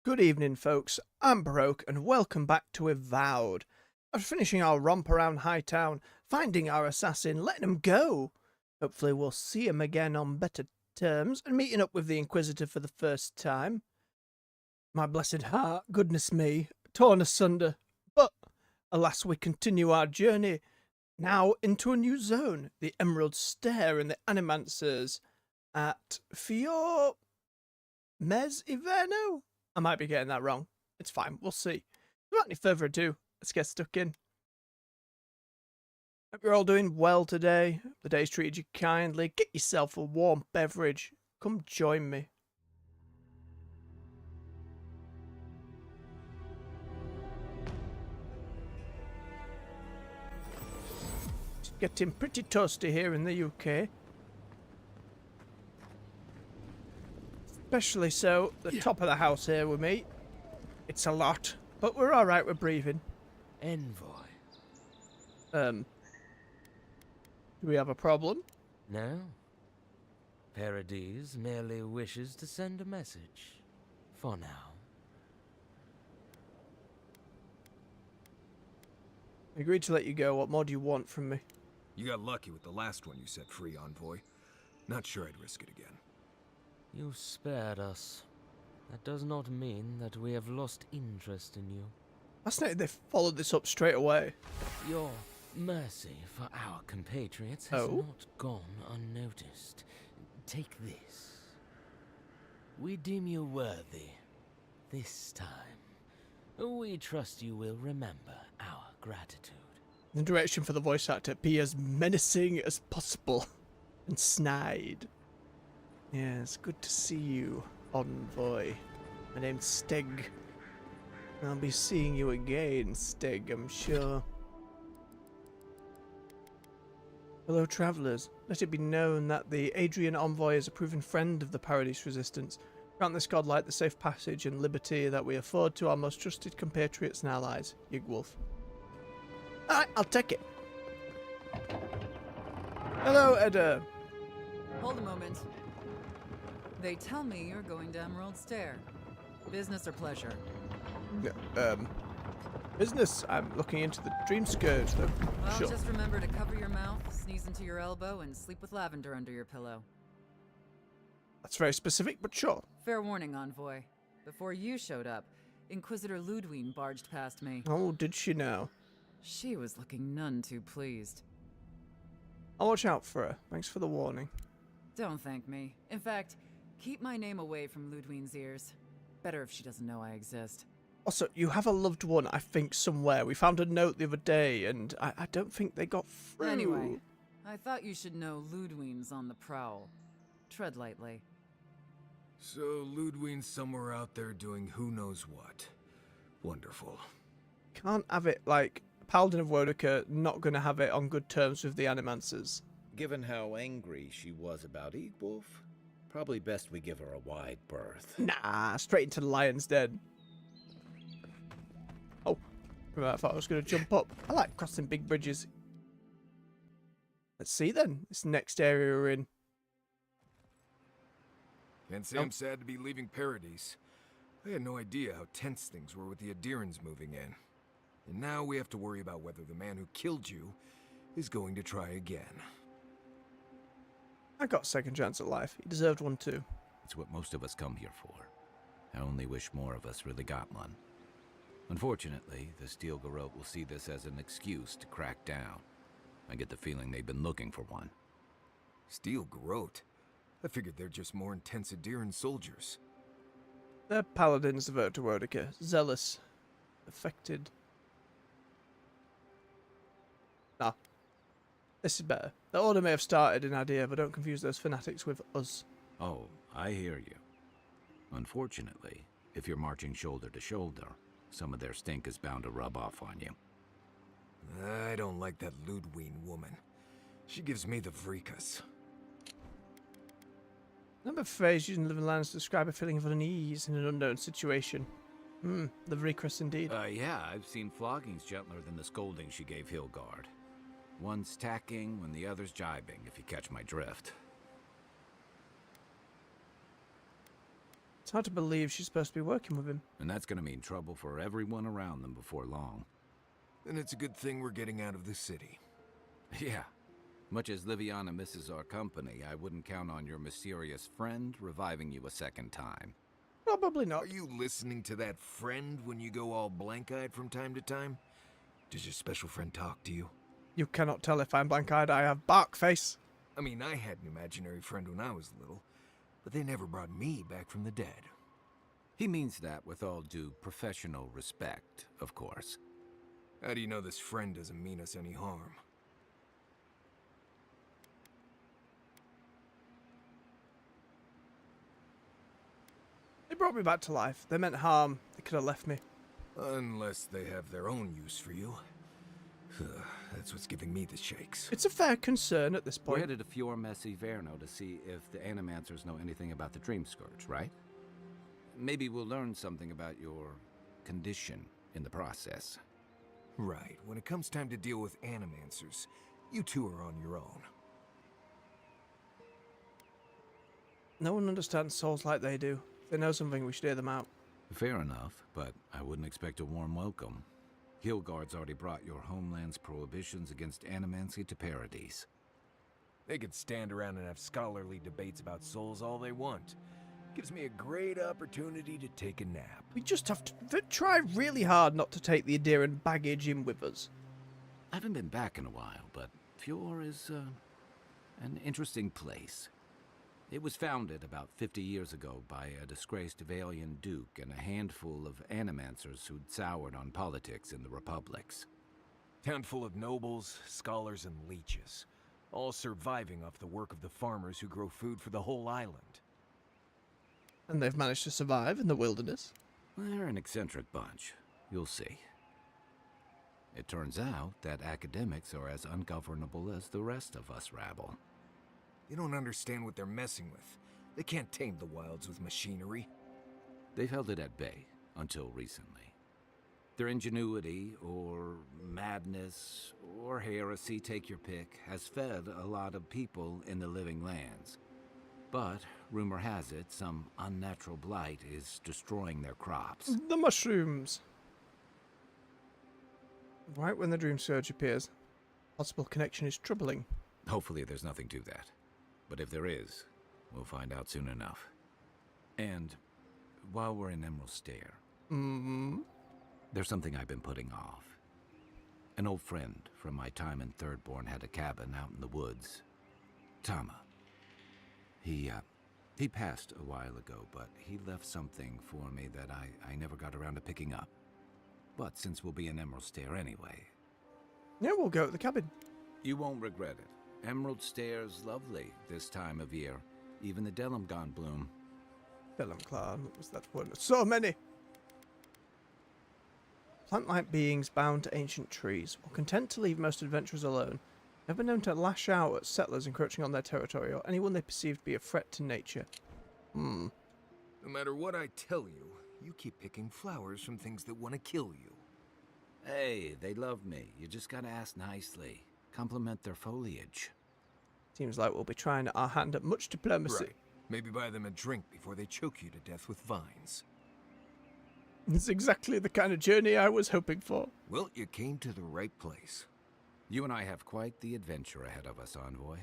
Good evening, folks. I'm Baroque, and welcome back to Avowed. After finishing our romp around Hightown, finding our assassin, letting him go. Hopefully we'll see him again on better terms, and meeting up with the Inquisitor for the first time. My blessed heart, goodness me, torn asunder. But, alas, we continue our journey, now into a new zone, the Emerald Stair and the animancers at Fior Mes Iverno? I might be getting that wrong. It's fine, we'll see. Without any further ado, let's get stuck in. Hope you're all doing well today. The day's treated you kindly. Get yourself a warm beverage. Come join me. It's getting pretty toasty here in the UK. Especially so, the top of the house here with me. It's a lot, but we're alright, we're breathing. Envoy. Do we have a problem? No. Paradise merely wishes to send a message. For now. I agreed to let you go. What more do you want from me? You got lucky with the last one you set free, Envoy. Not sure I'd risk it again. You spared us. That does not mean that we have lost interest in you. Fascinating they followed this up straight away. Your mercy for our compatriots has not gone unnoticed. Take this. We deem you worthy. This time. We trust you will remember our gratitude. The direction for the voice actor, be as menacing as possible. And snide. Yes, good to see you, Envoy. My name's Stig. I'll be seeing you again, Stig, I'm sure. Hello, travellers. Let it be known that the Adrian Envoy is a proven friend of the Paradise Resistance. Grant this godlike the safe passage and liberty that we afford to our most trusted compatriots and allies. Yigwolf. Alright, I'll take it. Hello, Edda. Hold a moment. They tell me you're going to Emerald Stair. Business or pleasure? Business. I'm looking into the dream scourge, though. Well, Sure. just remember to cover your mouth, sneeze into your elbow, and sleep with lavender under your pillow. That's very specific, but sure. Fair warning, Envoy. Before you showed up, Inquisitor Ludwine barged past me. Oh, did she now? She was looking none too pleased. I'll watch out for her. Thanks for the warning. Don't thank me. In fact, keep my name away from Ludwine's ears. Better if she doesn't know I exist. Also, you have a loved one, I think, somewhere. We found a note the other day, and I don't think they got through. Anyway, I thought you should know Ludwine's on the prowl. Tread lightly. So, Ludwine's somewhere out there doing who knows what. Wonderful. Can't have it, like, Paladin of Wodica not going to have it on good terms with the animancers. Given how angry she was about Eagwolf, probably best we give her a wide berth. Nah, straight into the lion's den. Oh, I thought I was going to jump up. I like crossing big bridges. Let's see then, this next area we're in. Can't say I'm sad to be leaving Paradise. I had no idea how tense things were with the Adherans moving in. And now we have to worry about whether the man who killed you is going to try again. I got a second chance at life. He deserved one too. It's what most of us come here for. I only wish more of us really got one. Unfortunately, the Steel Garrote will see this as an excuse to crack down. I get the feeling they've been looking for one. Steel Garrote? I figured they're just more intense Adheran soldiers. They're paladins devoted to Wodica. Zealous. Affected. Nah. This is better. The Order may have started an idea, but don't confuse those fanatics with us. Oh, I hear you. Unfortunately, if you're marching shoulder to shoulder, some of their stink is bound to rub off on you. I don't like that Ludwine woman. She gives me the vrikas. Number of phrase used in living lands to describe a feeling of unease in an unknown situation. The Vricrus indeed. Yeah, I've seen floggings gentler than the scolding she gave Hilgard. One's tacking when the other's jibing, if you catch my drift. It's hard to believe she's supposed to be working with him. And that's gonna mean trouble for everyone around them before long. And it's a good thing we're getting out of the city. Yeah. Much as Liviana misses our company, I wouldn't count on your mysterious friend reviving you a second time. Probably not. Are you listening to that friend when you go all blank-eyed from time to time? Does your special friend talk to you? You cannot tell if I'm blank-eyed. I have bark face. I mean, I had an imaginary friend when I was little, but they never brought me back from the dead. He means that with all due professional respect, of course. How do you know this friend doesn't mean us any harm? They brought me back to life. They meant harm. They could have left me. Unless they have their own use for you. That's what's giving me the shakes. It's a fair concern at this We're point. headed to Fior Messi Verno to see if the animancers know anything about the Dream Scourge, right? Maybe we'll learn something about your condition in the process. Right. When it comes time to deal with animancers, you two are on your own. No one understands souls like they do. If they know something, we should hear them out. Fair enough, but I wouldn't expect a warm welcome. Hillguard's already brought your homeland's prohibitions against animancy to Paradise. They could stand around and have scholarly debates about souls all they want. Gives me a great opportunity to take a nap. We just have to try really hard not to take the Adiran baggage in with us. I haven't been back in a while, but Fior is an interesting place. It was founded about 50 years ago by a disgraced Valian duke and a handful of animancers who'd soured on politics in the republics. Town full of nobles, scholars, and leeches. All surviving off the work of the farmers who grow food for the whole island. And they've managed to survive in the wilderness. They're an eccentric bunch. You'll see. It turns out that academics are as ungovernable as the rest of us rabble. You don't understand what they're messing with. They can't tame the wilds with machinery. They've held it at bay until recently. Their ingenuity, or madness, or heresy, take your pick, has fed a lot of people in the living lands. But, rumor has it, some unnatural blight is destroying their crops. The mushrooms. Right when the Dream Surge appears. Possible connection is troubling. Hopefully there's nothing to that. But if there is, we'll find out soon enough. And while we're in Emerald Stair, there's something I've been putting off. An old friend from my time in Thirdborn had a cabin out in the woods. Tama. He passed a while ago, but he left something for me that I never got around to picking up. But since we'll be in Emerald Stair anyway... Yeah, we'll go to the cabin. You won't regret it. Emerald Stair's lovely this time of year. Even the Delimgon bloom. Delimclan, what was that word? So many! Plant-like beings bound to ancient trees, or content to leave most adventurers alone, have been known to lash out at settlers encroaching on their territory, or anyone they perceive to be a threat to nature. No matter what I tell you, you keep picking flowers from things that want to kill you. Hey, they love me. You just gotta ask nicely. Compliment their foliage. Seems like we'll be trying our hand at much diplomacy. Right. Maybe buy them a drink before they choke you to death with vines. It's exactly the kind of journey I was hoping for. Well, you came to the right place. You and I have quite the adventure ahead of us, Envoy.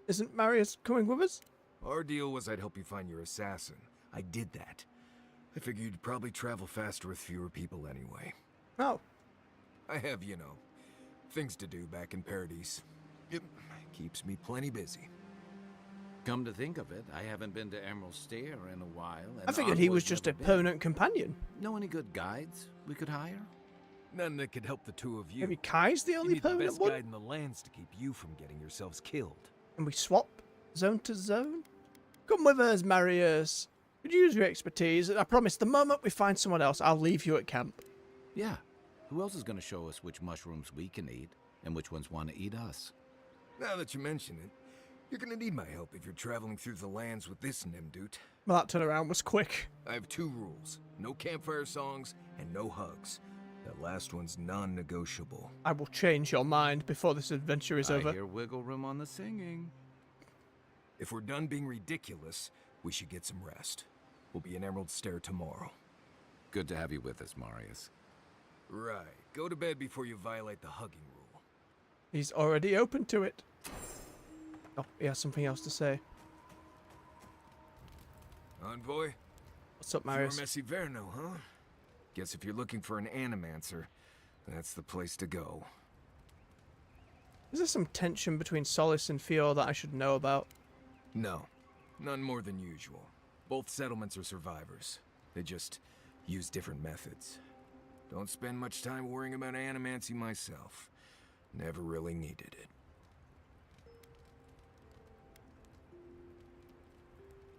Isn't Marius coming with us? Our deal was I'd help you find your assassin. I did that. I figured you'd probably travel faster with fewer people anyway. Oh. I have, things to do back in Paradise. It keeps me plenty busy. Come to think of it, I haven't been to Emerald Stair in a while. And I figured he was Envoy's just a never been. permanent companion. Know any good guides we could hire? None that could help the two of you. Maybe Kai's the You only need the permanent best one? guide in the lands to keep you from getting yourselves killed. And we swap zone to zone? Come with us, Marius. Could use your expertise. I promise the moment we find someone else, I'll leave you at camp. Yeah. Who else is going to show us which mushrooms we can eat and which ones want to eat us? Now that you mention it, you're gonna need my help if you're traveling through the lands with this Nimdut. Well, that turnaround was quick. I have 2 rules. No campfire songs and no hugs. That last one's non-negotiable. I will change your mind before this adventure is over. I hear wiggle room on the singing. If we're done being ridiculous, We should get some rest. We'll be in Emerald Stair tomorrow. Good to have you with us, Marius. Right. Go to bed before you violate the hugging rule. He's already open to it. Oh, he has something else to say. Envoy? What's up, Marius? You're Messi Verno, huh? Guess if you're looking for an animancer, that's the place to go. Is there some tension between Solis and Fior that I should know about? No. None more than usual. Both settlements are survivors. They just use different methods. Don't spend much time worrying about animancy myself. Never really needed it.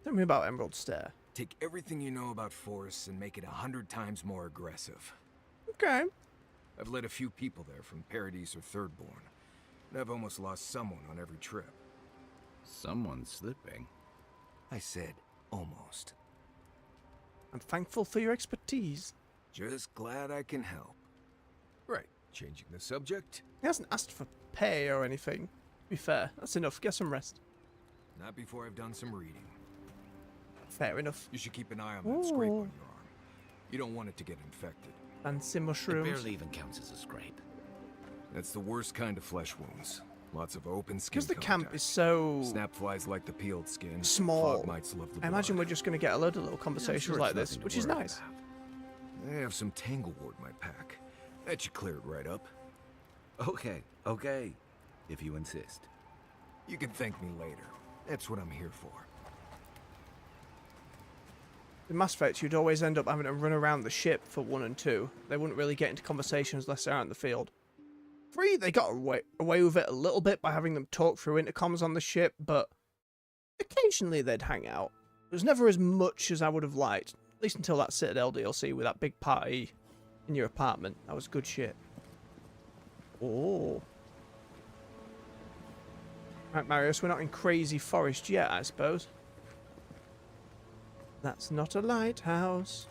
Tell me about Emerald Stair. Take everything you know about forests and make it 100 times more aggressive. Okay. I've led a few people there from Paradise or Thirdborn, and I've almost lost someone on every trip. Someone's slipping. I said almost. I'm thankful for your expertise. Just glad I can help. Right, changing the subject? He hasn't asked for pay or anything. To be fair, that's enough. Get some rest. Not before I've done some reading. Fair enough. You should keep an eye on that scrape Ooh. on your arm. You don't want it to get infected. Fancy It mushrooms. barely even counts as a scrape. That's the worst kind of flesh wounds. Lots of open skin Because the camp contact. is so Snap flies like the peeled skin. small, Fog mites love the I imagine blood. we're just going to get a load of little conversations like this, which is nice. I have some Tanglewort in my pack. That should clear it right up. Okay. If you insist. You can thank me later. That's what I'm here for. In Mass Effect, you'd always end up having to run around the ship for 1 and 2. They wouldn't really get into conversations unless they're out in the field. 3, they got away with it a little bit by having them talk through intercoms on the ship, but occasionally they'd hang out. It was never as much as I would have liked, at least until that Citadel DLC with that big party in your apartment. That was good shit. Oh. Right, Marius, we're not in Crazy Forest yet, I suppose. That's not a lighthouse.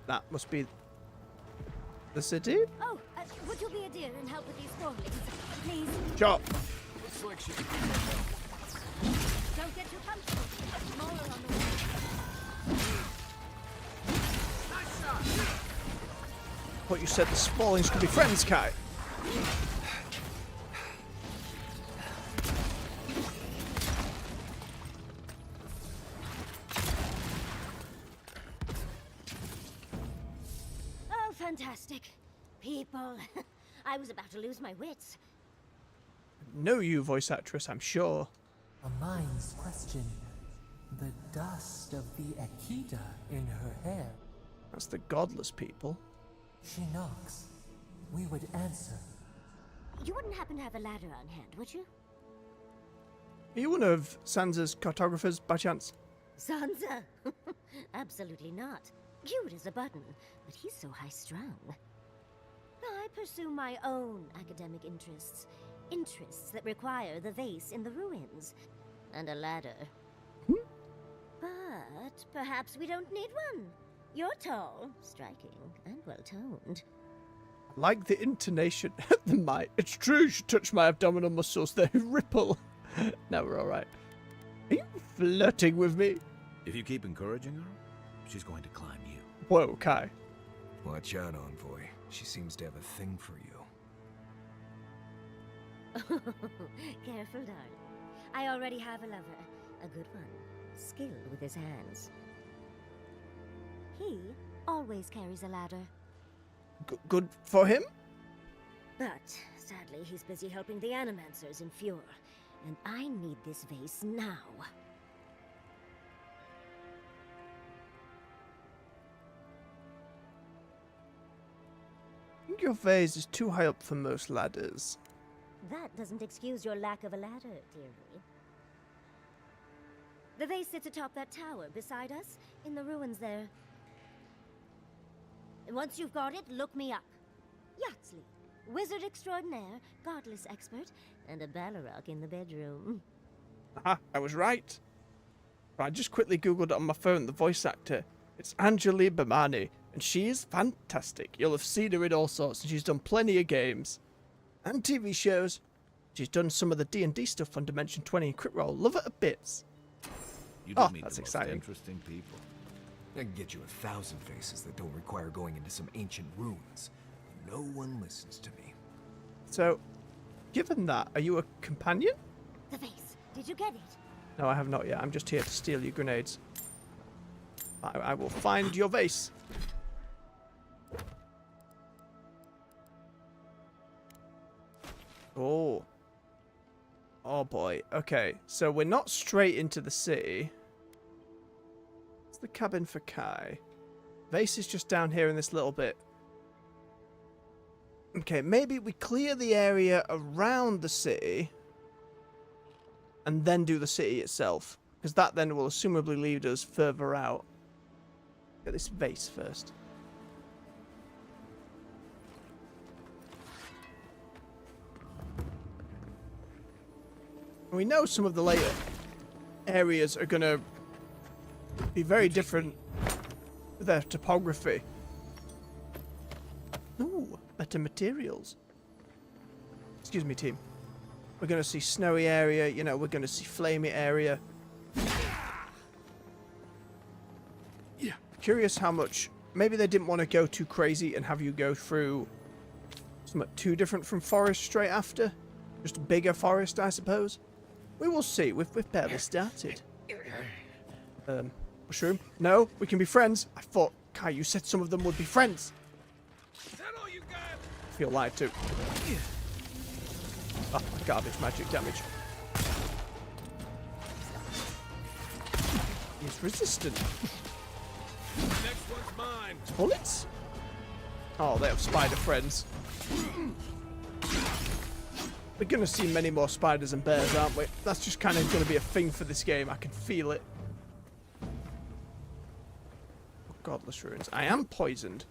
That must be the city? Oh, would you be a dear and help with these forklifts, please? Chop. Looks like she... Don't get too comfortable. More on the way. What you said, the Spallings could be friends, Kai. Oh, fantastic. People. I was about to lose my wits. Know you, voice actress, I'm sure. A mind's question. The dust of the Akita in her hair. That's the godless people. She knocks. We would answer. You wouldn't happen to have a ladder on hand, would you? Are you one of Sansa's cartographers, by chance? Sansa? Absolutely not. Cute as a button, but he's so high-strung. I pursue my own academic interests. Interests that require the vase in the ruins. And a ladder. But perhaps we don't need one. You're tall, striking, and well-toned. I like the intonation. The mic. It's true, you touch my abdominal muscles, they ripple. Now we're alright. Are you flirting with me? If you keep encouraging her, she's going to climb you. Whoa, Kai. Watch out, Envoy. She seems to have a thing for you. Careful, darling. I already have a lover. A good one. Skilled with his hands. He always carries a ladder. Good for him? But, sadly, he's busy helping the animancers in Fjord. And I need this vase now. I think your vase is too high up for most ladders. That doesn't excuse your lack of a ladder, dearie. The vase sits atop that tower beside us, in the ruins there. Once you've got it, look me up. Yatsley, wizard extraordinaire, godless expert, and a Balrog in the bedroom. Ah, I was right. I just quickly googled it on my phone, the voice actor. It's Anjali Bhimani, and she is fantastic. You'll have seen her in all sorts, and she's done plenty of games. And TV shows. She's done some of the D&D stuff on Dimension 20 and Crit Roll. Love her to bits. You Oh, do meet that's the most exciting. interesting people. I can get you 1,000 faces that don't require going into some ancient ruins. No one listens to me. So, given that, are you a companion? The vase. Did you get it? No, I have not yet. I'm just here to steal your grenades. I will find your vase. Oh. Oh boy. Okay, so we're not straight into the city. It's the cabin for Kai. Vase is just down here in this little bit. Okay, maybe we clear the area around the city and then do the city itself, because that then will assumably lead us further out. Get this vase first. We know some of the later areas are going to be very different with their topography. Ooh, better materials. Excuse me, team. We're going to see snowy area, you know, we're going to see flamey area. Yeah. Curious how much... Maybe they didn't want to go too crazy and have you go through something too different from forest straight after. Just a bigger forest, I suppose. We will see. We've barely started. Mushroom? No, we can be friends. I thought, Kai, you said some of them would be friends. Is that all you got? I feel lied to. Oh, garbage magic damage. He's resistant. Next one's mine. Bullets? Oh, they have spider friends. We're going to see many more spiders and bears, aren't we? That's just kind of going to be a thing for this game. I can feel it. Oh, godless ruins. I am poisoned.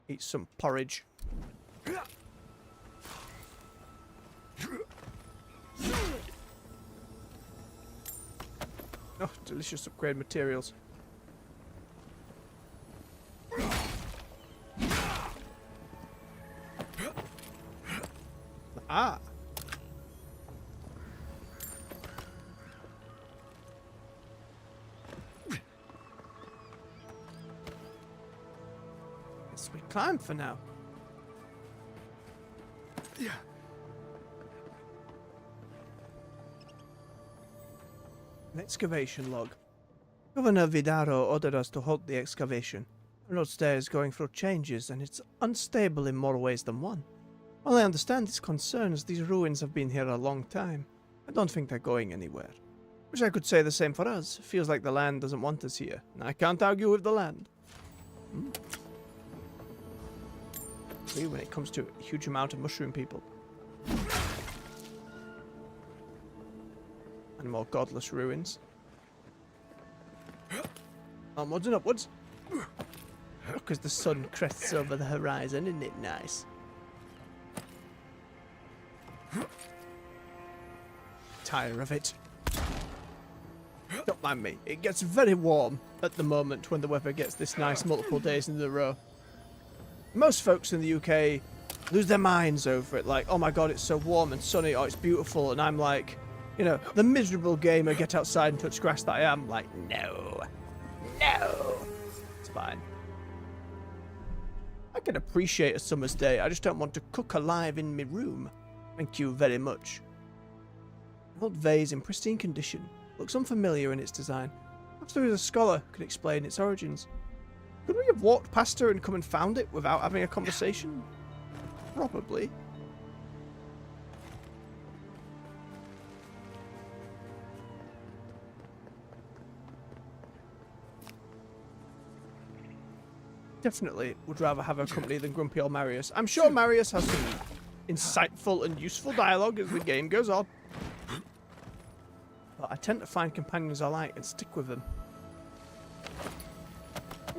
Eat some porridge. Oh, delicious upgrade materials. Ah. Guess we climb for now. Yeah. An excavation log. Governor Vidaro ordered us to halt the excavation. Avowed Stair is going through changes and it's unstable in more ways than one. While I understand his concerns, these ruins have been here a long time. I don't think they're going anywhere. Wish I could say the same for us. Feels like the land doesn't want us here. And I can't argue with the land. Agree when it comes to a huge amount of mushroom people. And more godless ruins. Onwards and upwards. Look as the sun crests over the horizon, isn't it nice? Tire of it. Don't mind me. It gets very warm at the moment when the weather gets this nice multiple days in a row. Most folks in the UK lose their minds over it, like, oh my god, it's so warm and sunny, oh, it's beautiful, and I'm like, you know, the miserable gamer get outside and touch grass that I am, like, no, it's fine. I can appreciate a summer's day, I just don't want to cook alive in my room. Thank you very much. An old vase in pristine condition. Looks unfamiliar in its design. Perhaps there is a scholar who can explain its origins. Could we have walked past her and come and found it without having a conversation? Probably. Definitely would rather have her company than grumpy old Marius. I'm sure Marius has some insightful and useful dialogue as the game goes on. But I tend to find companions I like and stick with them.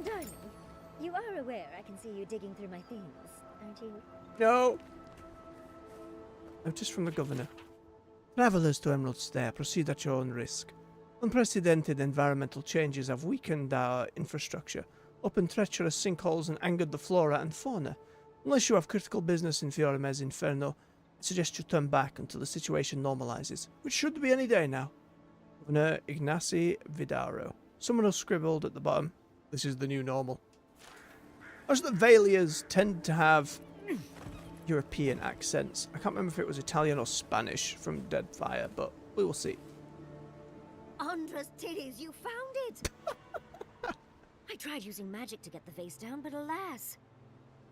Darling, you are aware I can see you digging through my things, aren't you? No! Notice from the governor. Travelers to Emerald Stair, proceed at your own risk. Unprecedented environmental changes have weakened our infrastructure, opened treacherous sinkholes and angered the flora and fauna. Unless you have critical business in Fioreme's Inferno, suggest you turn back until the situation normalizes, which should be any day now. Governor Ignacy Vidaro. Someone else scribbled at the bottom, this is the new normal. Also, the Valiers tend to have European accents. I can't remember if it was Italian or Spanish from Deadfire, but we will see. Andra's titties, you found it! I tried using magic to get the vase down, but alas.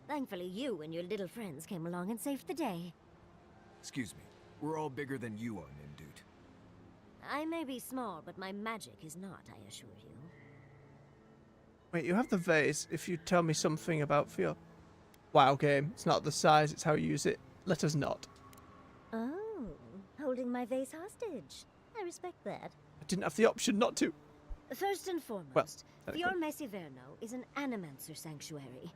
Thankfully, you and your little friends came along and saved the day. Excuse me. We're all bigger than you are, Nimdude. I may be small, but my magic is not, I assure you. Wait, you have the vase if you tell me something about Fjord. Wow, game. It's not the size, it's how you use it. Let us not. Oh, holding my vase hostage. I respect that. I didn't have the option not to. First and foremost, Well, Fior Mesiverno is an animancer sanctuary.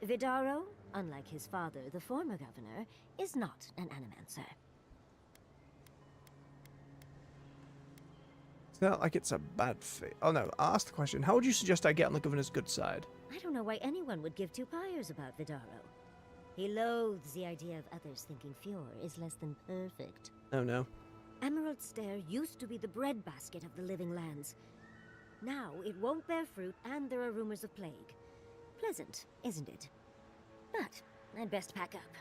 Vidaro, unlike his father, the former governor, is not an animancer. It's not like it's a bad thing. Oh no, I'll ask the question. How would you suggest I get on the governor's good side? I don't know why anyone would give two pyres about Vidaro. He loathes the idea of others thinking Fior is less than perfect. Oh no. Emerald Stair used to be the breadbasket of the living lands. Now it won't bear fruit, and there are rumors of plague. Pleasant, isn't it? But I'd best pack up.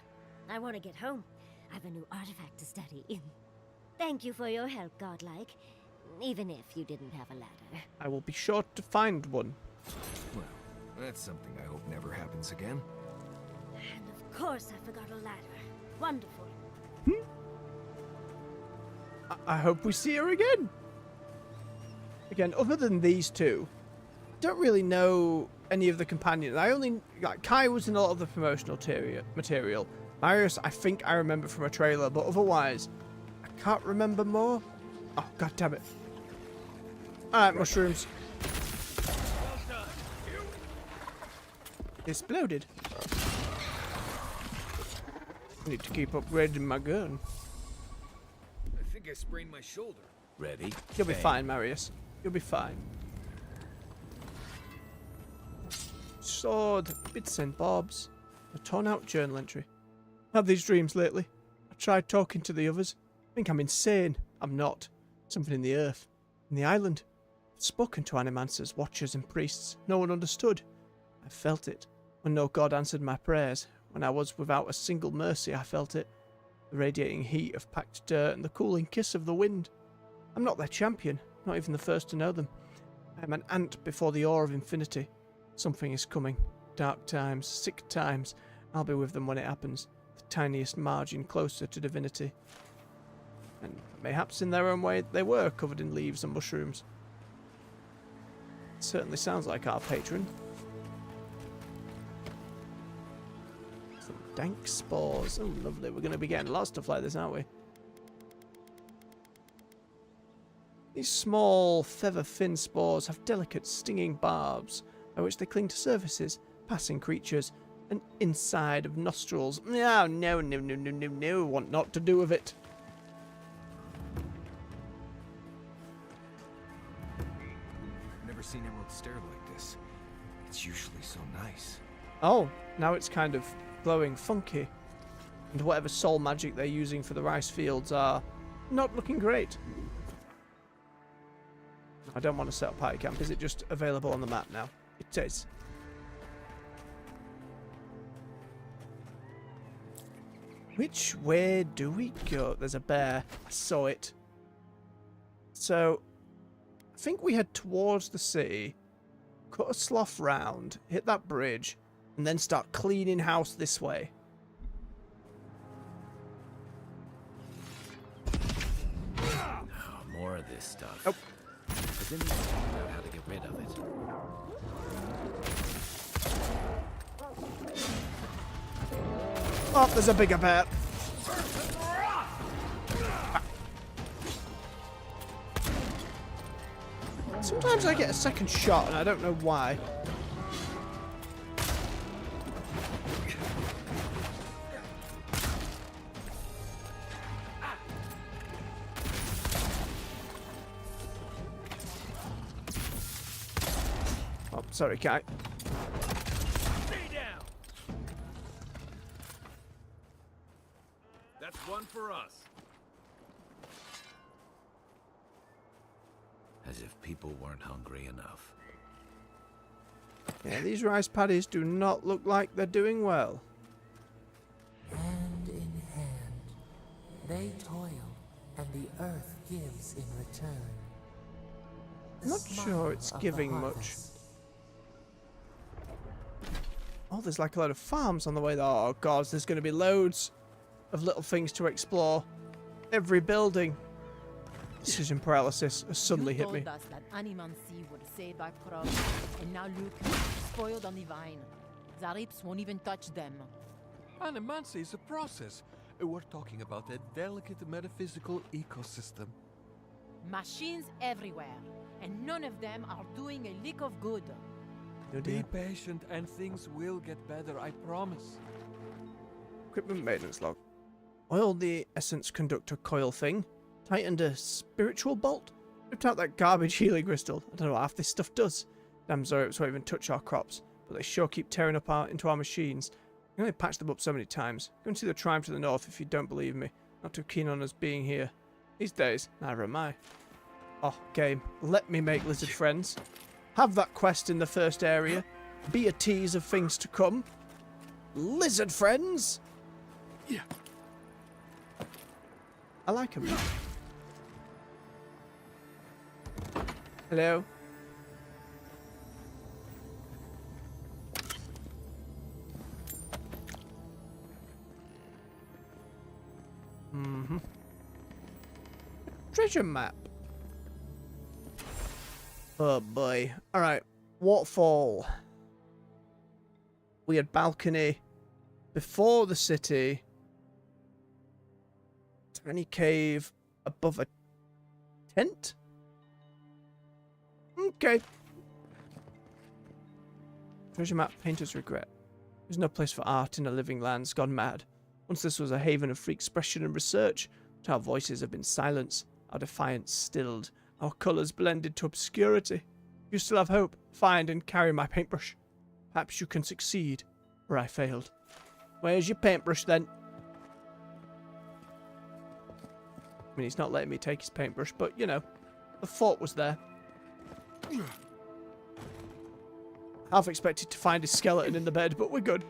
I want to get home. I have a new artifact to study. Thank you for your help, Godlike. Even if you didn't have a ladder. I will be sure to find one. Well, that's something I hope never happens again. And of course I forgot a ladder. Wonderful. I hope we see her again. Again, other than these two, I don't really know any of the companions. I only... Like, Kai was in a lot of the promotional material. Marius, I think I remember from a trailer, but otherwise, I can't remember more. Oh, god damn it. Alright, mushrooms. Exploded. I need to keep upgrading my gun. I think I sprained my shoulder. Ready? You'll be Bang. fine, Marius. You'll be fine. Sword, bits and bobs. A torn out journal entry. I have these dreams lately. I tried talking to the others. I think I'm insane. I'm not. Something in the earth. In the island. I've spoken to animancers, watchers and priests. No one understood. I felt it. When no god answered my prayers. When I was without a single mercy, I felt it. The radiating heat of packed dirt and the cooling kiss of the wind. I'm not their champion. Not even the first to know them. I am an ant before the awe of infinity. Something is coming. Dark times, sick times. I'll be with them when it happens. The tiniest margin closer to divinity. And mayhaps in their own way they were covered in leaves and mushrooms. It certainly sounds like our patron. Some dank spores. Oh lovely, we're going to be getting lots of stuff like this, aren't we? These small, feather-thin spores have delicate, stinging barbs by which they cling to surfaces, passing creatures, and inside of nostrils. No, no, no, no, no, no, no. Want not to do with it. I've never seen Emerald Stair like this. It's usually so nice. Oh, now it's kind of glowing funky. And whatever soul magic they're using for the rice fields are not looking great. I don't want to set up party camp. Is it just available on the map now? It is. Which way do we go? There's a bear. I saw it. So, I think we head towards the city, cut a slough round, hit that bridge, and then start cleaning house this way. Oh, more of this stuff. Oh. But then you figure out how to get rid of it. Oh, there's a bigger bear. Sometimes I get a second shot and I don't know why. Oh, sorry, Kai. That's one for us. As if people weren't hungry enough. Yeah, these rice paddies do not look like they're doing well. Hand in hand, they toil, and the earth gives in return. The Not smile sure it's of the giving much. harvest. Oh, there's like a lot of farms on the way there. Oh god, there's going to be loads of little things to explore. Every building. Decision paralysis has suddenly hit me. You told us that animancy would save our crops, and now look, spoiled on the vine. Zarips won't even touch them. Animancy is a process. We're talking about a delicate metaphysical ecosystem. Machines everywhere, and none of them are doing a lick of good. Oh Be dear. patient and things will get better, I promise. Equipment maintenance log. Oiled the essence conductor coil thing. Tightened a spiritual bolt. Ripped out that garbage healing crystal. I don't know what half this stuff does. Damn Zorips won't even touch our crops, but they sure keep tearing up into our machines. I can only patch them up so many times. Go and see the tribe to the north if you don't believe me. Not too keen on us being here. These days, neither am I. Oh, game. Let me make lizard friends. Have that quest in the first area. Be a tease of things to come. Lizard friends? Yeah. I like them. Hello? Mm-hmm. Treasure map. Oh boy. Alright. Waterfall. Weird balcony. Before the city. Tiny cave above a tent? Okay. Treasure map, painter's regret. There's no place for art in a living land's gone mad. Once this was a haven of free expression and research, but our voices have been silenced, our defiance stilled, our colours blended to obscurity. If you still have hope, find and carry my paintbrush. Perhaps you can succeed, where I failed. Where's your paintbrush then? I mean, he's not letting me take his paintbrush, but, you know, the thought was there. Half expected to find his skeleton in the bed, but we're good.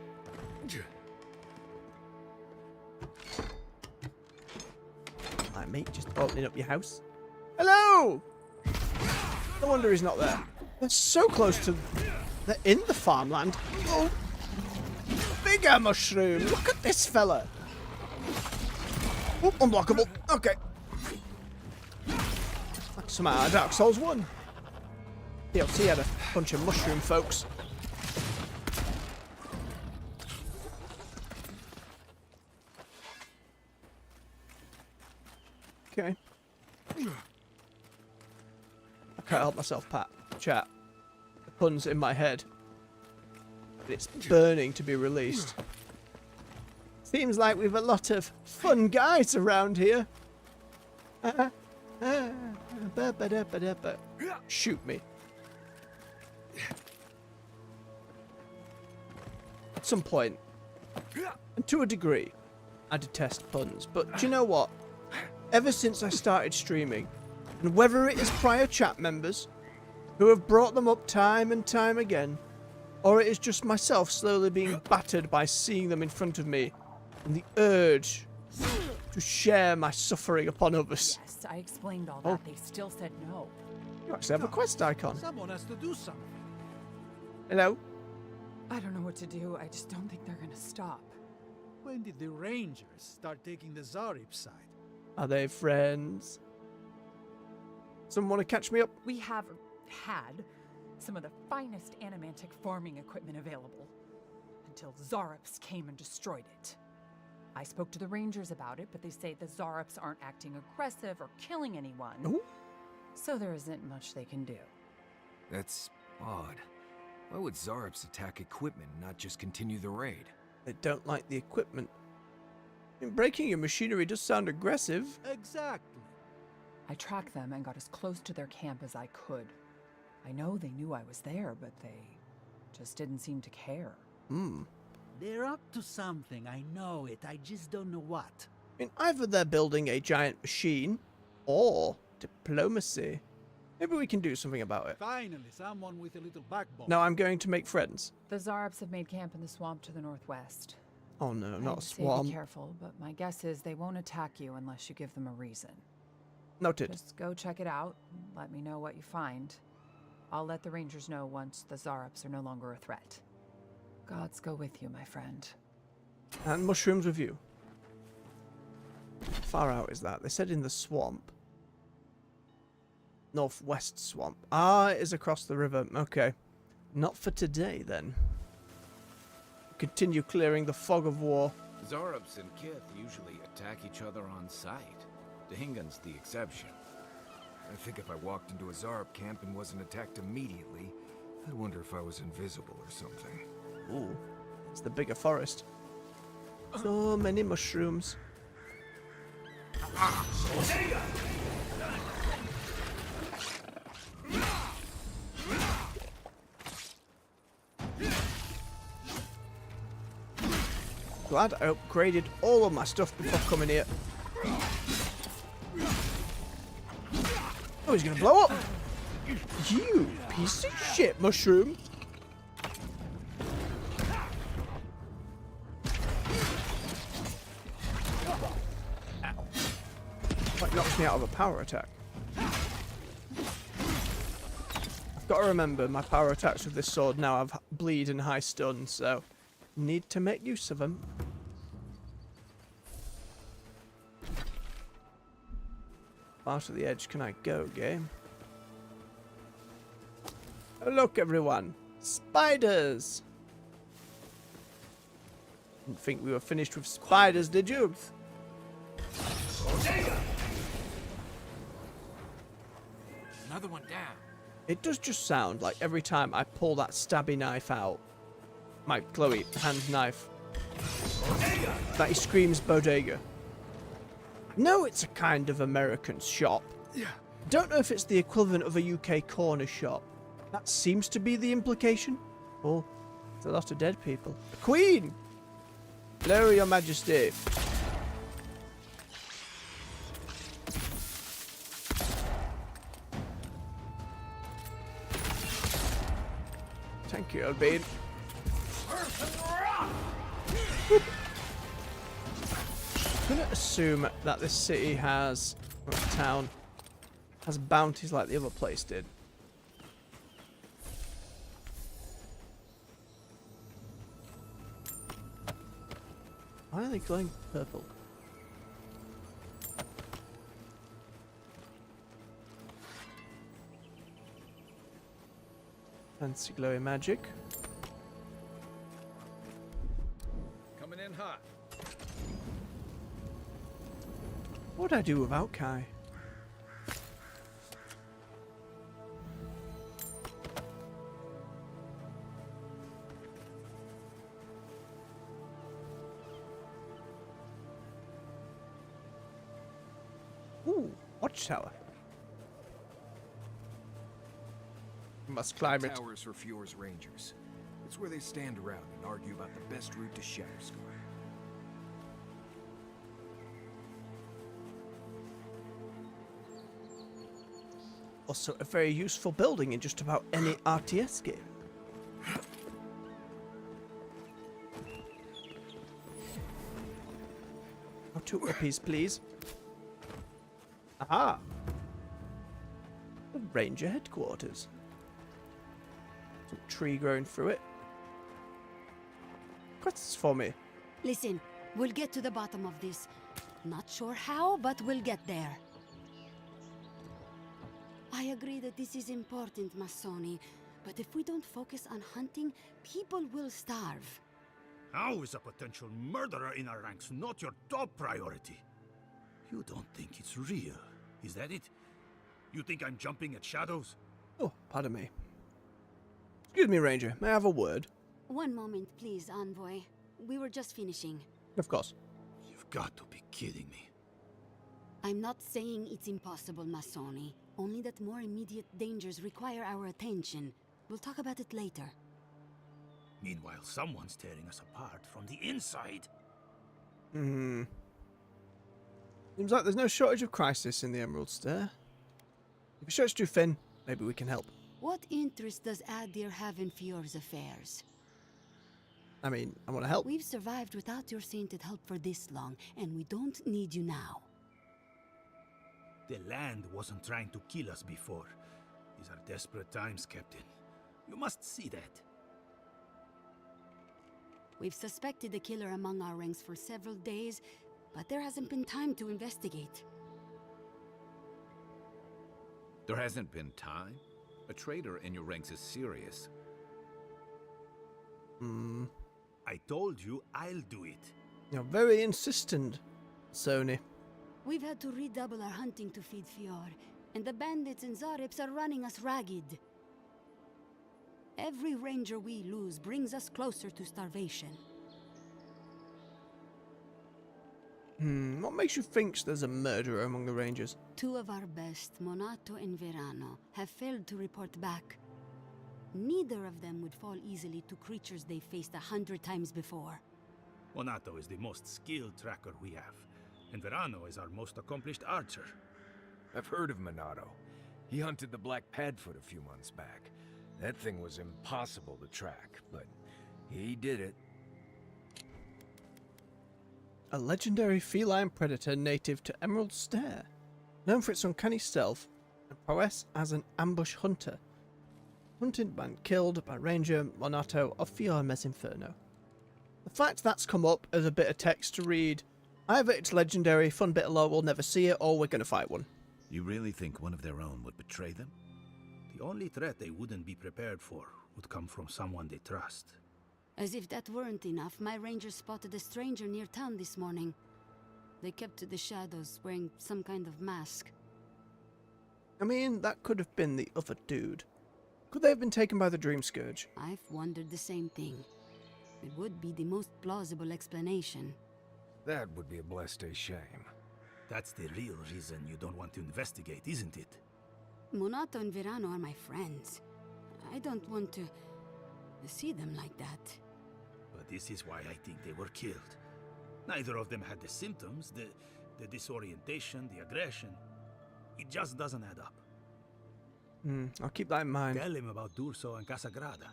Hi, mate, just opening up your house. Hello! No wonder he's not there. They're so close to... They're in the farmland. Oh! Bigger mushroom! Look at this fella! Oh, unblockable. Okay. Like some out of Dark Souls 1. DLC had a bunch of mushroom folks. Okay. I can't help myself, Pat. Chat. The pun's in my head. But it's burning to be released. Seems like we've a lot of fun guys around here. Shoot me. At some point, and to a degree, I detest puns. But do you know what? Ever since I started streaming, and whether it is prior chat members who have brought them up time and time again, or it is just myself slowly being battered by seeing them in front of me, and the urge to share my suffering upon others. Yes, I explained all that. They still said no. You actually have a quest icon. Someone has to do something. Hello? I don't know what to do. I just don't think they're gonna stop. When did the Rangers start taking the Zarip side? Are they friends? Someone want to catch me up? We have had some of the finest animantic farming equipment available until Zarops came and destroyed it. I spoke to the Rangers about it, but they say the Zarops aren't acting aggressive or killing anyone. Ooh. So there isn't much they can do. That's odd. Why would Zarops attack equipment and not just continue the raid? They don't like the equipment. I mean, breaking your machinery does sound aggressive. Exactly. I tracked them and got as close to their camp as I could. I know they knew I was there, but they just didn't seem to care. Hmm. They're up to something, I know it. I just don't know what. mean, either they're building a giant machine or diplomacy. Maybe we can do something about it. Finally, someone with a little backbone. Now I'm going to make friends. The Zarops have made camp in the swamp to the northwest. Oh no, not a I'd say swamp. be careful, but my guess is they won't attack you unless you give them a reason. Noted. Just go check it out and let me know what you find. I'll let the Rangers know once the Zarops are no longer a threat. Gods go with you, my friend. And mushrooms with you. How far out is that? They said in the swamp. Northwest swamp. Ah, it is across the river. Okay. Not for today, then. Continue clearing the fog of war. Zarops and Kith usually attack each other on sight. Dahingan's the exception. I think if I walked into a Zarop camp and wasn't attacked immediately, I'd wonder if I was invisible or something. Ooh, it's the bigger forest. So many mushrooms. Glad I upgraded all of my stuff before coming here. Oh, he's gonna blow up! You piece of shit, mushroom! That knocks me out of a power attack. I've got to remember my power attacks with this sword now have bleed and high stun, so need to make use of them. Far to the edge can I go, game? Oh, look, everyone! Spiders! Didn't think we were finished with spiders, did you? Another one down. It does just sound like every time I pull that stabby knife out, my Chloe hand knife, that he screams bodega. No, it's a kind of American shop. Don't know if it's the equivalent of a UK corner shop. That seems to be the implication. Oh, there's a lot of dead people. The Queen! Hello, Your Majesty. Thank you, Albane. I'm gonna assume that this city has, or town, has bounties like the other place did. Why are they glowing purple? Fancy glowy magic. Coming in hot. What would I do without Kai? Ooh, watchtower. Must climb it. Towers for Fjord's Rangers. It's where they stand around and argue about the best route to Shatterscar. Also a very useful building in just about any RTS game. Oh, 2 uppies, please. Aha! The Ranger headquarters. Some tree growing through it. Quests for me. Listen, we'll get to the bottom of this. Not sure how, but we'll get there. I agree that this is important, Masoni, but if we don't focus on hunting, people will starve. How is a potential murderer in our ranks not your top priority? You don't think it's real, is that it? You think I'm jumping at shadows? Oh, pardon me. Excuse me, Ranger. May I have a word? One moment, please, Envoy. We were just finishing. Of course. You've got to be kidding me. I'm not saying it's impossible, Masoni. Only that more immediate dangers require our attention. We'll talk about it later. Meanwhile, someone's tearing us apart from the inside. Seems like there's no shortage of crisis in the Emerald Stair. If you stretch too thin, maybe we can help. What interest does Adir have in Fior's affairs? I mean, I want to help. We've survived without your sainted help for this long, and we don't need you now. The land wasn't trying to kill us before. These are desperate times, Captain. You must see that. We've suspected the killer among our ranks for several days, but there hasn't been time to investigate. There hasn't been time? A traitor in your ranks is serious. I told you I'll do it. You're very insistent, Sony. We've had to redouble our hunting to feed Fior, and the bandits and Zarips are running us ragged. Every ranger we lose brings us closer to starvation. What makes you think there's a murderer among the rangers? Two of our best, Monato and Verano, have failed to report back. Neither of them would fall easily to creatures they faced 100 times before. Monato is the most skilled tracker we have, and Verano is our most accomplished archer. I've heard of Monato. He hunted the Black Padfoot a few months back. That thing was impossible to track, but he did it. A legendary feline predator native to Emerald Stair, known for its uncanny stealth and prowess as an ambush hunter. Hunted and killed by Ranger Monato of Fior Mesinferno. The fact that's come up as a bit of text to read, either it's legendary, fun bit of lore, we'll never see it, or we're going to fight one. You really think one of their own would betray them? The only threat they wouldn't be prepared for would come from someone they trust. As if that weren't enough, my rangers spotted a stranger near town this morning. They kept to the shadows, wearing some kind of mask. I mean, that could have been the other dude. Could they have been taken by the Dream Scourge? I've wondered the same thing. It would be the most plausible explanation. That would be a blessed shame. That's the real reason you don't want to investigate, isn't it? Monato and Verano are my friends. I don't want to see them like that. But this is why I think they were killed. Neither of them had the symptoms, the disorientation, the aggression. It just doesn't add up. I'll keep that in mind. Tell him about Durso and Casagrada.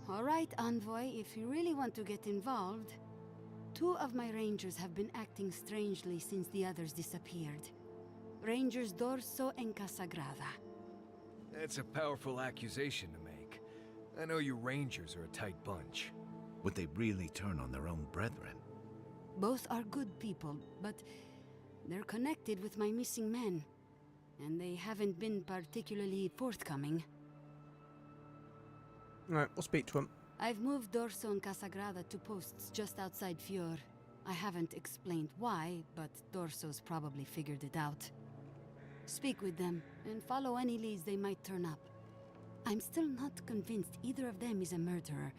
All right, Envoy, if you really want to get involved. Two of my rangers have been acting strangely since the others disappeared. Rangers Dorso and Casagrada. That's a powerful accusation to make. I know you rangers are a tight bunch. Would they really turn on their own brethren? Both are good people, but they're connected with my missing men. And they haven't been particularly forthcoming. Alright, we'll speak to him. I've moved Dorso and Casagrada to posts just outside Fior. I haven't explained why, but Dorso's probably figured it out. Speak with them, and follow any leads they might turn up. I'm still not convinced either of them is a murderer,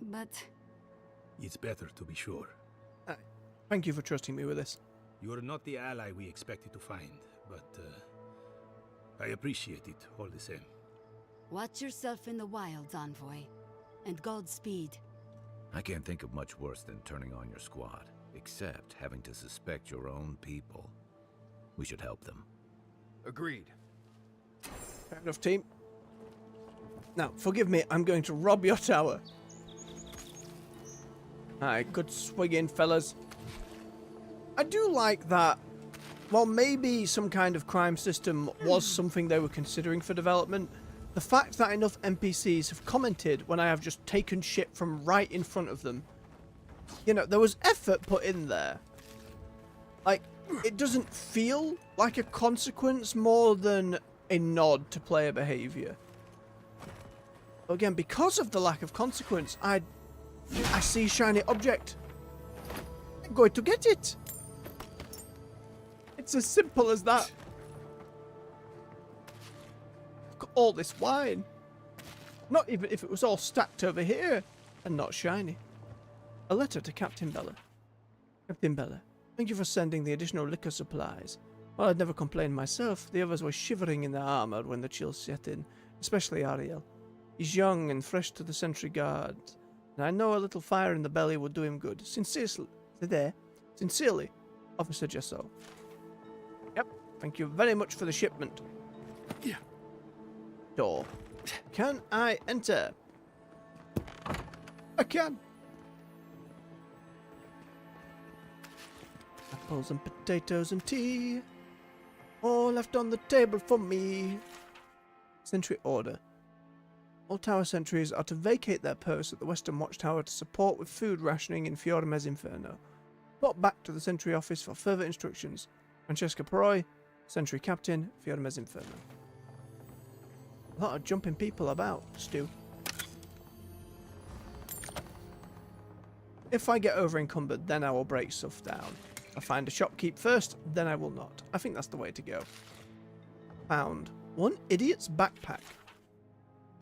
but... It's better to be sure. Thank you for trusting me with this. You're not the ally we expected to find, but I appreciate it all the same. Watch yourself in the wilds, Envoy. And Godspeed. I can't think of much worse than turning on your squad, except having to suspect your own people. We should help them. Agreed. Fair enough, team. Now, forgive me, I'm going to rob your tower. Alright, good swinging, fellas. I do like that. While maybe some kind of crime system was something they were considering for development, the fact that enough NPCs have commented when I have just taken shit from right in front of them. You know, there was effort put in there. Like, it doesn't feel like a consequence more than a nod to player behavior. But again, because of the lack of consequence, I see shiny object. I'm going to get it. It's as simple as that. Look at all this wine. Not even if it was all stacked over here and not shiny. A letter to Captain Bella. Captain Bella, thank you for sending the additional liquor supplies. While I'd never complained myself, the others were shivering in their armor when the chill set in, especially Ariel. He's young and fresh to the sentry guard, and I know a little fire in the belly would do him good. Sincerely, Officer Jesso. Yep. Thank you very much for the shipment. Yeah. Door. Can I enter? I can. Apples and potatoes and tea. All left on the table for me. Sentry order. All tower sentries are to vacate their posts at the western watchtower to support with food rationing in Fiormes Inferno. Report back to the sentry office for further instructions. Francesca Peroi, sentry captain, Fiormes Inferno. A lot of jumping people about, Stu. If I get over encumbered, then I will break stuff down. I find a shopkeep first, then I will not. I think that's the way to go. Found one idiot's backpack.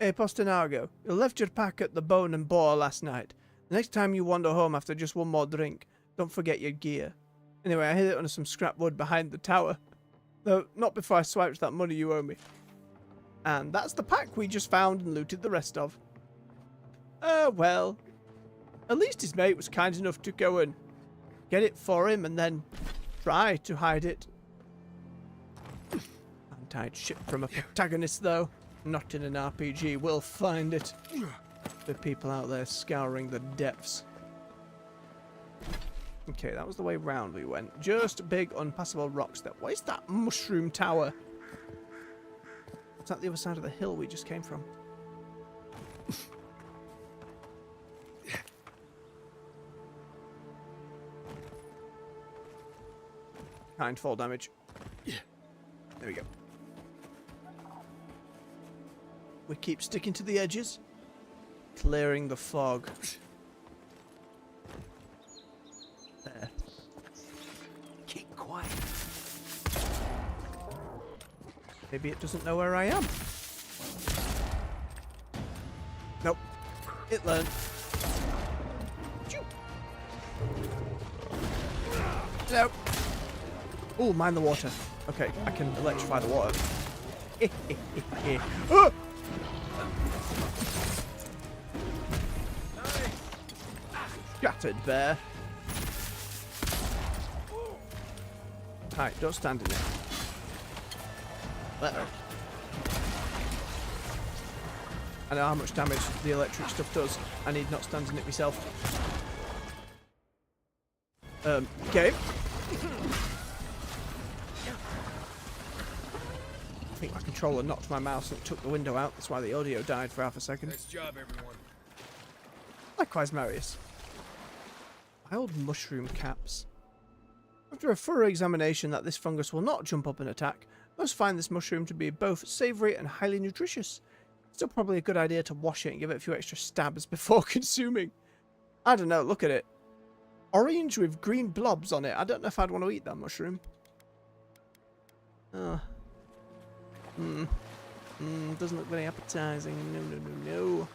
Hey, Postinago, you left your pack at the Bone and Boar last night. The next time you wander home after just one more drink, don't forget your gear. Anyway, I hid it under some scrap wood behind the tower. Though, not before I swiped that money you owe me. And that's the pack we just found and looted the rest of. Well. At least his mate was kind enough to go and get it for him and then try to hide it. Untied ship from a protagonist, though. Not in an RPG. We'll find it. The people out there scouring the depths. Okay, that was the way round we went. Just big unpassable rocks there. What is that mushroom tower? Is that the other side of the hill we just came from? Kind fall damage. There we go. We keep sticking to the edges. Clearing the fog. There. Keep quiet. Maybe it doesn't know where I am. Nope. It learned. Nope. Oh, mind the water. Okay, I can electrify the water. Oh! Scattered bear. Hi, don't stand in it. Uh-oh. I know how much damage the electric stuff does. I need not stand in it myself. Okay. I think my controller knocked my mouse and took the window out. That's why the audio died for half a second. Nice job, everyone. Likewise, Marius. Wild mushroom caps. After a thorough examination that this fungus will not jump up and attack, most find this mushroom to be both savoury and highly nutritious. Still probably a good idea to wash it and give it a few extra stabs before consuming. I don't know, look at it. Orange with green blobs on it. I don't know if I'd want to eat that mushroom. Doesn't look very appetizing. No. Look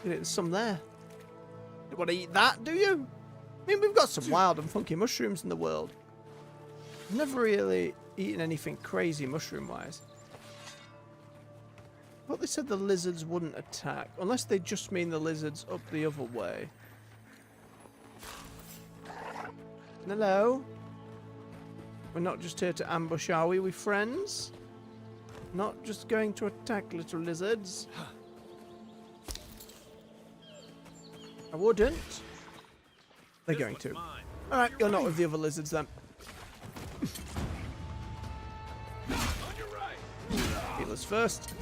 at it, there's some there. You want to eat that, do you? I mean, we've got some wild and funky mushrooms in the world. I've never really eaten anything crazy mushroom-wise. I thought they said the lizards wouldn't attack, unless they just mean the lizards up the other way. Hello? We're not just here to ambush, are we friends? Not just going to attack little lizards. I wouldn't. They're going to. Alright, you're not with the other lizards then. Healers first.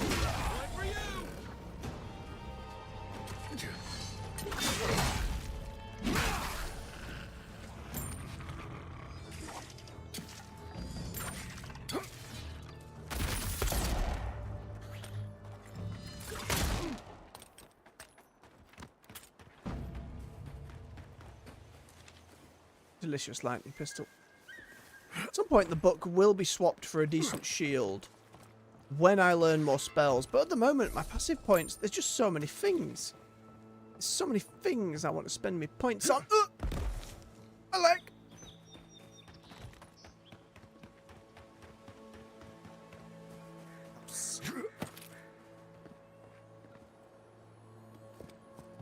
Delicious lightning pistol. At some point the book will be swapped for a decent shield when I learn more spells, but at the moment my passive points, there's just so many things. There's so many things I want to spend my points on. My leg!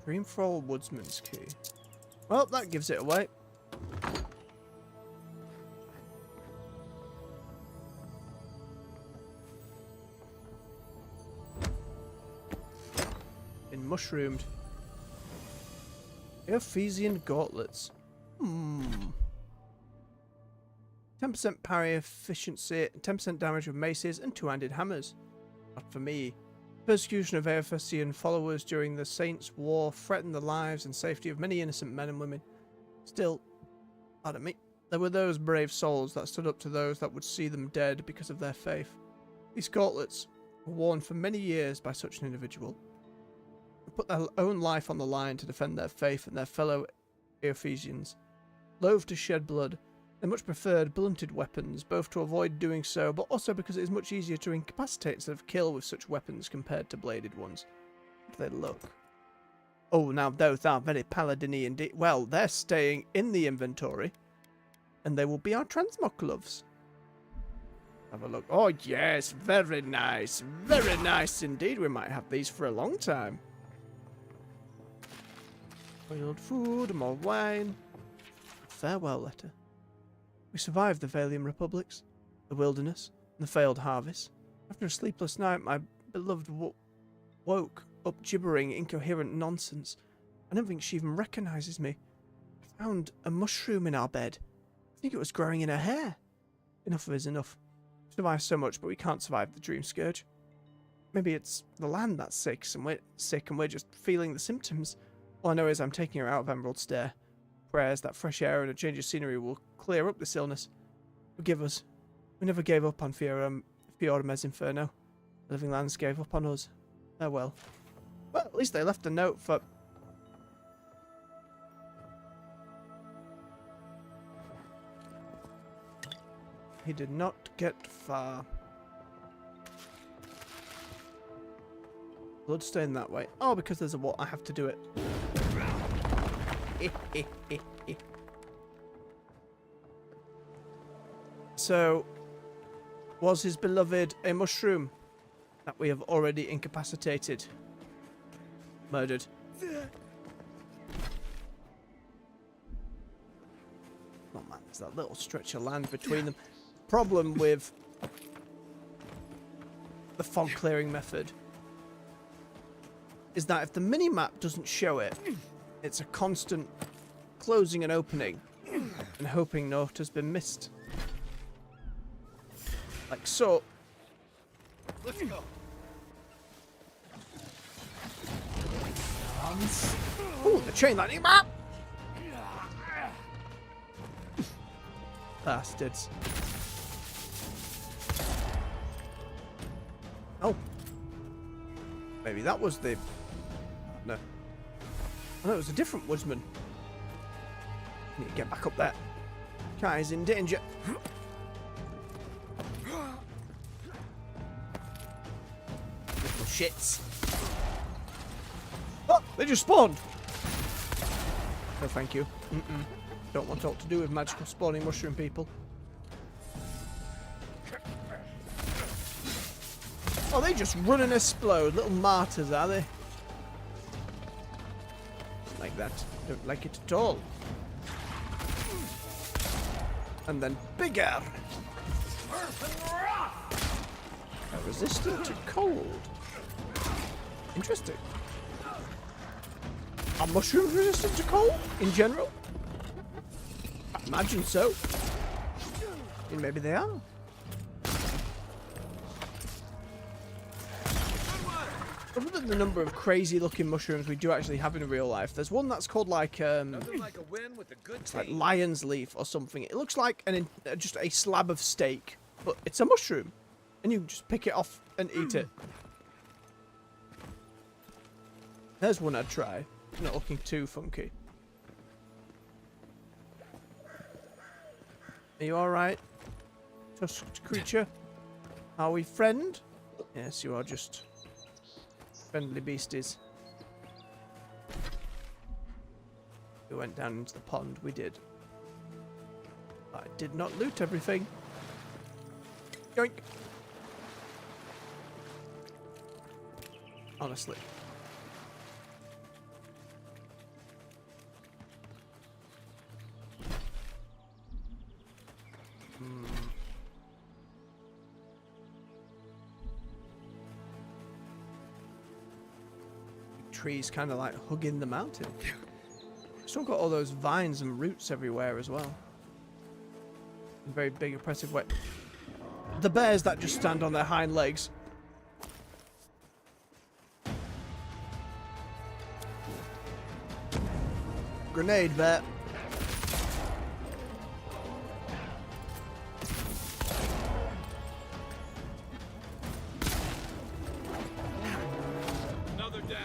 Dreamfall Woodsman's Key. Well, that gives it away. been mushroomed. Eophesian gauntlets. 10% parry efficiency, 10% damage with maces, and two-handed hammers. Not for me. Persecution of Eophesian followers during the Saints' War threatened the lives and safety of many innocent men and women. Still, pardon me, there were those brave souls that stood up to those that would see them dead because of their faith. These gauntlets were worn for many years by such an individual, who put their own life on the line to defend their faith and their fellow Eophesians. Loath to shed blood, they much preferred blunted weapons, both to avoid doing so, but also because it is much easier to incapacitate instead of kill with such weapons compared to bladed ones. How do they look? Oh, now those are very paladin-y indeed. Well, they're staying in the inventory, and they will be our transmog gloves. Have a look. Oh yes, very nice indeed. We might have these for a long time. Boiled food, more wine. Farewell letter. We survived the Valium Republics, the wilderness, and the failed harvest. After a sleepless night, my beloved woke up gibbering incoherent nonsense. I don't think she even recognizes me. I found a mushroom in our bed. I think it was growing in her hair. Enough of it is enough. We survived so much, but we can't survive the dream scourge. Maybe it's the land that's sick, and we're just feeling the symptoms. All I know is I'm taking her out of Emerald Stair. Prayers that fresh air and a change of scenery will clear up this illness. Forgive us. We never gave up on Fiorma's Inferno. The living lands gave up on us. Farewell. Well, at least they left a note for... He did not get far. Bloodstain that way. Oh, because there's a what? I have to do it. So, was his beloved a mushroom that we have already incapacitated? Murdered. Oh man, there's that little stretch of land between them. Problem with the fog clearing method is that if the mini-map doesn't show it, it's a constant closing and opening and hoping note has been missed. Like so. Let's go. Ooh, the chain lightning map! Bastards. Oh. Maybe that was the... No. Oh, it was a different woodsman. Need to get back up there. Kai's in danger. Little shits. Oh, they just spawned. No, thank you. Don't want aught to do with magical spawning mushroom people. Oh, they just run and explode. Little martyrs, are they? Like that. Don't like it at all. And then bigger. Resistant to cold. Interesting. Are mushrooms resistant to cold in general? I imagine so. And maybe they are. Other than the number of crazy looking mushrooms we do actually have in real life, there's one that's called like it's like lion's leaf or something. It looks like just a slab of steak, but it's a mushroom, and you just pick it off and eat it. There's one I'd try. Not looking too funky. Are you alright, tusked creature? Are we friend? Yes, you are just friendly beasties. We went down into the pond, we did. I did not loot everything. Yoink! Honestly. trees kind of like hugging the mountain. Still got all those vines and roots everywhere as well. In very big, impressive way. The bears that just stand on their hind legs. Grenade bear. Another down.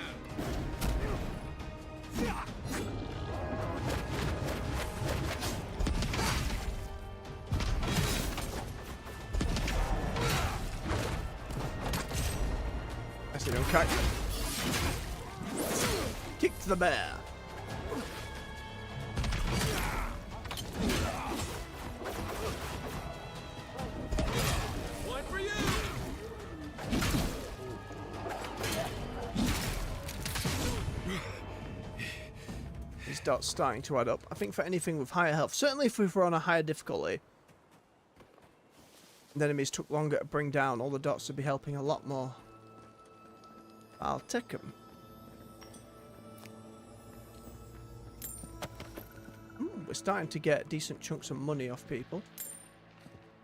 I see no kite. Kick to the bear. One for you. These dots starting to add up. I think for anything with higher health, certainly if we were on a higher difficulty, the enemies took longer to bring down, all the dots would be helping a lot more. I'll take them. We're starting to get decent chunks of money off people.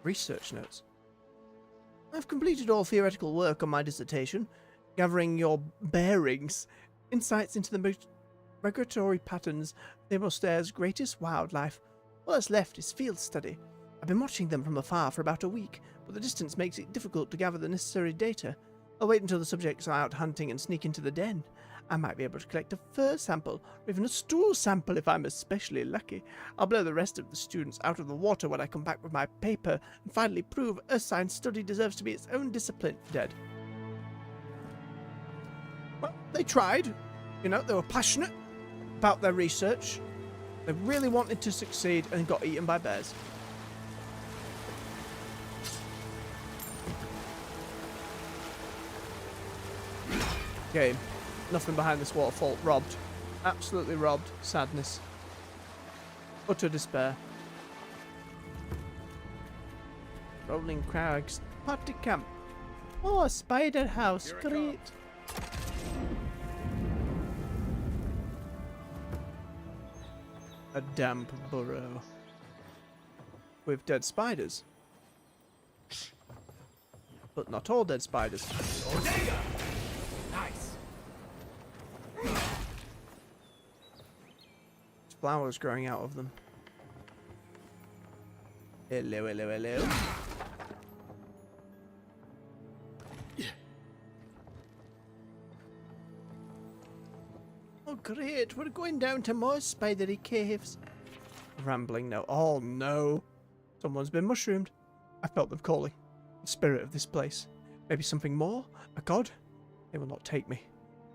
Research notes. I've completed all theoretical work on my dissertation, gathering your bearings, insights into the migratory patterns of Naval Stair's greatest wildlife. All that's left is field study. I've been watching them from afar for about a week, but the distance makes it difficult to gather the necessary data. I'll wait until the subjects are out hunting and sneak into the den. I might be able to collect a fur sample, or even a stool sample if I'm especially lucky. I'll blow the rest of the students out of the water when I come back with my paper and finally prove Earth science study deserves to be its own discipline. Dead. Well, they tried. You know, they were passionate about their research. They really wanted to succeed and got eaten by bears. Game. Nothing behind this waterfall. Robbed. Absolutely robbed. Sadness. Utter despair. Rolling Crags. Party camp. Oh, a spider house. Great. A damp burrow. With dead spiders. But not all dead spiders. Flowers growing out of them. Hello, hello, hello. Oh great, we're going down to more spidery caves. Rambling now. Oh no. Someone's been mushroomed. I felt them calling. The spirit of this place. Maybe something more? A god? They will not take me.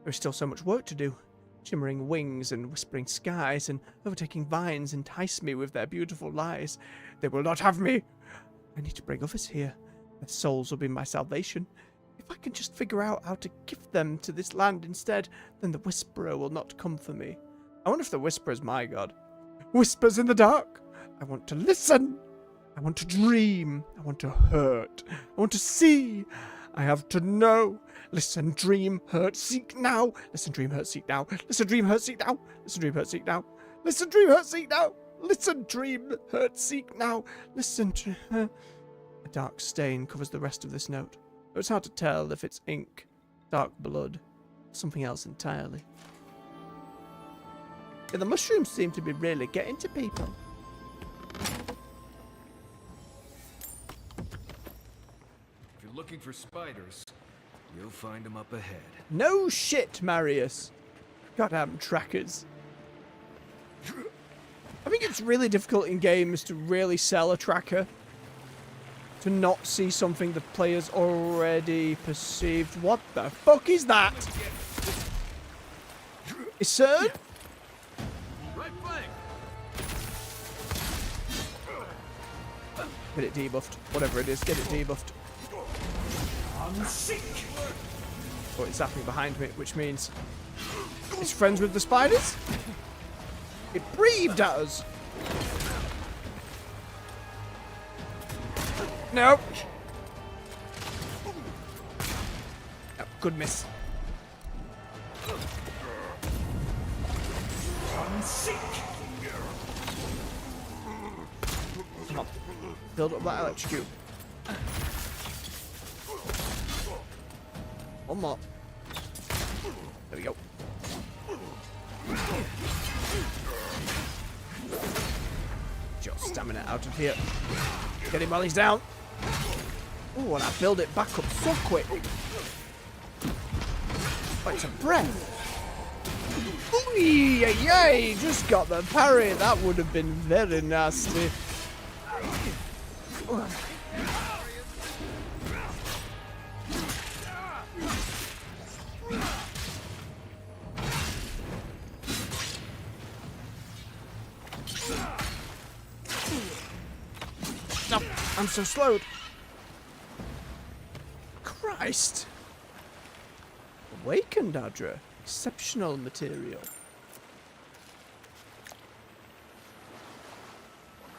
There is still so much work to do. Shimmering wings and whispering skies and overtaking vines entice me with their beautiful lies. They will not have me. I need to bring others here. Their souls will be my salvation. If I can just figure out how to give them to this land instead, then the Whisperer will not come for me. I wonder if the Whisperer is my god. Whispers in the dark. I want to listen. I want to dream. I want to hurt. I want to see. I have to know. Listen, dream, hurt, seek now. Listen, dream, hurt, seek now. Listen, dream, hurt, seek now. Listen, dream, hurt, seek now. Listen, dream, hurt, seek now. Listen, dream, hurt, seek now. Listen to... A dark stain covers the rest of this note. It's hard to tell if it's ink, dark blood, or something else entirely. Yeah, the mushrooms seem to be really getting to people. If you're looking for spiders, you'll find them up ahead. No shit, Marius. Goddamn trackers. I think it's really difficult in games to really sell a tracker. To not see something the player's already perceived. What the fuck is that? Is CERN? Right flank. Get it debuffed. Whatever it is, get it debuffed. I'm sick. Oh, it's zapping behind me, which means it's friends with the spiders? It breathed at us. Nope. Oh, good miss. Come on. Build up that electrocute. One more. There we go. Just stamina out of here. Get him while he's down. Oh, and I build it back up so quick. Oh, it's a breath. Ooh, yay! Just got the parry. That would have been very nasty. No, I'm so slowed. Christ. Awakened Adra. Exceptional material.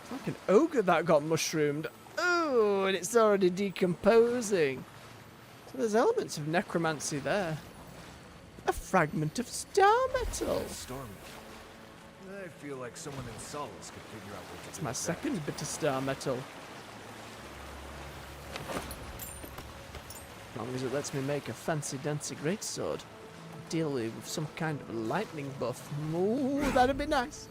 It's like an ogre that got mushroomed. Oh, and it's already decomposing. So there's elements of necromancy there. A fragment of star metal. Storm. I feel like someone in Solace could figure out what to do. It's my second bit of star metal. As long as it lets me make a fancy-dancy greatsword. Ideally with some kind of lightning buff. Ooh, that'd be nice.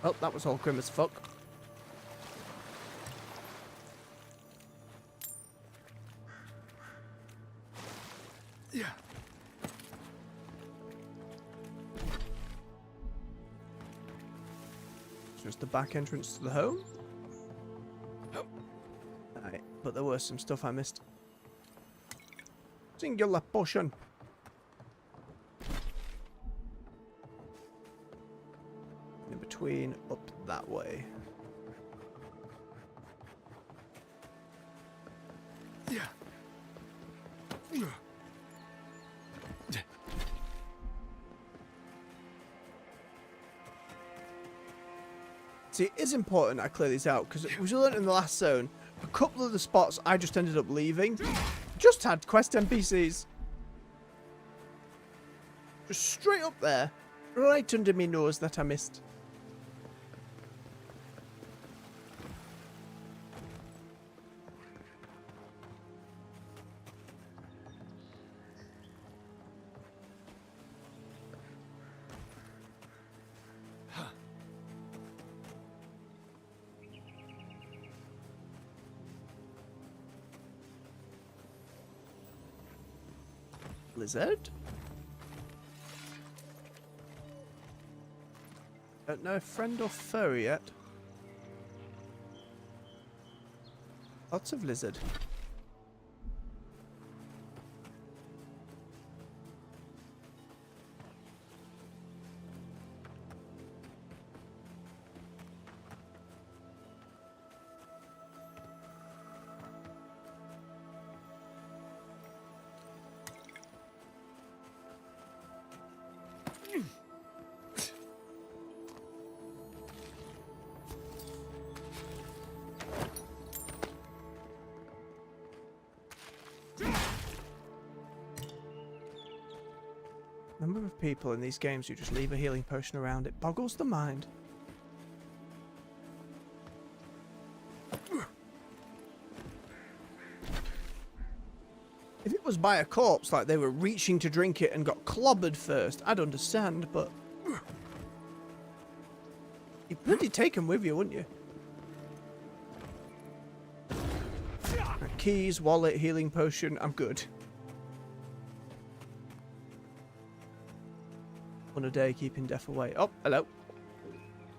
Oh, that was all grim as fuck. Yeah. Just the back entrance to the home. Right, but there was some stuff I missed. Singular potion. In between, up that way. Yeah. See, it is important I clear these out, because we learned in the last zone, a couple of the spots I just ended up leaving just had quest NPCs. Just straight up there, right under me nose that I missed. Lizard? Don't know if friend or foe yet. Lots of lizard. Number of people in these games who just leave a healing potion around, it boggles the mind. If it was by a corpse, like they were reaching to drink it and got clobbered first, I'd understand, but you'd bloody take them with you, wouldn't you? Right, keys, wallet, healing potion, I'm good. On a day, keeping death away. Oh, hello. At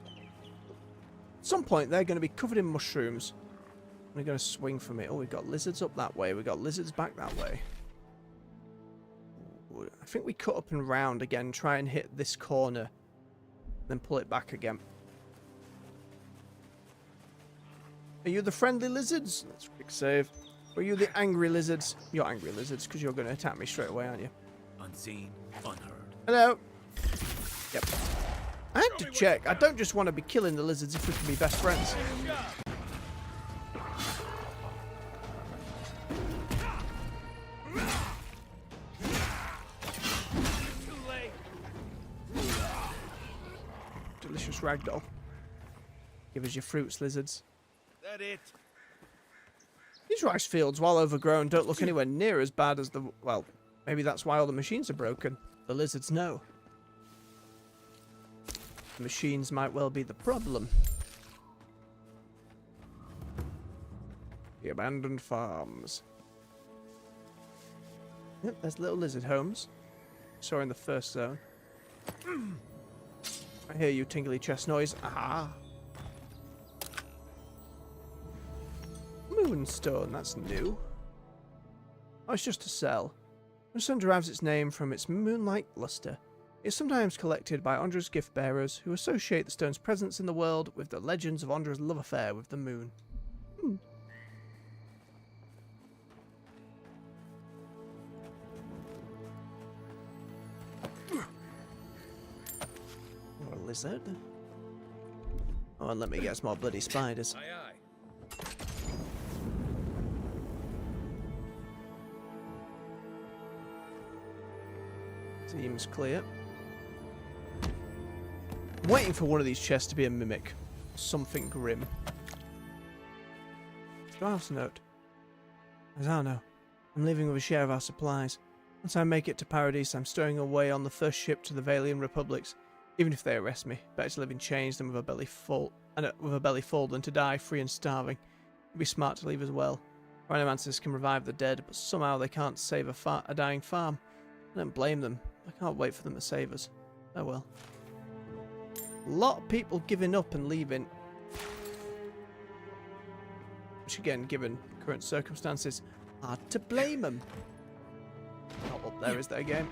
some point, they're going to be covered in mushrooms. They're going to swing for me. Oh, we've got lizards up that way. We've got lizards back that way. I think we cut up and round again. Try and hit this corner. Then pull it back again. Are you the friendly lizards? Let's quick save. Or are you the angry lizards? You're angry lizards, because you're going to attack me straight away, aren't you? Unseen, unheard. Hello. Yep. I had to check. I don't just want to be killing the lizards if we can be best friends. ragdoll. Give us your fruits, lizards. That it? These rice fields, while overgrown, don't look anywhere near as bad as the... Well, maybe that's why all the machines are broken. The lizards know. The machines might well be the problem. The abandoned farms. Yep, there's little lizard homes. Saw in the first zone. I hear you, tingly chest noise. Aha! Moonstone, that's new. Oh, it's just a cell. Moonstone derives its name from its moonlight luster. It's sometimes collected by Ondra's gift bearers who associate the stone's presence in the world with the legends of Ondra's love affair with the moon. Or a lizard. Oh, and let me get some more bloody spiders. Aye, aye. Seems clear. I'm waiting for one of these chests to be a mimic. Something grim. Draft's note. Azano, I'm leaving with a share of our supplies. Once I make it to Paradise, I'm stowing away on the first ship to the Valian Republics. Even if they arrest me, better to live in chains than with a belly full than to die free and starving. It'd be smart to leave as well. Our animancers can revive the dead, but somehow they can't save a dying farm. I don't blame them. I can't wait for them to save us. Oh well. A lot of people giving up and leaving. Which again, given current circumstances, hard to blame them. Not up there, is there again?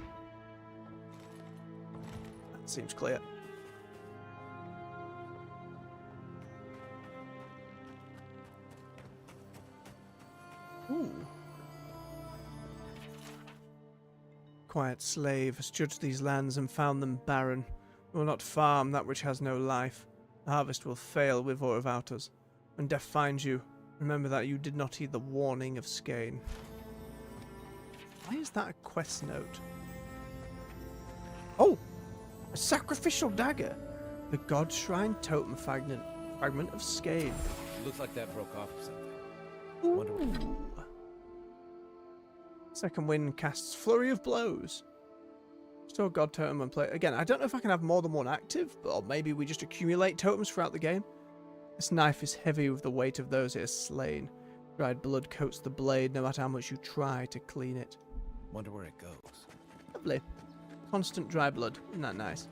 That seems clear. Ooh. Quiet slave has judged these lands and found them barren. We will not farm that which has no life. The harvest will fail with or without us. When death finds you, remember that you did not heed the warning of Skane. Why is that a quest note? Oh! A sacrificial dagger! The God Shrine Totem Fragment of Skane. Looks like that broke off or something. Ooh. Second wind casts Flurry of Blows. Store God Totem and play. Again, I don't know if I can have more than one active, or maybe we just accumulate totems throughout the game. This knife is heavy with the weight of those it has slain. Dried blood coats the blade no matter how much you try to clean it. Wonder where it goes. Lovely. Constant dry blood. Isn't that nice?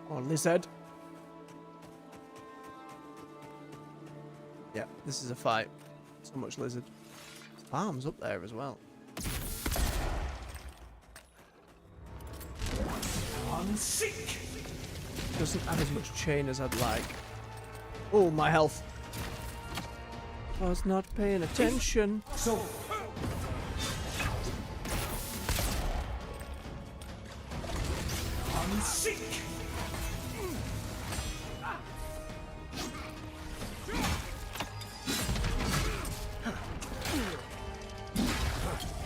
Oh, lizard. Yeah, this is a fight. So much lizard. Farms up there as well. Sick. Doesn't have as much chain as I'd like. Oh, my health. I was not paying attention. So. Sick.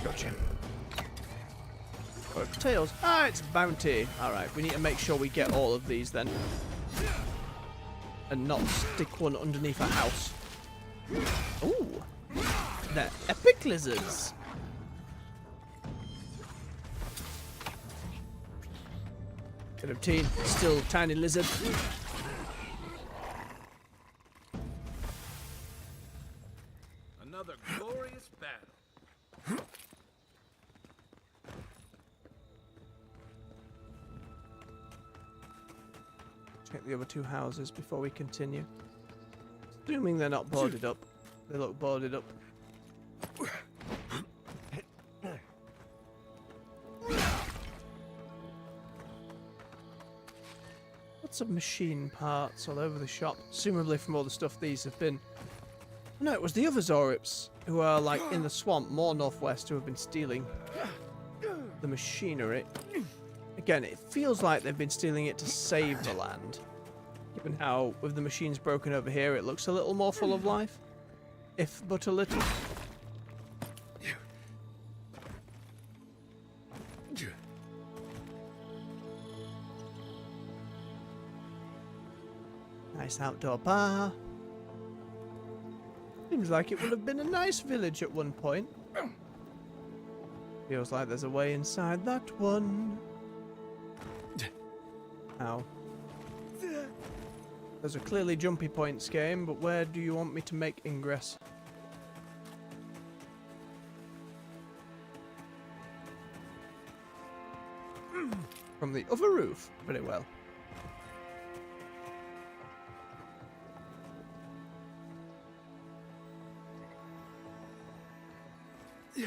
Gotcha. Oh, tails. Ah, it's bounty. Alright, we need to make sure we get all of these then. And not stick one underneath a house. Ooh. They're epic lizards. 10 still tiny lizard. Another glorious battle. Check the other two houses before we continue. Assuming they're not boarded up. They look boarded up. Lots of machine parts all over the shop, presumably from all the stuff these have been. No, it was the other Zorips who are like in the swamp more northwest who have been stealing the machinery. Again, it feels like they've been stealing it to save the land. Given how, with the machines broken over here, it looks a little more full of life. If but a little. Nice outdoor bar. Seems like it would have been a nice village at one point. Feels like there's a way inside that one. Ow. There's a clearly jumpy points game, but where do you want me to make ingress? From the other roof. Very well. Yeah.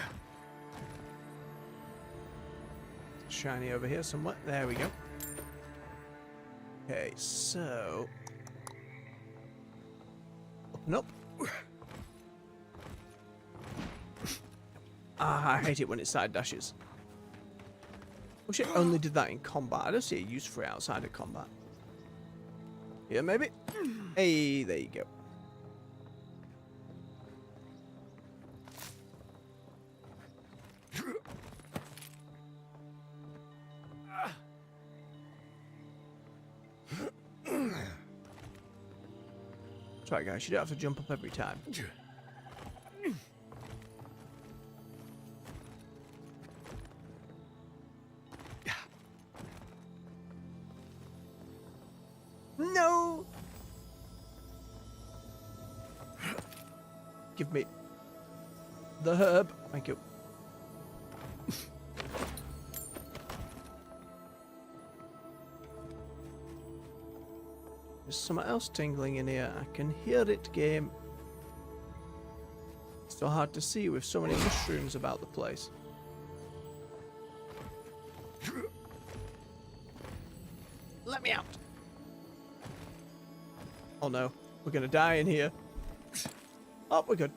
Shiny over here somewhere. There we go. Okay, so up and up. I hate it when it side dashes. Wish it only did that in combat. I don't see a use for it outside of combat. Yeah, maybe. Hey, there you go. That's right, guys. You don't have to jump up every time. No! Give me the herb. Thank you. There's something else tingling in here. I can hear it, game. It's so hard to see with so many mushrooms about the place. Let me out. Oh no, we're gonna die in here. Oh, we're good.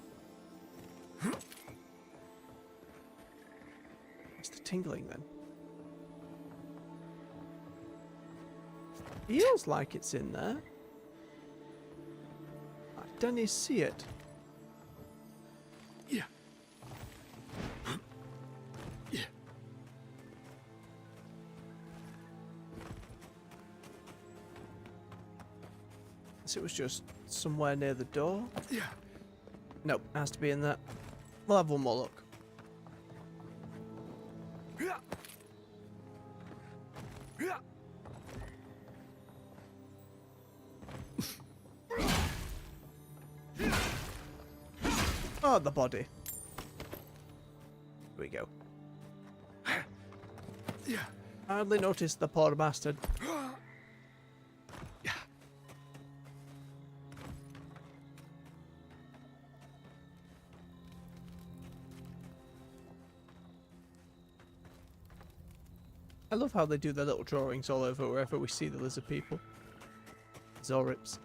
What's the tingling then? Feels like it's in there. I don't see it. Yeah. Yeah. It was just somewhere near the door. Yeah. Nope, it has to be in there. We'll have one more look. Yeah. Yeah. Oh, the body. Here we go. Yeah. I hardly noticed the poor bastard. I love how they do their little drawings all over wherever we see the lizard people. Zorips.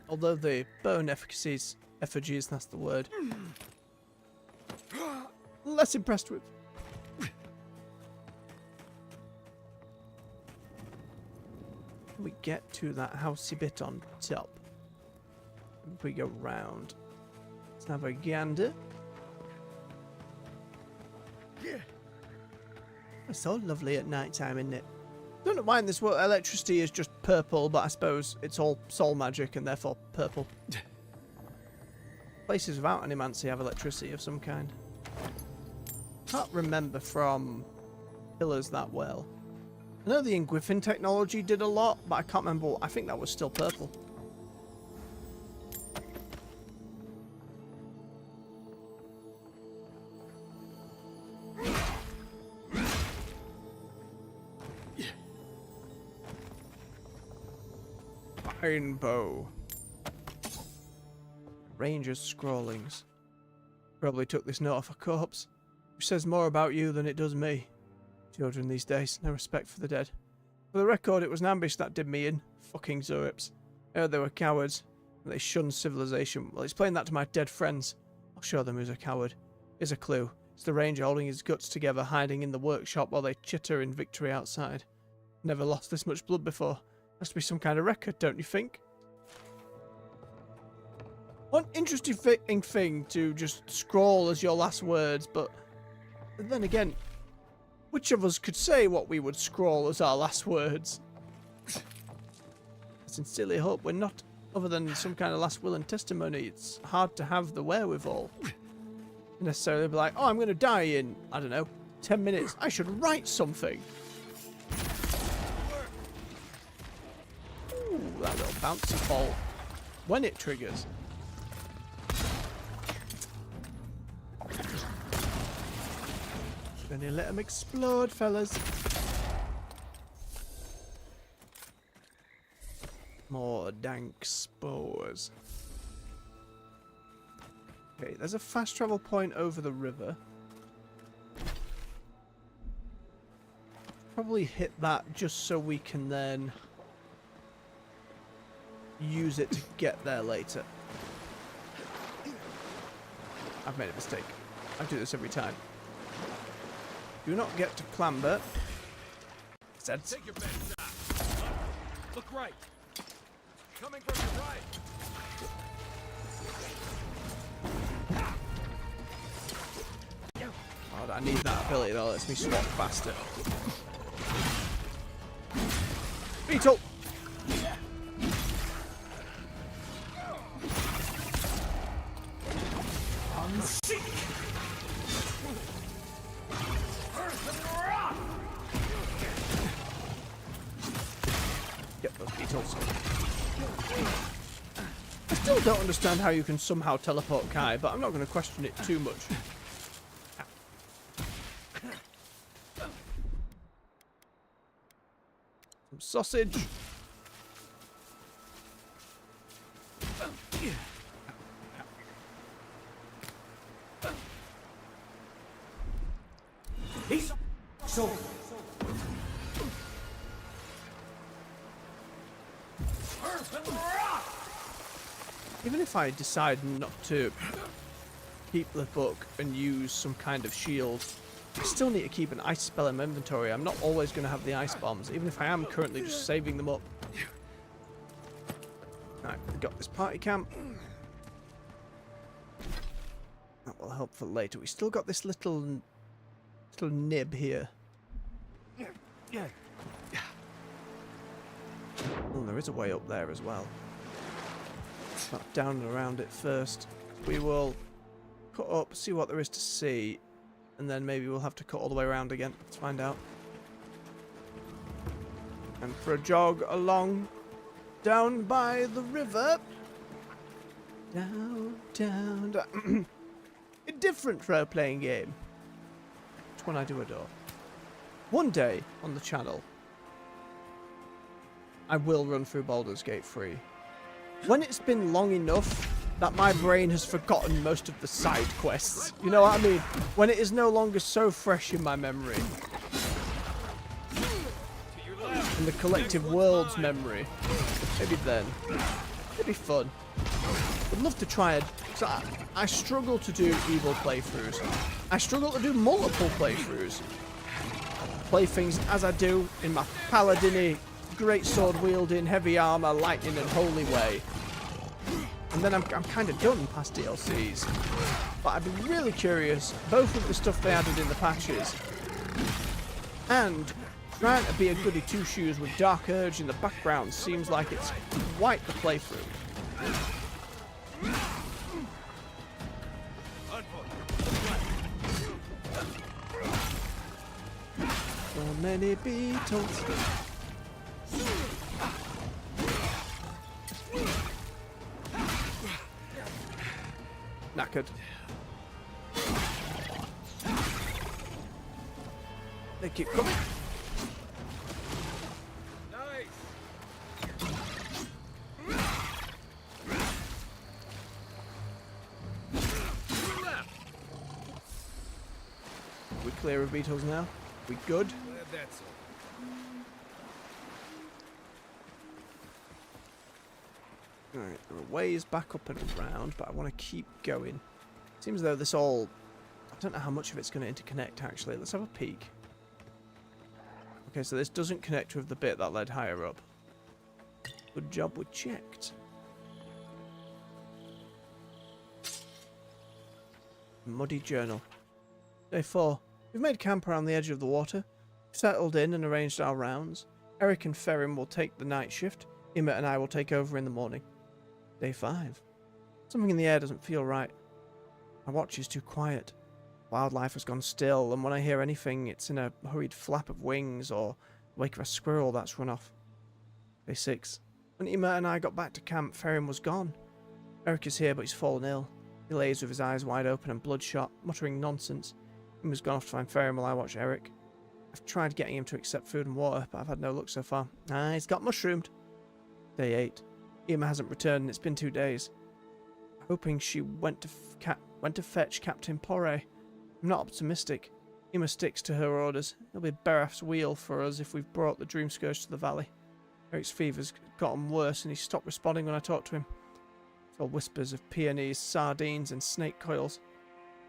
Although the bone effigies, that's the word. Less impressed with. We get to that housey bit on top. We go round. Let's have a gander. It's so lovely at night time, isn't it? Don't know why in this world electricity is just purple, but I suppose it's all soul magic and therefore purple. Places without animancy have electricity of some kind. Can't remember from Pillars that well. I know the Ingwiffin technology did a lot, but I can't remember. I think that was still purple. Rainbow. Ranger's scrawlings. Probably took this note off a corpse, which says more about you than it does me. Children these days, no respect for the dead. For the record, it was an ambush that did me in. Fucking Zurips. I heard they were cowards, and they shunned civilization. Well, explain that to my dead friends. I'll show them who's a coward. Here's a clue. It's the Ranger holding his guts together, hiding in the workshop while they chitter in victory outside. Never lost this much blood before. Has to be some kind of record, don't you think? One interesting thing to just scroll as your last words, but then again, which of us could say what we would scroll as our last words? I sincerely hope we're not other than some kind of last will and testimony. It's hard to have the wherewithal. Necessarily be like, oh, I'm going to die in, I don't know, 10 minutes. I should write something. Ooh, that little bouncy ball. When it triggers. Gonna let them explode, fellas. More dank spores. Okay, there's a fast travel point over the river. Probably hit that just so we can then use it to get there later. I've made a mistake. I do this every time. Do not get to clamber. Said. Take your best shot. Look right. Coming from your right. Oh, I need that ability that lets me swap faster. Beetle! Get those beetles. I still don't understand how you can somehow teleport Kai, but I'm not going to question it too much. Some sausage. So, Even if I decide not to keep the book and use some kind of shield, I still need to keep an ice spell in my inventory. I'm not always going to have the ice bombs, even if I am currently just saving them up. Right, we've got this party camp. That will help for later. We still got this little nib here. Oh, there is a way up there as well. Not down and around it first. We will cut up, see what there is to see, and then maybe we'll have to cut all the way around again. Let's find out. And for a jog along down by the river. Down. A different role-playing game. Which one I do adore. One day on the channel, I will run through Baldur's Gate 3. When it's been long enough that my brain has forgotten most of the side quests. You know what I mean? When it is no longer so fresh in my memory. In the collective world's memory. Maybe then. It'd be fun. I'd love to try it. I struggle to do evil playthroughs. I struggle to do multiple playthroughs. Play things as I do in my paladin-y, great sword wielding, heavy armor, lightning and holy way. And then I'm kind of done past DLCs. But I'd be really curious, both with the stuff they added in the patches, and trying to be a goody two-shoes with Dark Urge in the background seems like it's quite the playthrough. So many beetles. Knackered. They keep coming. We clear of beetles now? We good? That's it. Alright, there are ways back up and around, but I want to keep going. Seems as though this all... I don't know how much of it's going to interconnect, actually. Let's have a peek. Okay, so this doesn't connect with the bit that led higher up. Good job we checked. Muddy journal. Day 4. We've made camp around the edge of the water. Settled in and arranged our rounds. Eric and Ferrin will take the night shift. Emmett and I will take over in the morning. Day 5. Something in the air doesn't feel right. My watch is too quiet. Wildlife has gone still, and when I hear anything, it's in a hurried flap of wings or the wake of a squirrel that's run off. Day 6. When Emmett and I got back to camp, Ferrin was gone. Eric is here, but he's fallen ill. He lays with his eyes wide open and bloodshot, muttering nonsense. Emma's gone off to find Ferrin while I watch Eric. I've tried getting him to accept food and water, but I've had no luck so far. He's got mushroomed. Day 8. Emma hasn't returned and it's been 2 days. Hoping she went to fetch Captain Porre. I'm not optimistic. Emma sticks to her orders. It'll be Beraf's wheel for us if we've brought the Dream Scourge to the valley. Eric's fever's gotten worse and he stopped responding when I talked to him. It's all whispers of peonies, sardines and snake coils.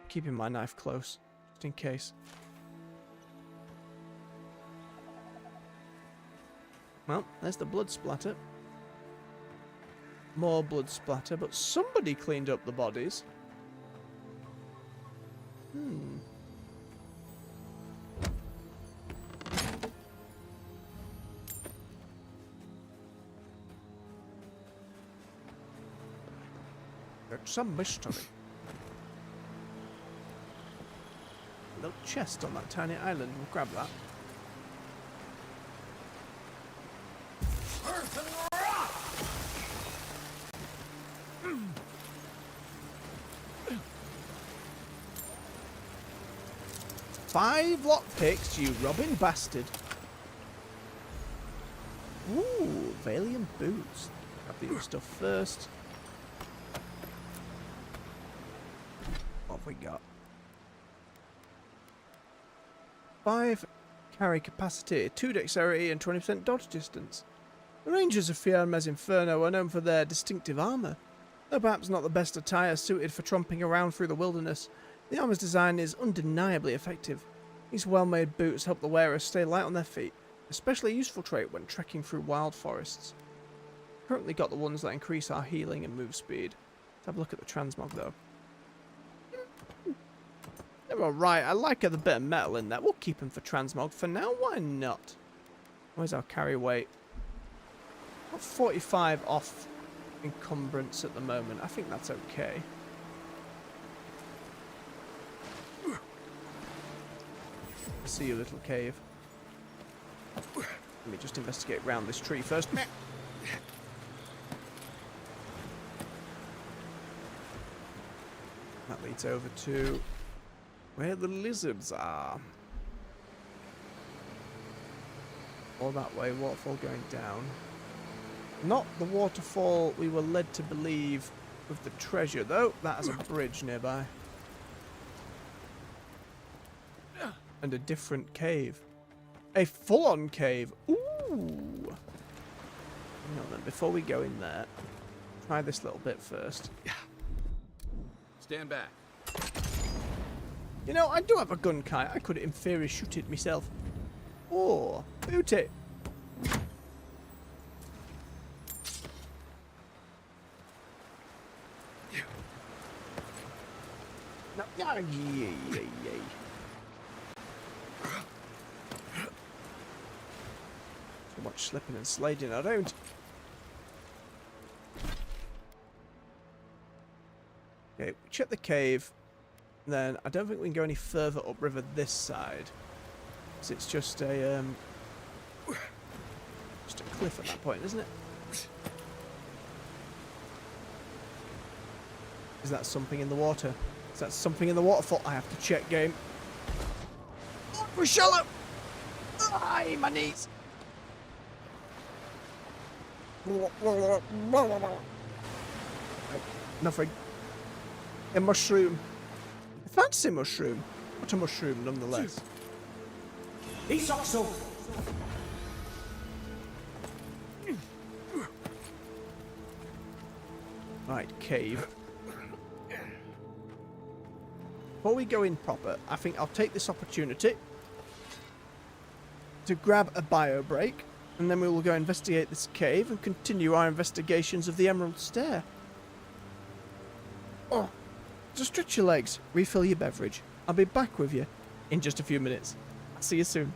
I'm keeping my knife close, just in case. Well, there's the blood splatter. More blood splatter, but somebody cleaned up the bodies. It's some mystery. Little chest on that tiny island. We'll grab that. Five lockpicks, you robbing bastard. Ooh, Valiant boots. Grab the other stuff first. What have we got? 5 carry capacity, 2 dexterity and 20% dodge distance. The Rangers of Fiermes Inferno are known for their distinctive armour. Though perhaps not the best attire suited for tromping around through the wilderness, the armour's design is undeniably effective. These well-made boots help the wearers stay light on their feet, especially a useful trait when trekking through wild forests. Currently got the ones that increase our healing and move speed. Let's have a look at the transmog though. They're alright, I like the bit of metal in there. We'll keep them for transmog for now, why not? Where's our carry weight? Got 45 off encumbrance at the moment. I think that's okay. I see you, little cave. Let me just investigate round this tree first. That leads over to where the lizards are. All that way, waterfall going down. Not the waterfall we were led to believe with the treasure, though. That has a bridge nearby. And a different cave. A full-on cave. Ooh! Hang on then, before we go in there, try this little bit first. Stand back. You know, I do have a gun kite. I could in theory shoot it myself. Or boot it. No, yay. So much slipping and sliding around. Okay, check the cave. Then I don't think we can go any further upriver this side, because it's just a cliff at that point, isn't it? Is that something in the water? Is that something in the waterfall? I have to check, game. Oh, we're shallow. Aye, my knees. Nothing. A mushroom. A fancy mushroom. What a mushroom, nonetheless. Right, cave. Before we go in proper, I think I'll take this opportunity to grab a bio break, and then we will go investigate this cave and continue our investigations of the Emerald Stair. Oh, just stretch your legs, refill your beverage. I'll be back with you in just a few minutes. See you soon.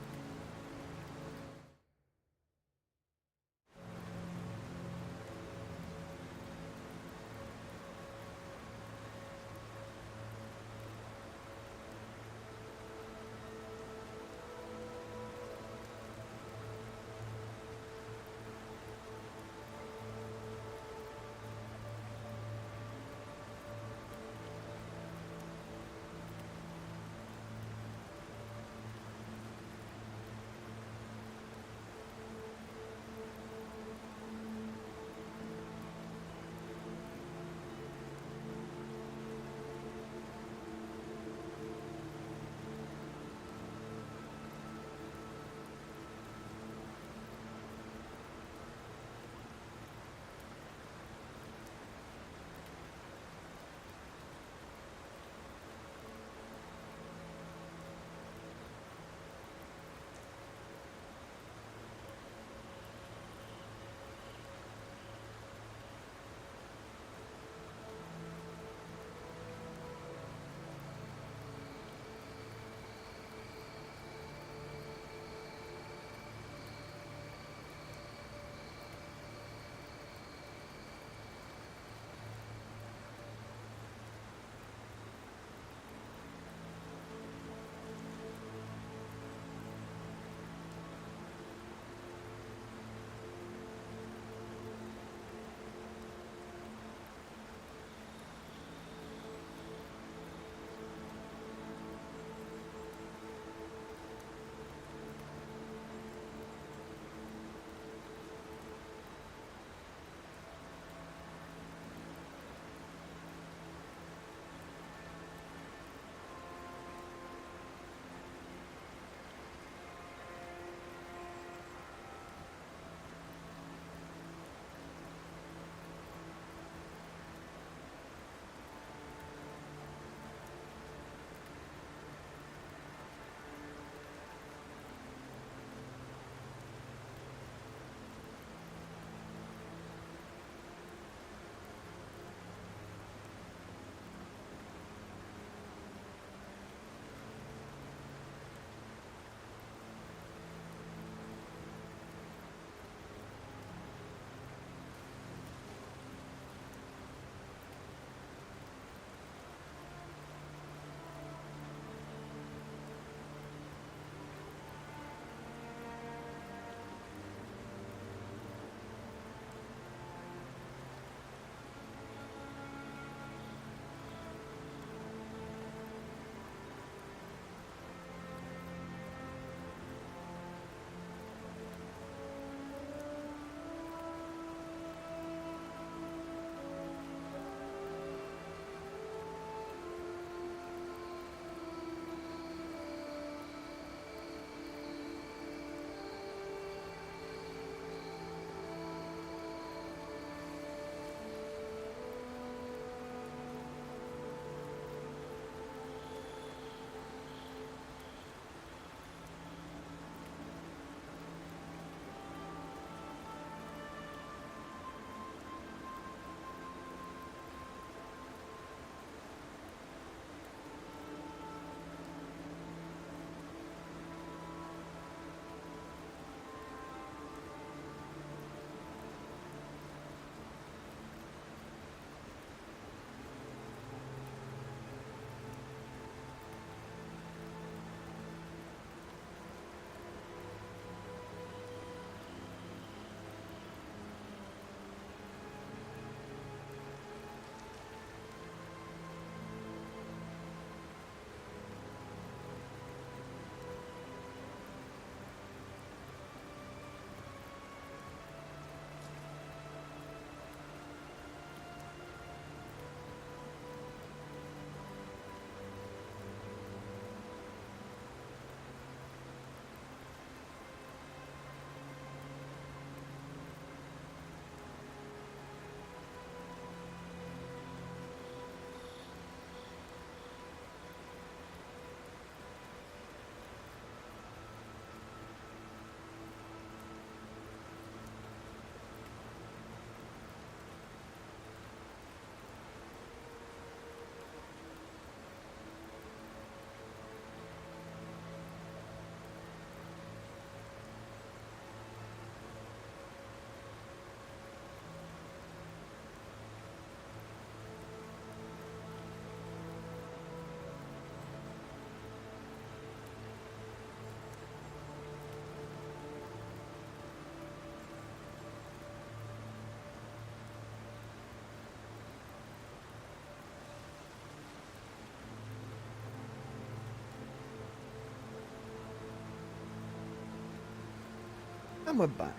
And we're back.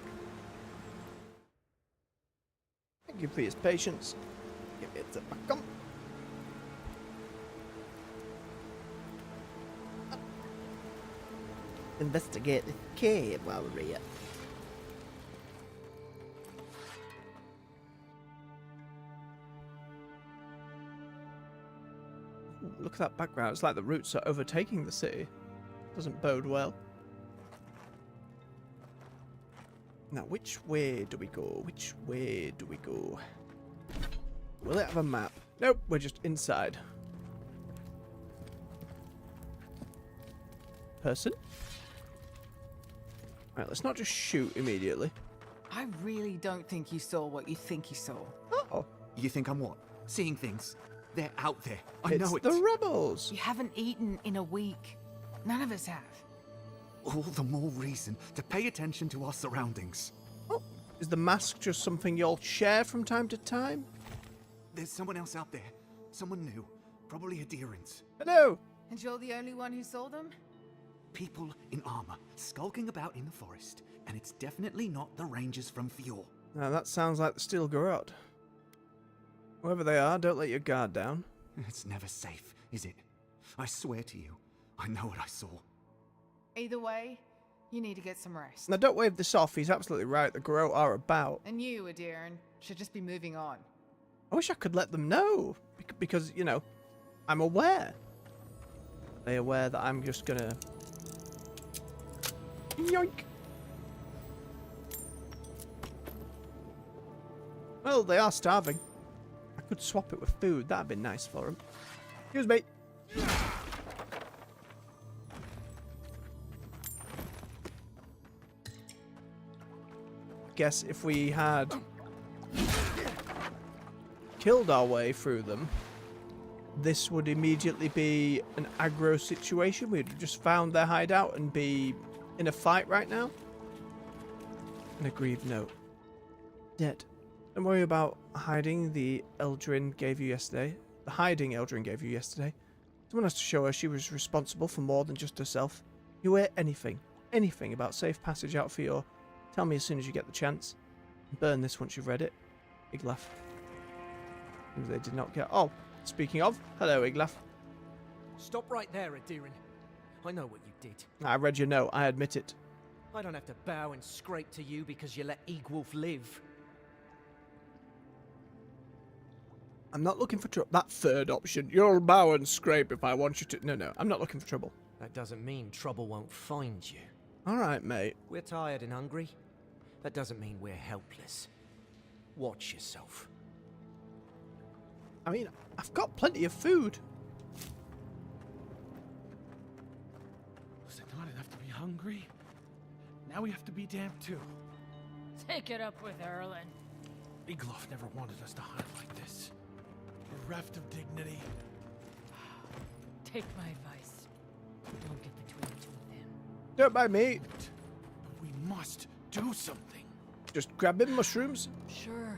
Thank you for your patience. Give it back on. Investigate the cave while we're here. Ooh, look at that background. It's like the roots are overtaking the city. Doesn't bode well. Now, which way do we go? Which way do we go? Will it have a map? Nope, we're just inside. Person? Right, let's not just shoot immediately. I really don't think you saw what you think you saw. Oh, You think I'm what? Seeing things? They're out there. I it's know it. the rebels. You haven't eaten in a week. None of us have. All the more reason to pay attention to our surroundings. Oh, is the mask just something you'll share from time to time? There's someone else out there. Someone new. Probably Adherents. Hello. And you're the only one who saw them? People in armor, skulking about in the forest. And it's definitely not the Rangers from Fjord. Now that sounds like the Steel Garrote. Whoever they are, don't let your guard down. It's never safe, is it? I swear to you, I know what I saw. Either way, you need to get some rest. Now don't wave this off, he's absolutely right, the Garrote are about. And you, Adiran, should just be moving on. I wish I could let them know, because, you know, I'm aware. Are they aware that I'm just gonna... Yoink! Well, they are starving. I could swap it with food, that'd be nice for them. Excuse me. Guess if we had killed our way through them, this would immediately be an aggro situation. We'd have just found their hideout and be in a fight right now. An aggrieved note. Dead. Don't worry about hiding the Eldrin gave you yesterday. The hiding Eldrin gave you yesterday. Someone has to show her she was responsible for more than just herself. You hear anything about safe passage out for your... Tell me as soon as you get the chance. Burn this once you've read it. Iglaf. They did not get... Oh, speaking of, hello Iglaf. Stop right there, Adiran. I know what you did. I read your note, I admit it. I don't have to bow and scrape to you because you let Egwolf live. I'm not looking for trouble. That third option. You'll bow and scrape if I want you to... No, I'm not looking for trouble. That doesn't mean trouble won't find you. Alright, mate. We're tired and hungry. That doesn't mean we're helpless. Watch yourself. I mean, I've got plenty of food. Was it not enough to be hungry? Now we have to be damp too. Take it up with Erlen. Igloff never wanted us to hunt like this. Bereft of dignity. Take my advice. Don't get between the two of them. Don't mind me. But we must do something. Just grabbing mushrooms. Sure.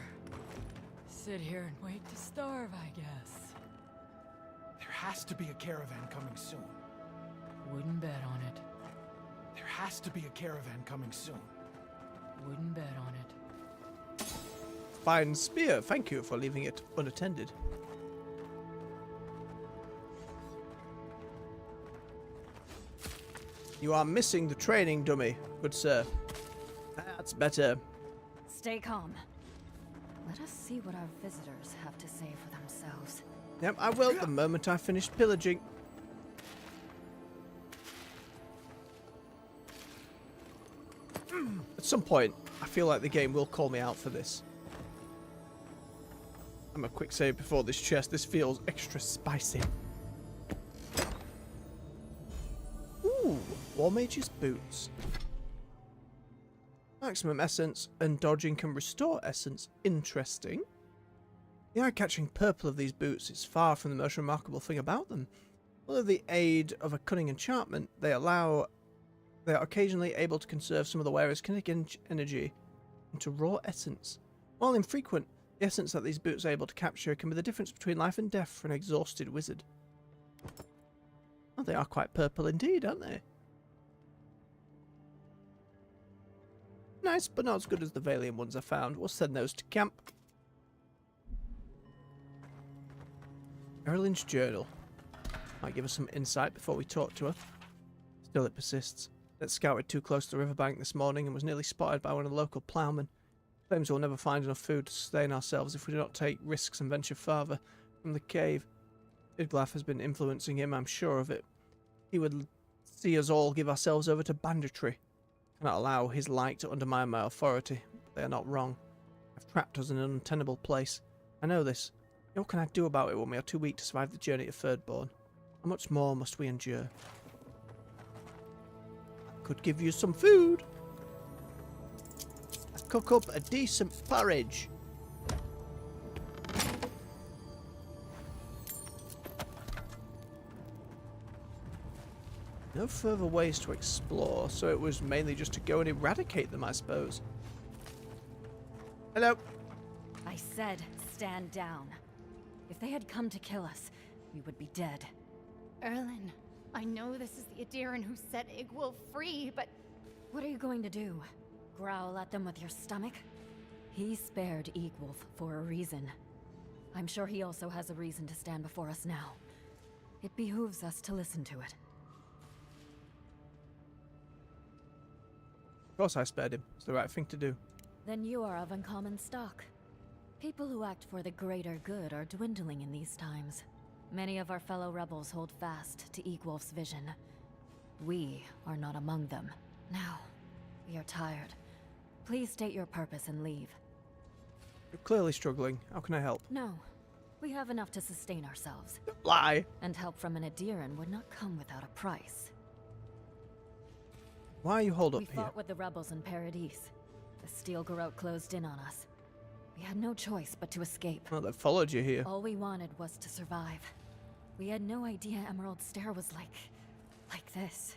Sit here and wait to starve, I guess. There has to be a caravan coming soon. Wouldn't bet on it. There has to be a caravan coming soon. Wouldn't bet on it. Fine spear. Thank you for leaving it unattended. You are missing the training, dummy. Good sir. That's better. Stay calm. Let us see what our visitors have to say for themselves. Yep, I will the moment I finish pillaging. At some point, I feel like the game will call me out for this. I'm a quick save before this chest. This feels extra spicy. Ooh, War Mage's boots. Maximum essence and dodging can restore essence. Interesting. The eye-catching purple of these boots is far from the most remarkable thing about them. With the aid of a cunning enchantment, they are occasionally able to conserve some of the wearer's kinetic energy into raw essence. While infrequent, the essence that these boots are able to capture can be the difference between life and death for an exhausted wizard. Oh, they are quite purple indeed, aren't they? Nice, but not as good as the Valiant ones I found. We'll send those to camp. Erlin's journal. Might give us some insight before we talk to her. Still it persists. That scouted too close to the riverbank this morning and was nearly spotted by one of the local ploughmen. Claims we'll never find enough food to sustain ourselves if we do not take risks and venture farther from the cave. Idglaf has been influencing him, I'm sure of it. He would see us all give ourselves over to banditry. Cannot allow his light to undermine my authority, but they are not wrong. I've trapped us in an untenable place. I know this. What can I do about it when we are too weak to survive the journey to Thirdborn? How much more must we endure? I could give you some food. Let's cook up a decent porridge. No further ways to explore, so it was mainly just to go and eradicate them, I suppose. Hello. I said stand down. If they had come to kill us, we would be dead. Erlin, I know this is the Adiran who set Igwulf free, but... What are you going to do? Growl at them with your stomach? He spared Igwulf for a reason. I'm sure he also has a reason to stand before us now. It behooves us to listen to it. Of course I spared him. It's the right thing to do. Then you are of uncommon stock. People who act for the greater good are dwindling in these times. Many of our fellow rebels hold fast to Igwulf's vision. We are not among them. Now, we are tired. Please state your purpose and leave. You're clearly struggling. How can I help? No. We have enough to sustain ourselves. Lie. And help from an Adiran would not come without a price. Why are you holed up We here? fought with the rebels in Paradise. The Steel Garrote closed in on us. We had no choice but to escape. Well, they followed you here. All we wanted was to survive. We had no idea Emerald Stair was like this.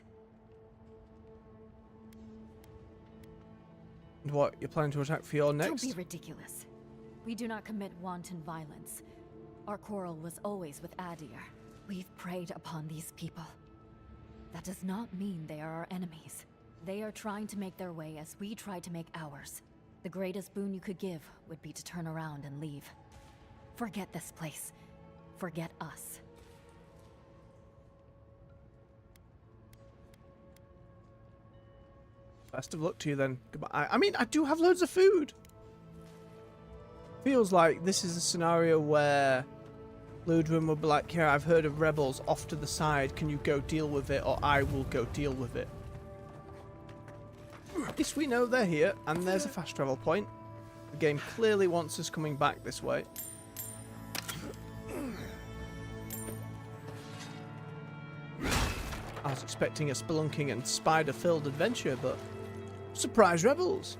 And what, you're planning to attack Fjord next? Don't be ridiculous. We do not commit wanton violence. Our quarrel was always with Adir. We've preyed upon these people. That does not mean they are our enemies. They are trying to make their way as we tried to make ours. The greatest boon you could give would be to turn around and leave. Forget this place. Forget us. Best of luck to you then. Goodbye. I mean, I do have loads of food. Feels like this is a scenario where Ludwin would be like, here, I've heard of rebels off to the side. Can you go deal with it, or I will go deal with it? At least we know they're here, and there's a fast travel point. The game clearly wants us coming back this way. I was expecting a spelunking and spider-filled adventure, but surprise rebels!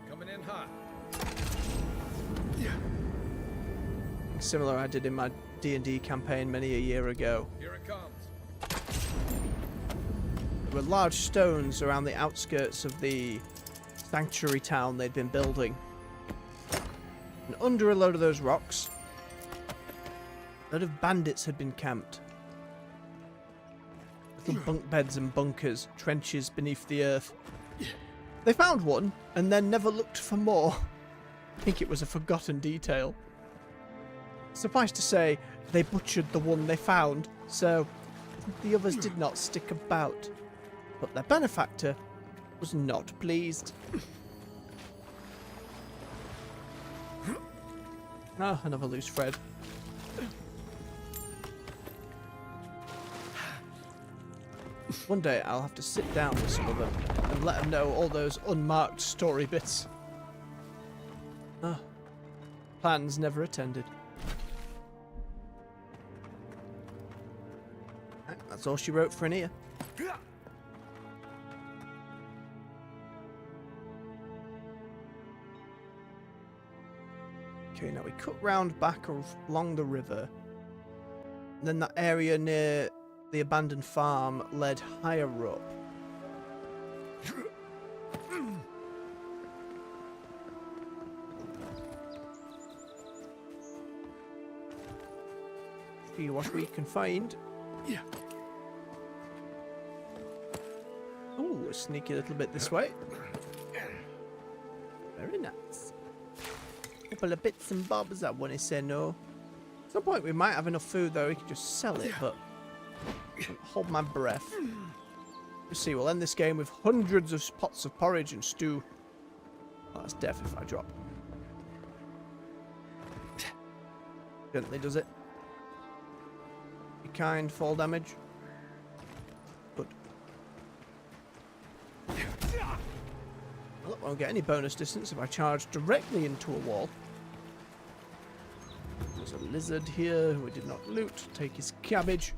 Coming in hot. Similar I did in my D&D campaign many a year ago. Here it comes. There were large stones around the outskirts of the sanctuary town they'd been building. And under a load of those rocks, a load of bandits had been camped. Little bunk beds and bunkers, trenches beneath the earth. They found one, and then never looked for more. I think it was a forgotten detail. Suffice to say, they butchered the one they found, so the others did not stick about. But their benefactor was not pleased. Ah, another loose thread. One day I'll have to sit down with some of them and let them know all those unmarked story bits. Ah, plans never attended. That's all she wrote for an ear. Okay, now we cut round back along the river. And then that area near the abandoned farm led higher up. See what we can find. Yeah. sneaky little bit this way. Very nice. Couple of bits and bobs, I want to say no. At some point we might have enough food though, we could just sell it, but hold my breath. Let's see, we'll end this game with hundreds of pots of porridge and stew. Oh, that's death if I drop. Gently does it. Be kind, fall damage. Good. Well, I won't get any bonus distance if I charge directly into a wall. There's a lizard here who we did not loot. Take his cabbage.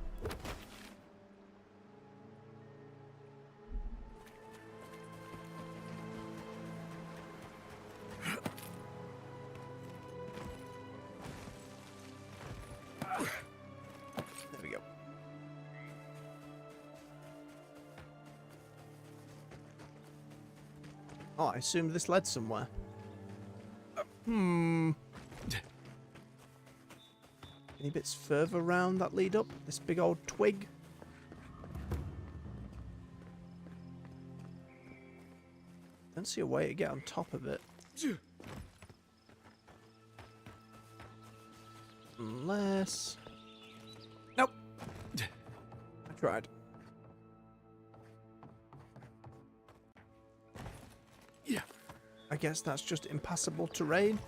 There we go. Oh, I assumed this led somewhere. Any bits further around that lead up? This big old twig? Don't see a way to get on top of it. Unless... Nope. I tried. Yeah. I guess that's just impassable terrain.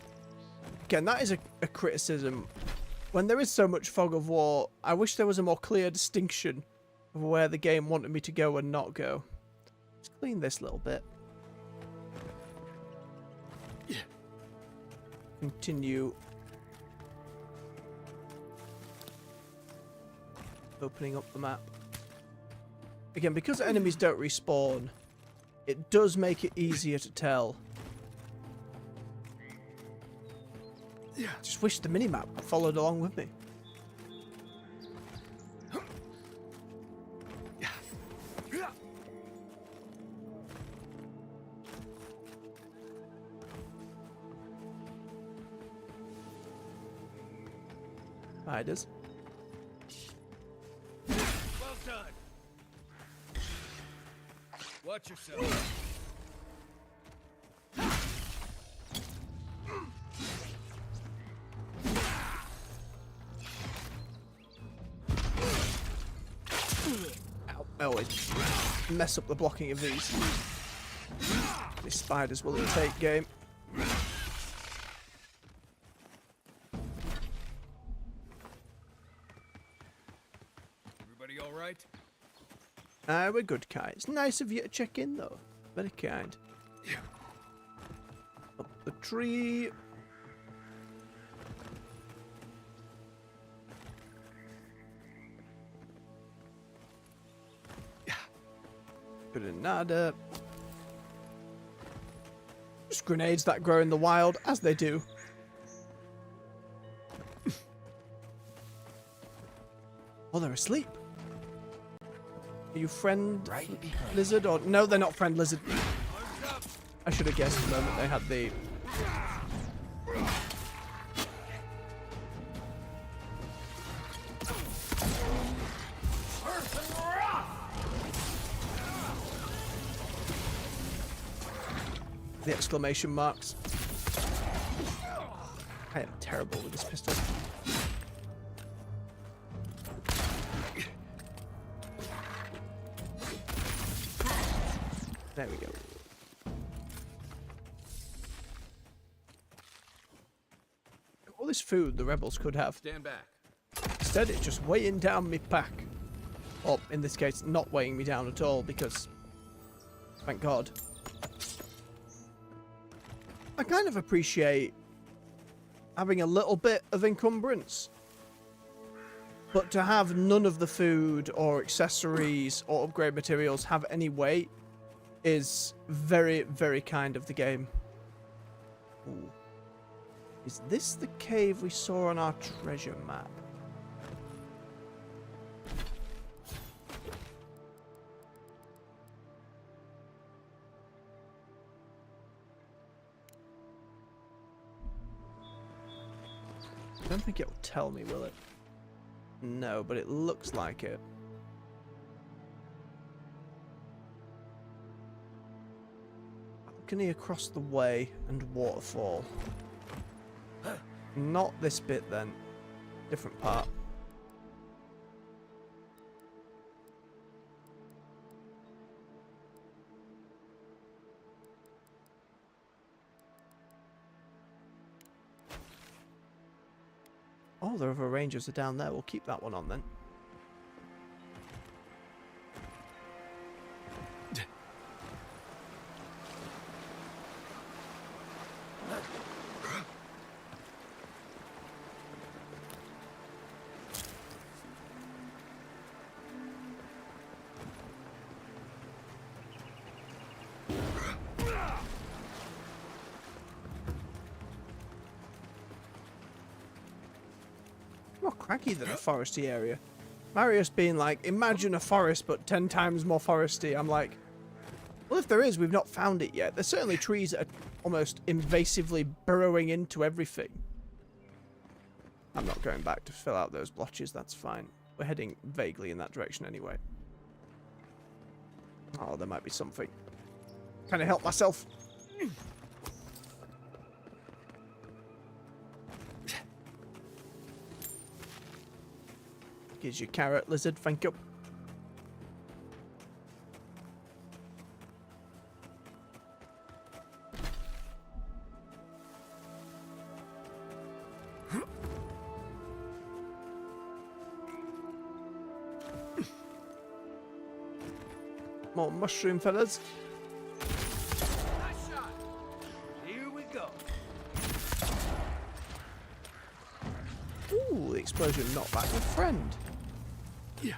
Again, that is a criticism. When there is so much fog of war, I wish there was a more clear distinction of where the game wanted me to go and not go. Let's clean this little bit. Yeah. Continue opening up the map. Again, because enemies don't respawn, it does make it easier to tell. Yeah. Just wish the minimap followed along with me. Spiders. Well done. Watch yourself. Oh, it mess up the blocking of these. These spiders will it take game. Everybody all right? We're good, Kai. It's nice of you to check in, though. Very kind. Up the tree. Grenada. Just grenades that grow in the wild, as they do. Oh, they're asleep. Are you friend lizard or no? They're not friend lizard. I should have guessed the moment they had the. The exclamation marks. I am terrible with this pistol. There we go. All this food the rebels could have. Stand back. Instead, it's just weighing down me pack. Or, in this case, not weighing me down at all because, thank God. I kind of appreciate having a little bit of encumbrance. But to have none of the food or accessories or upgrade materials have any weight is very, very kind of the game. Ooh. Is this the cave we saw on our treasure map? I don't think it will tell me, will it? No, but it looks like it. balcony across the way and waterfall. Not this bit then. Different part. Oh, the other rangers are down there. We'll keep that one on then. More craggy than a foresty area. Marius being like, imagine a forest but 10 times more foresty. I'm like, well, if there is, we've not found it yet. There's certainly trees that are almost invasively burrowing into everything. I'm not going back to fill out those blotches, that's fine. We're heading vaguely in that direction anyway. Oh, there might be something. Can I help myself? Here's your carrot, lizard, thank you. More mushroom fellas. Nice shot. Here we go. Ooh, the explosion knocked back my friend. Yeah.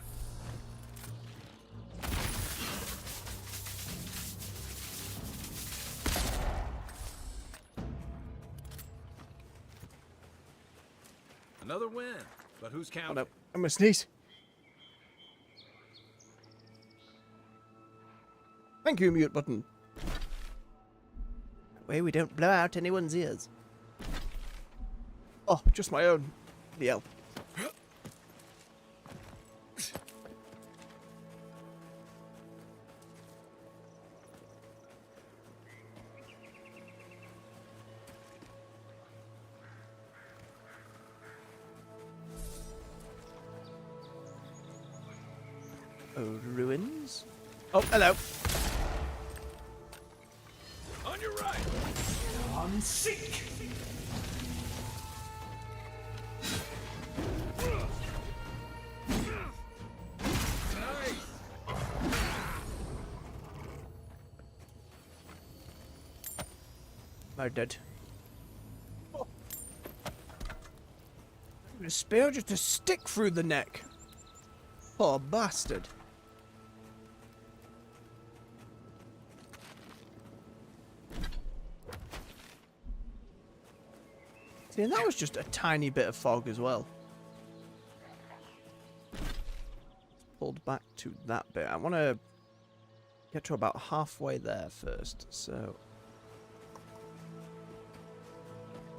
Another win, but who's Oh counting? no, I'm gonna sneeze. Thank you, mute button. That way we don't blow out anyone's ears. Oh, just my own. The L. Oh, ruins. Oh, hello. On your right. On seek. Murdered. Oh. A spear just a stick through the neck. Poor bastard. See, and that was just a tiny bit of fog as well. Pulled back to that bit. I want to get to about halfway there first, so...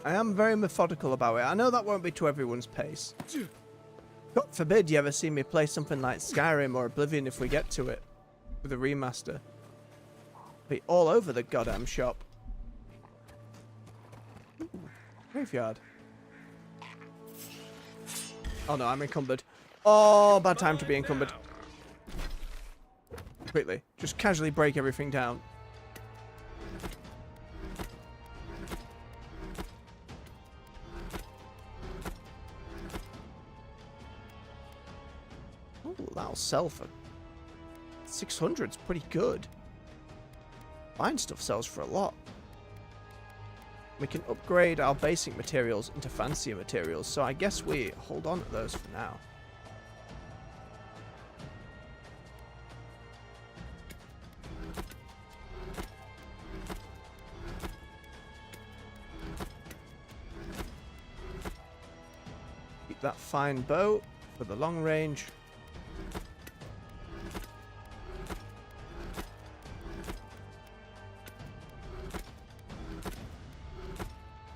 I am very methodical about it. I know that won't be to everyone's pace. God forbid you ever see me play something like Skyrim or Oblivion if we get to it with a remaster. Be all over the goddamn shop. Ooh, graveyard. Oh no, I'm encumbered. Oh, bad time to be encumbered. Quickly, just casually break everything down. That'll sell for 600. It's pretty good. Fine stuff sells for a lot. We can upgrade our basic materials into fancier materials, so I guess we hold on to those for now. Keep that fine bow for the long range.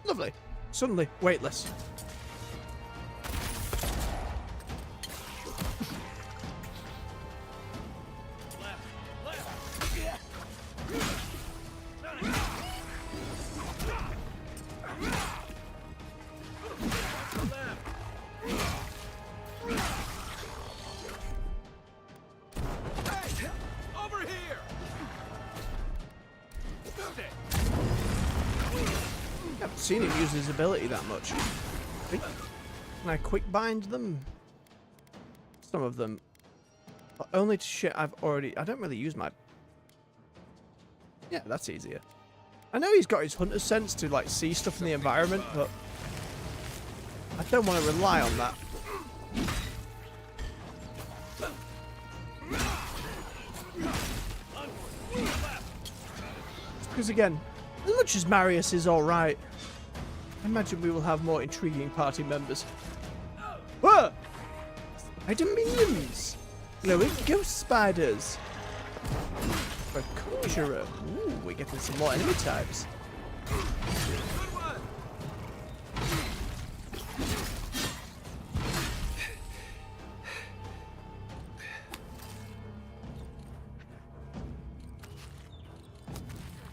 Lovely. Suddenly weightless. seen him use his ability that much. Can I quick bind them? Some of them. But only to shit I've already... I don't really use my... Yeah, that's easier. I know he's got his hunter's sense to like see stuff in the environment, but I don't want to rely on that. Because again, as much as Marius is alright, I imagine we will have more intriguing party members. Whoa! Spider minions! Glowing ghost spiders! For Conjurer. Ooh, we're getting some more enemy types.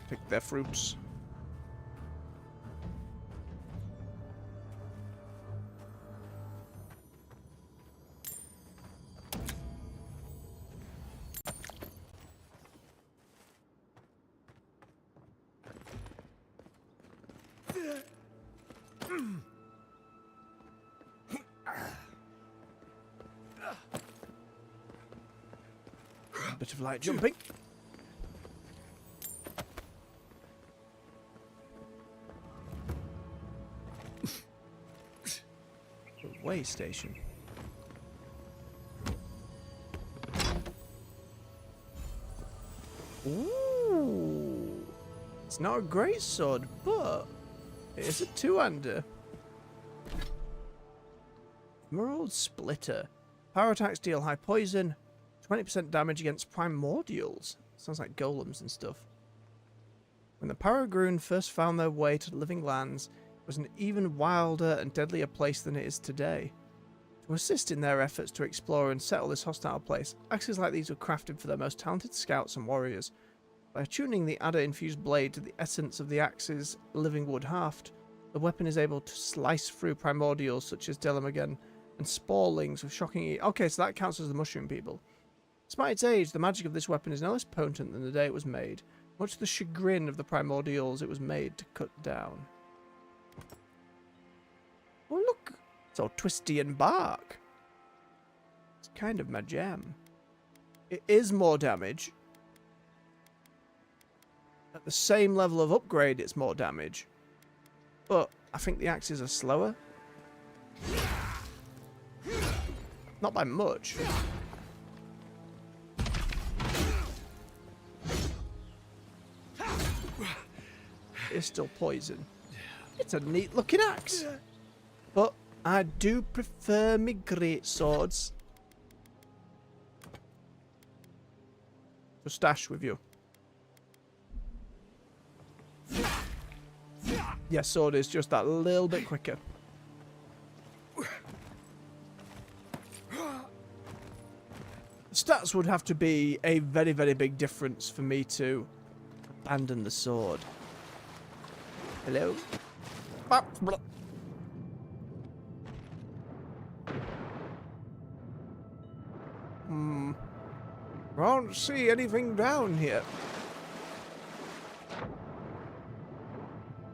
Pick their fruits. A bit of light jumping. The way station. Ooh. It's not a great sword, but it is a two-hander. Emerald Splitter. Power attacks deal high poison. 20% damage against primordials. Sounds like golems and stuff. When the Paragroon first found their way to the living lands, it was an even wilder and deadlier place than it is today. To assist in their efforts to explore and settle this hostile place, axes like these were crafted for their most talented scouts and warriors. By tuning the adder-infused blade to the essence of the axe's living wood haft, the weapon is able to slice through primordials such as Delamagen and sporelings with shocking... Okay, so that counts as the mushroom people. Despite its age, the magic of this weapon is no less potent than the day it was made, much to the chagrin of the primordials it was made to cut down. Oh look, it's all twisty and bark. It's kind of my jam. It is more damage. At the same level of upgrade, it's more damage. But I think the axes are slower. Not by much. It's still poison. It's a neat looking axe. But I do prefer me great swords. So stash with you. Yeah, sword is just that little bit quicker. Stats would have to be a very, very big difference for me to abandon the sword. Hello? I don't see anything down here.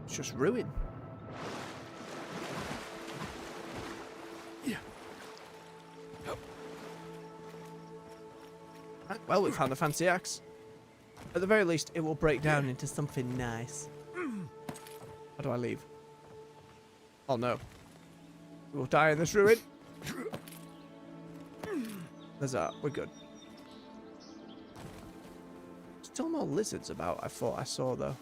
It's just ruin. Yeah. Right, well, we found a fancy axe. At the very least, it will break down into something nice. How do I leave? Oh no. We will die in this ruin. There's that. We're good. Still more lizards about, I thought I saw though.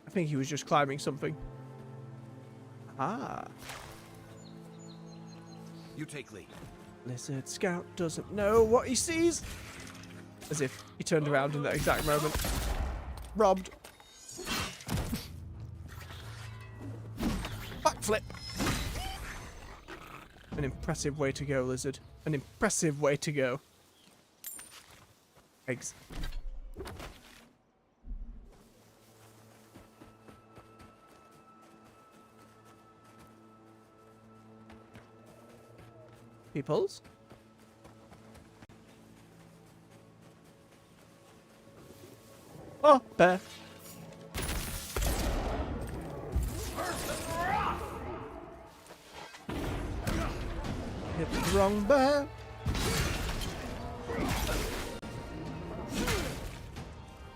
I think he was just climbing something. Ah. You take lead. Lizard Scout doesn't know what he sees. As if he turned around in that exact moment. Robbed. Backflip. An impressive way to go, Lizard. An impressive way to go. Eggs. peoples. Oh, bear. Hit the wrong bear.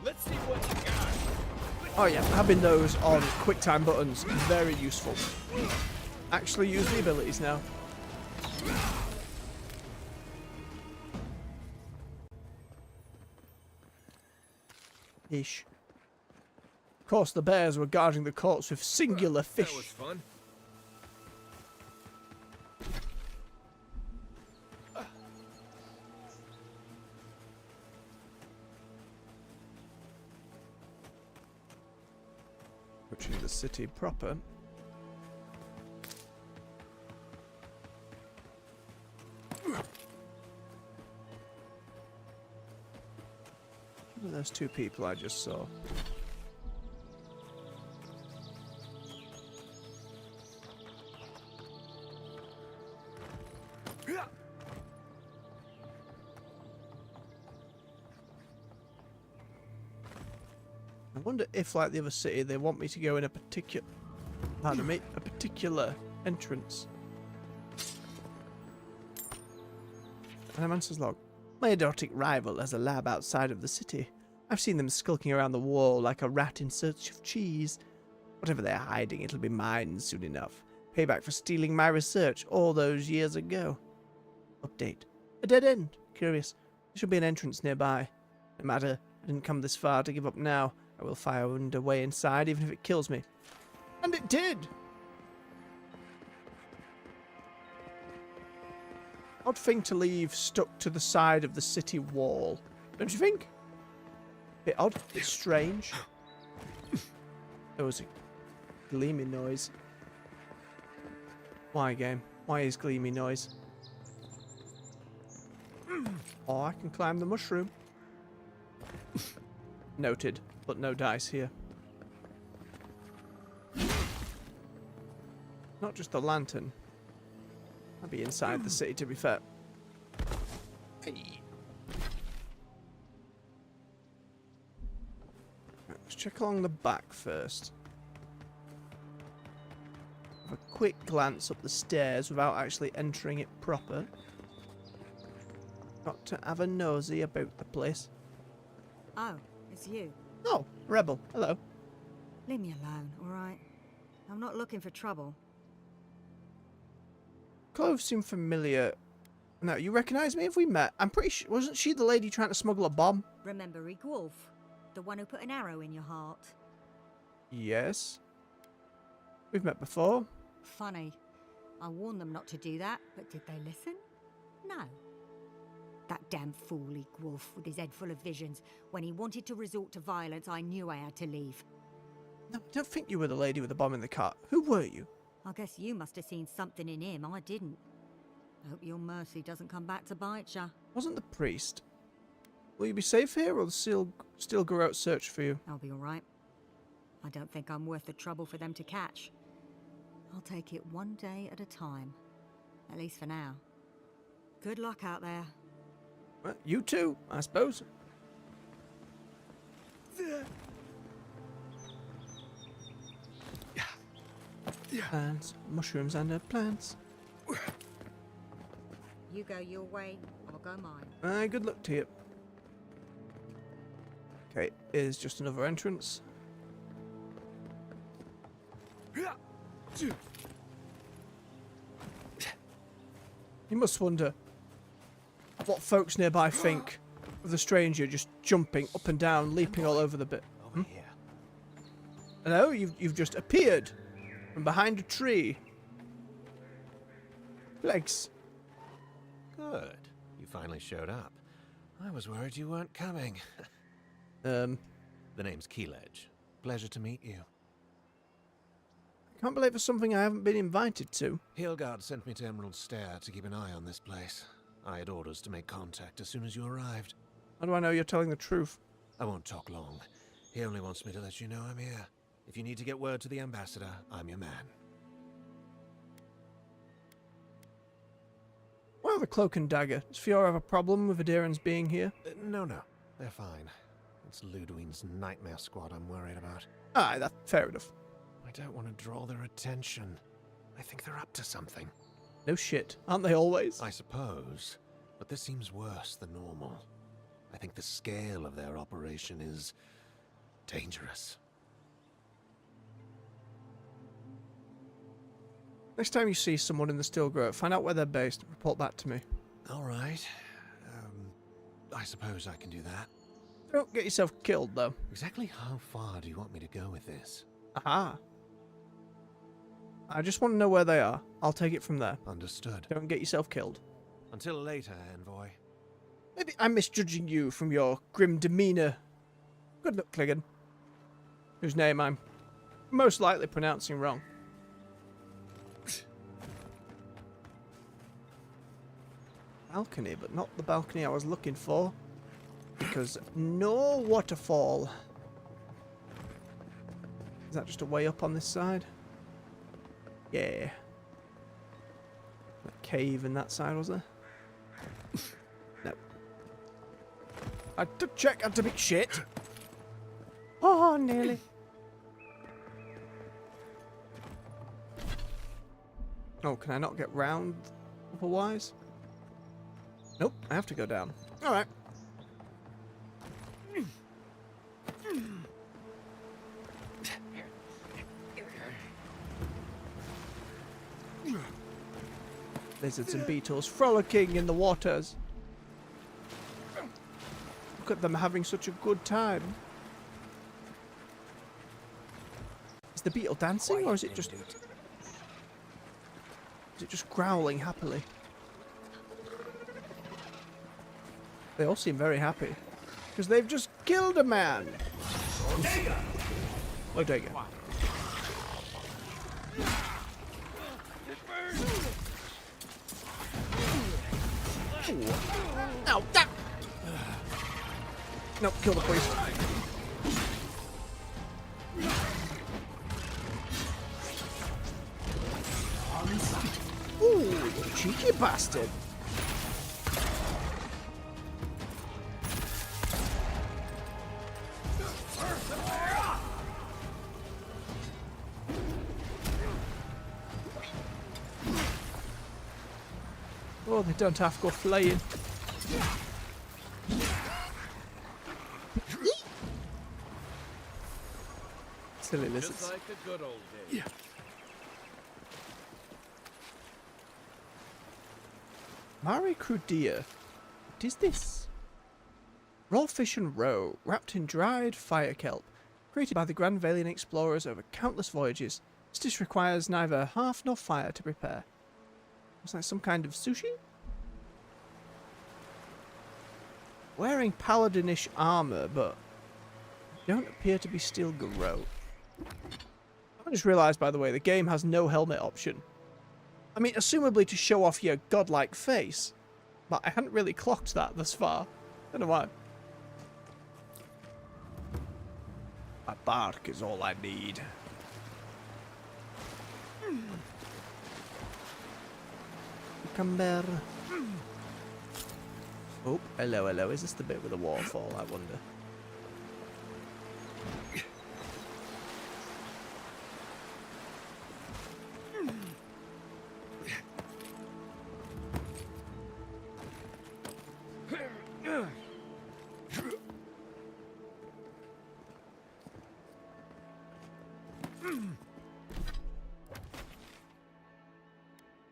Let's see what you got. Oh yeah, having those on QuickTime buttons, very useful. Actually use the abilities now. Ish. Of course, the bears were guarding the courts with singular fish. That was fun. Which is the city proper. Who are those two people I just saw? I wonder if, like the other city, they want me to go in a particular, pardon me, a particular entrance. Animancers log. My idiotic rival has a lab outside of the city. I've seen them skulking around the wall like a rat in search of cheese. Whatever they're hiding, it'll be mine soon enough. Payback for stealing my research all those years ago. Update. A dead end. Curious. There should be an entrance nearby. No matter, I didn't come this far to give up now. I will find a way inside, even if it kills me. And it did! Odd thing to leave stuck to the side of the city wall. Don't you think? Bit odd, bit strange. There was a gleaming noise. Why, game? Why is gleamy noise? Oh, I can climb the mushroom. Noted, but no dice here. Not just the lantern. I'd be inside the city, to be fair. Hey. Right, let's check along the back first. Have a quick glance up the stairs without actually entering it proper. Got to have a nosy about the place. Oh, it's you. Oh, Rebel. Hello. Leave me alone, alright? I'm not looking for trouble. Clothes seem familiar. Now, you recognise me? Have we met? I'm pretty sure. Wasn't she the lady trying to smuggle a bomb? Remember Rigwolf? The one who put an arrow in your heart? Yes. We've met before. Funny. I warned them not to do that, but did they listen? No. That damn fool Rigwolf with his head full of visions. When he wanted to resort to violence, I knew I had to leave. No, I don't think you were the lady with the bomb in the cart. Who were you? I guess you must have seen something in him I didn't. I hope your mercy doesn't come back to bite ya. Wasn't the priest. Will you be safe here, or still go out search for you? I'll be alright. I don't think I'm worth the trouble for them to catch. I'll take it one day at a time. At least for now. Good luck out there. Well, you too, I suppose. Plants, mushrooms and plants. You go your way, I'll go mine. Good luck to you. Okay, here's just another entrance. You must wonder what folks nearby think of the stranger just jumping up and down, leaping all over the bit. Over here. Hello, you've just appeared from behind a tree. Legs. Good. You finally showed up. I was worried you weren't coming. The name's Keeledge. Pleasure to meet you. Can't believe it's something I haven't been invited to. Hilgard sent me to Emerald Stair to keep an eye on this place. I had orders to make contact as soon as you arrived. How do I know you're telling the truth? I won't talk long. He only wants me to let you know I'm here. If you need to get word to the ambassador, I'm your man. Well, have a cloak and dagger. Does Fiora have a problem with Adirans being here? No, they're fine. It's Ludwig's nightmare squad I'm worried about. Aye, that's fair enough. I don't want to draw their attention. I think they're up to something. No shit. Aren't they always? I suppose. But this seems worse than normal. I think the scale of their operation is dangerous. Next time you see someone in the Steel Grove, find out where they're based and report back to me. All right. I suppose I can do that. Don't get yourself killed, though. Exactly how far do you want me to go with this? Aha. I just want to know where they are. I'll take it from there. Understood. Don't get yourself killed. Until later, envoy. Maybe I'm misjudging you from your grim demeanor. Good luck, Cliggan. Whose name I'm most likely pronouncing wrong. Balcony, but not the balcony I was looking for. Because no waterfall. Is that just a way up on this side? Yeah. A cave in that side, was there? No. I had to check, had to be shit. Oh, nearly. Oh, can I not get round otherwise? Nope, I have to go down. Alright. Lizards and beetles frolicking in the waters. Look at them having such a good time. Is the beetle dancing or is it just... Is it just growling happily? They all seem very happy. Because they've just killed a man! Odega. Ow, that! Nope, kill the priest. Ooh, you cheeky bastard! Oh, they don't have to go flying. Silly lizards. Just like the good old days. Yeah. Mare Crudia. What is this? Raw fish and roe, wrapped in dried fire kelp, created by the Grand Valian explorers over countless voyages. This dish requires neither hearth nor fire to prepare. Looks like some kind of sushi? Wearing paladinish armor, but don't appear to be steel garrote. I just realised, by the way, the game has no helmet option. I mean, assumably to show off your godlike face, but I hadn't really clocked that thus far. Don't know why. A bark is all I need. Cucumber. Oh, hello, hello. Is this the bit with the waterfall, I wonder?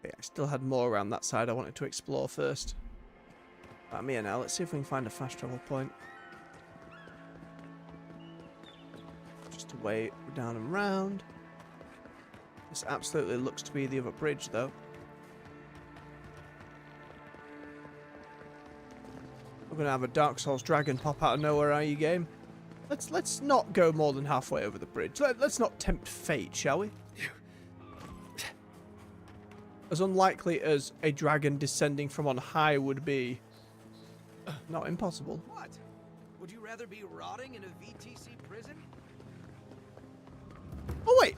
I still had more around that side I wanted to explore first. I'm here now. Let's see if we can find a fast travel point. Just a way down and round. This absolutely looks to be the other bridge, though. We're gonna have a Dark Souls dragon pop out of nowhere, are you, game? Let's not go more than halfway over the bridge. Let's not tempt fate, shall we? As unlikely as a dragon descending from on high would be, not impossible. What? Would you rather be rotting in a VTC prison? Oh wait!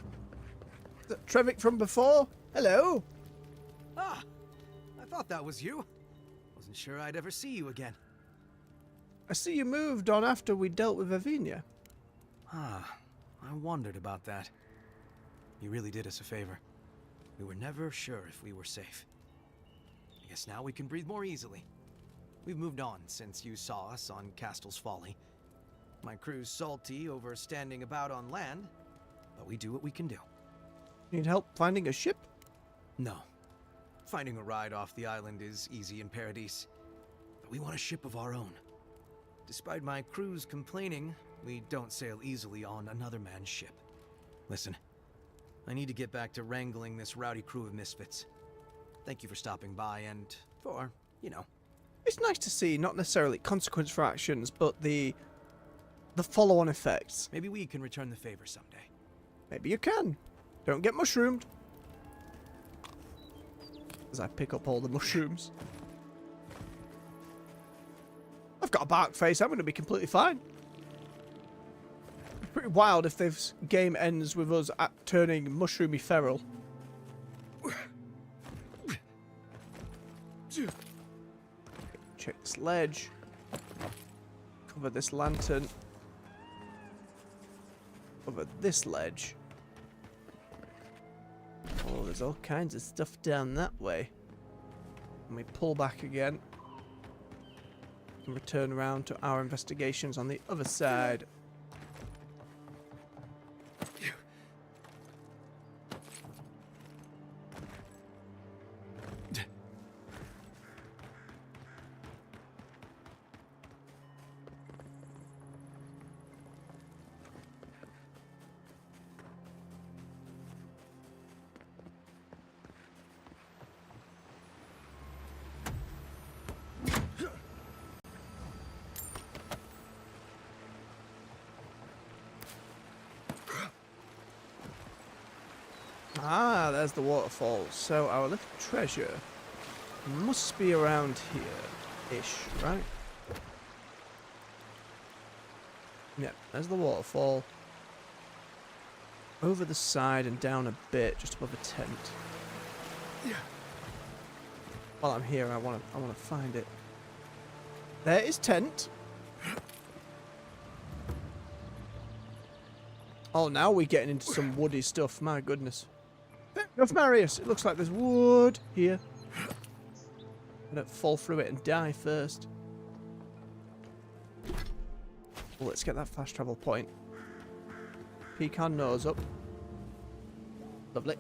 Is that Trevik from before? Hello? Ah! I thought that was you. Wasn't sure I'd ever see you again. I see you moved on after we dealt with Avinia. Ah, I wondered about that. You really did us a favor. We were never sure if we were safe. I guess now we can breathe more easily. We've moved on since you saw us on Castle's Folly. My crew's salty over standing about on land, but we do what we can do. Need help finding a ship? No. Finding a ride off the island is easy in Paradise, but we want a ship of our own. Despite my crew's complaining, we don't sail easily on another man's ship. Listen, I need to get back to wrangling this rowdy crew of misfits. Thank you for stopping by and for, you know. It's nice to see not necessarily consequence for actions, but the follow-on effects. Maybe we can return the favor someday. Maybe you can. Don't get mushroomed. As I pick up all the mushrooms. I've got a bark face. I'm going to be completely fine. It's pretty wild if this game ends with us turning mushroomy feral. Check this ledge. Cover this lantern. Cover this ledge. Oh, there's all kinds of stuff down that way. And we pull back again. And return around to our investigations on the other side. Ah, there's the waterfall. So our little treasure must be around here-ish, right? Yep, there's the waterfall. Over the side and down a bit, just above a tent. Yeah. While I'm here, I wanna find it. There is tent. Oh, now we're getting into some woody stuff. My goodness. Go for Marius. It looks like there's wood here. I'm gonna fall through it and die first. Well, let's get that fast travel point. Peek our nose up. Lovely.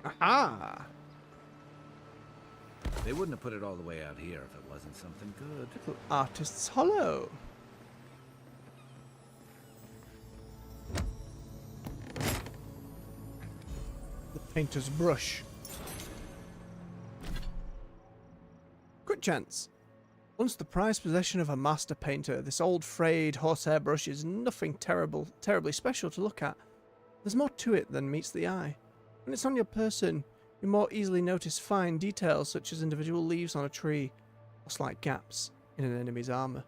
Aha! They wouldn't have put it all the way out here if it wasn't something good. Little Artist's Hollow. The painter's brush. Quick chance. Once the prized possession of a master painter, this old frayed horsehair brush is nothing terribly special to look at. There's more to it than meets the eye. When it's on your person, you more easily notice fine details such as individual leaves on a tree or slight gaps in an enemy's armor.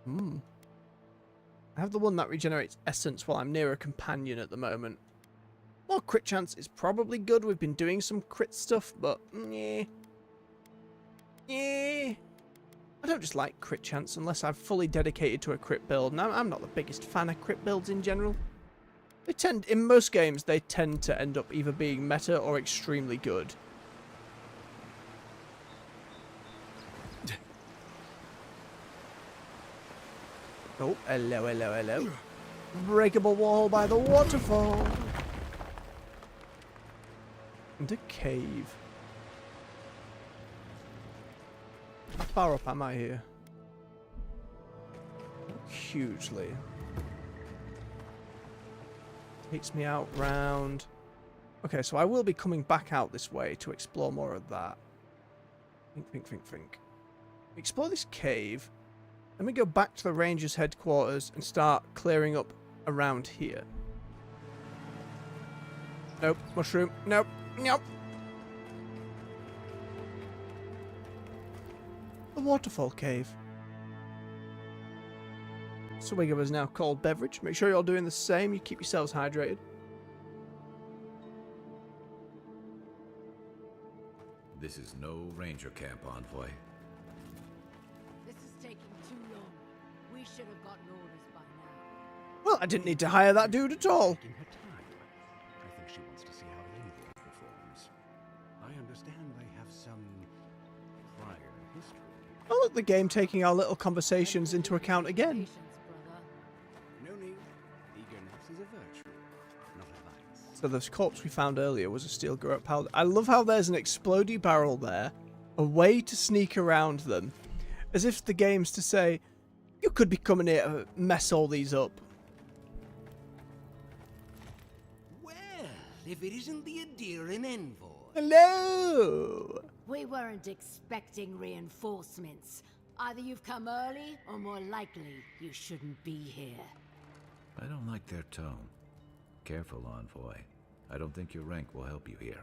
I have the one that regenerates essence while I'm near a companion at the moment. More crit chance is probably good. We've been doing some crit stuff, but yeah. I don't just like crit chance unless I've fully dedicated to a crit build. Now, I'm not the biggest fan of crit builds in general. They tend, in most games, they tend to end up either being meta or extremely good. Oh, hello, hello, hello. Breakable wall by the waterfall. And a cave. How far up am I here? Hugely. Takes me out round. Okay, so I will be coming back out this way to explore more of that. Think. Explore this cave. Then we go back to the Rangers' headquarters and start clearing up around here. Nope. Mushroom. Nope. Nope. The waterfall cave. Swig of us now cold beverage. Make sure you're all doing the same. You keep yourselves hydrated. This is no ranger camp, Envoy. This is taking too long. We should have gotten orders by now. Well, I didn't need to hire that dude at all. I think she wants to see how Avowed performs. I understand they have some prior history. Oh, look, the game taking our little conversations into account again. No need. Eagerness is a virtue, not a vice. So this corpse we found earlier was a steel garrote powder. I love how there's an explodey barrel there, a way to sneak around them, as if the game's to say, you could be coming here to mess all these up. Well, if it isn't the Adherin Envoy. Hello! We weren't expecting reinforcements. Either you've come early, or more likely, you shouldn't be here. I don't like their tone. Careful, Envoy. I don't think your rank will help you here.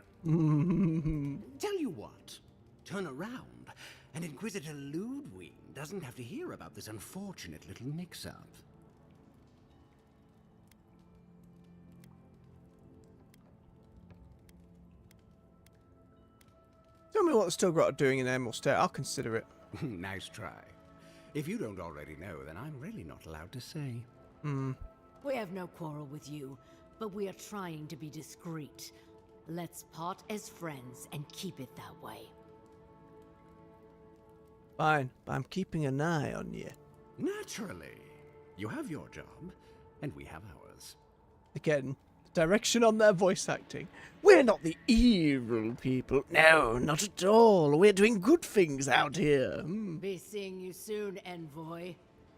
Tell you what, turn around, and Inquisitor Ludwig doesn't have to hear about this unfortunate little mix-up. Tell me what the Stilgrot are doing in Emerald Stair. I'll consider it. Nice try. If you don't already know, then I'm really not allowed to say. We have no quarrel with you, but we are trying to be discreet. Let's part as friends and keep it that way. Fine, but I'm keeping an eye on you. Naturally. You have your job, and we have ours. Again, direction on their voice acting. We're not the evil people. No, not at all. We're doing good things out here. Be seeing you soon, Envoy.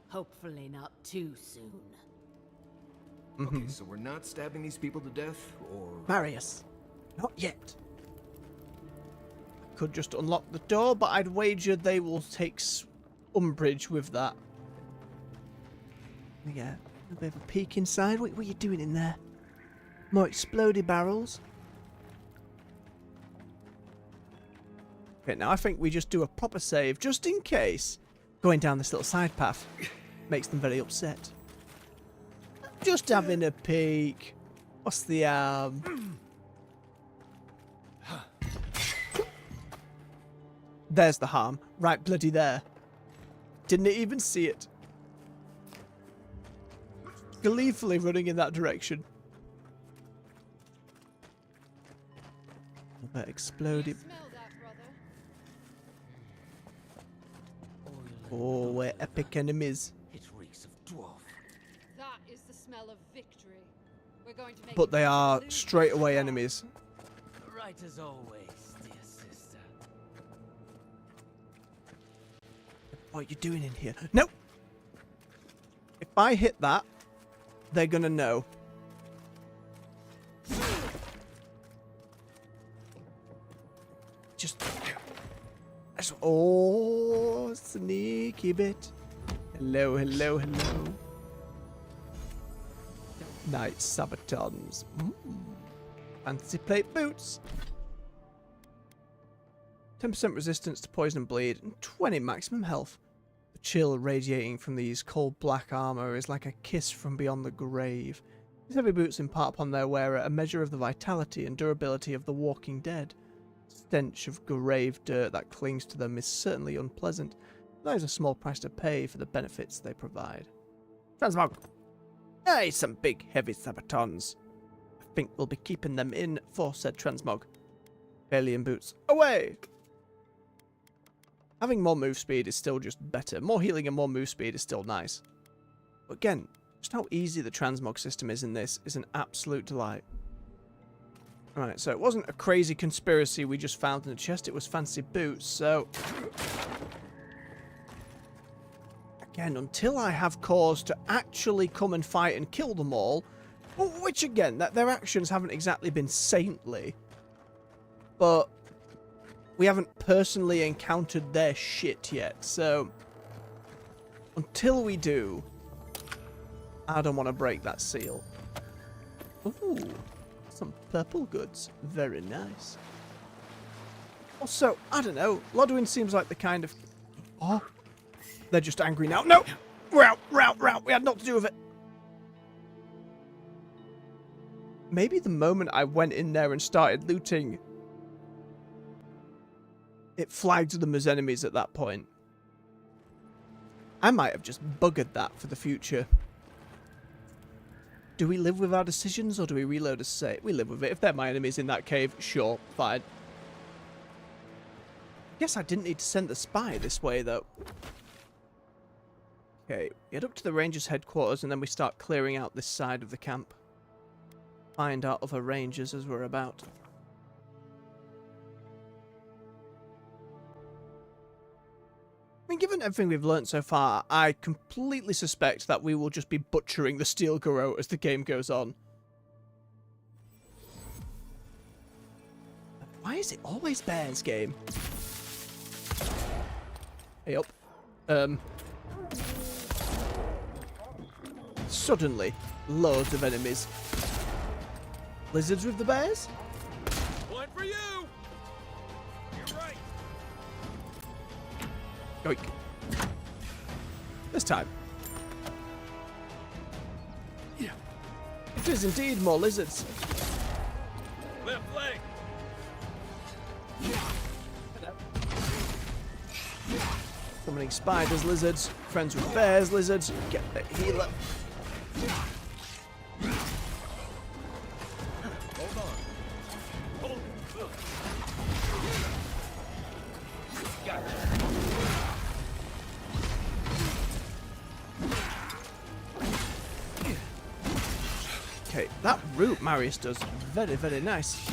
Hopefully not too soon. Okay, so we're not stabbing these people to death, or... Marius, not yet. I could just unlock the door, but I'd wager they will take umbrage with that. Yeah, a bit of a peek inside. What are you doing in there? More explodey barrels. Okay, now I think we just do a proper save, just in case going down this little side path makes them very upset. Just having a peek. What's the There's the harm. Right bloody there. Didn't even see it. Gleefully running in that direction. That exploded. Oh, we're epic enemies. It reeks of dwarf. That is the smell of victory. We're going to make But they are straight away enemies. Right as always, dear sister. What are you doing in here? No! If I hit that, they're gonna know. Just... Oh, sneaky bit. Hello, hello, hello. Nice sabatons. Fancy plate boots. 10% resistance to poison and bleed, and 20 maximum health. The chill radiating from these cold black armor is like a kiss from beyond the grave. These heavy boots impart upon their wearer a measure of the vitality and durability of the walking dead. The stench of grave dirt that clings to them is certainly unpleasant. There is a small price to pay for the benefits they provide. Transmog! Hey, some big heavy sabatons. I think we'll be keeping them in for said transmog. Alien boots, away! Having more move speed is still just better. More healing and more move speed is still nice. But again, just how easy the transmog system is in this is an absolute delight. Alright, so it wasn't a crazy conspiracy we just found in the chest, it was fancy boots, so... Again, until I have cause to actually come and fight and kill them all, which again, their actions haven't exactly been saintly, but we haven't personally encountered their shit yet, so until we do, I don't want to break that seal. Ooh, some purple goods. Very nice. Also, I don't know, Lodwin seems like the kind of... Oh, they're just angry now. No! Route. We had nothing to do with it. Maybe the moment I went in there and started looting, it flagged them as enemies at that point. I might have just buggered that for the future. Do we live with our decisions, or do we reload a save? We live with it. If they're my enemies in that cave, sure, fine. Guess I didn't need to send the spy this way, though. Okay, get up to the Rangers' headquarters, and then we start clearing out this side of the camp. Find our other Rangers as we're about. I mean, given everything we've learnt so far, I completely suspect that we will just be butchering the Steel Garrote as the game goes on. Why is it always bears, game? Hey up. Suddenly, loads of enemies. Lizards with the bears? One for you! You're right. Yoink. This time. Yeah. It is indeed more lizards. Left leg. Summoning spiders, lizards. Friends with bears, lizards. Get the healer. Hold on. Hold. Got it. Okay, that route Marius does very, very nice.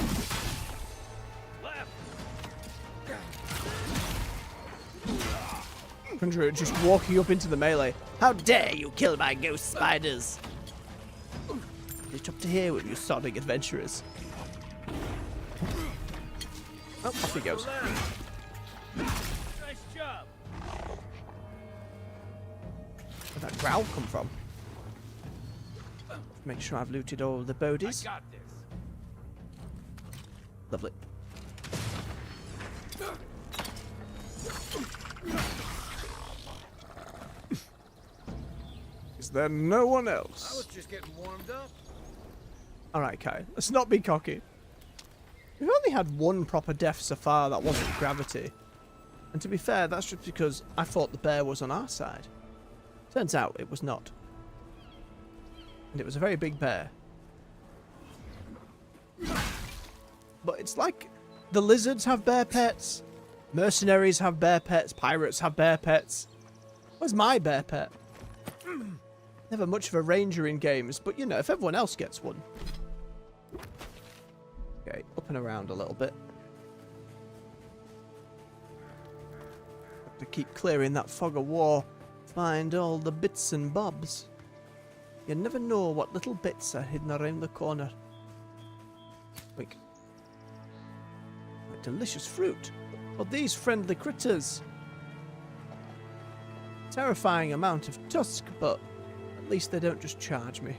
Conjurer just walking up into the melee. How dare you kill my ghost spiders? Get up to here with you sodding adventurers. Oh, off he goes. Nice job. Where'd that growl come from? Make sure I've looted all the bodies. I got this. Lovely. Is there no one else? I was just getting warmed up. Alright, Kai. Let's not be cocky. We've only had one proper death so far that wasn't gravity. And to be fair, that's just because I thought the bear was on our side. Turns out it was not. And it was a very big bear. But it's like the lizards have bear pets, mercenaries have bear pets, pirates have bear pets. Where's my bear pet? Never much of a ranger in games, but you know, if everyone else gets one. Okay, up and around a little bit. Have to keep clearing that fog of war. Find all the bits and bobs. You never know what little bits are hidden around the corner. Wink. A delicious fruit. But these friendly critters. Terrifying amount of tusk, but at least they don't just charge me.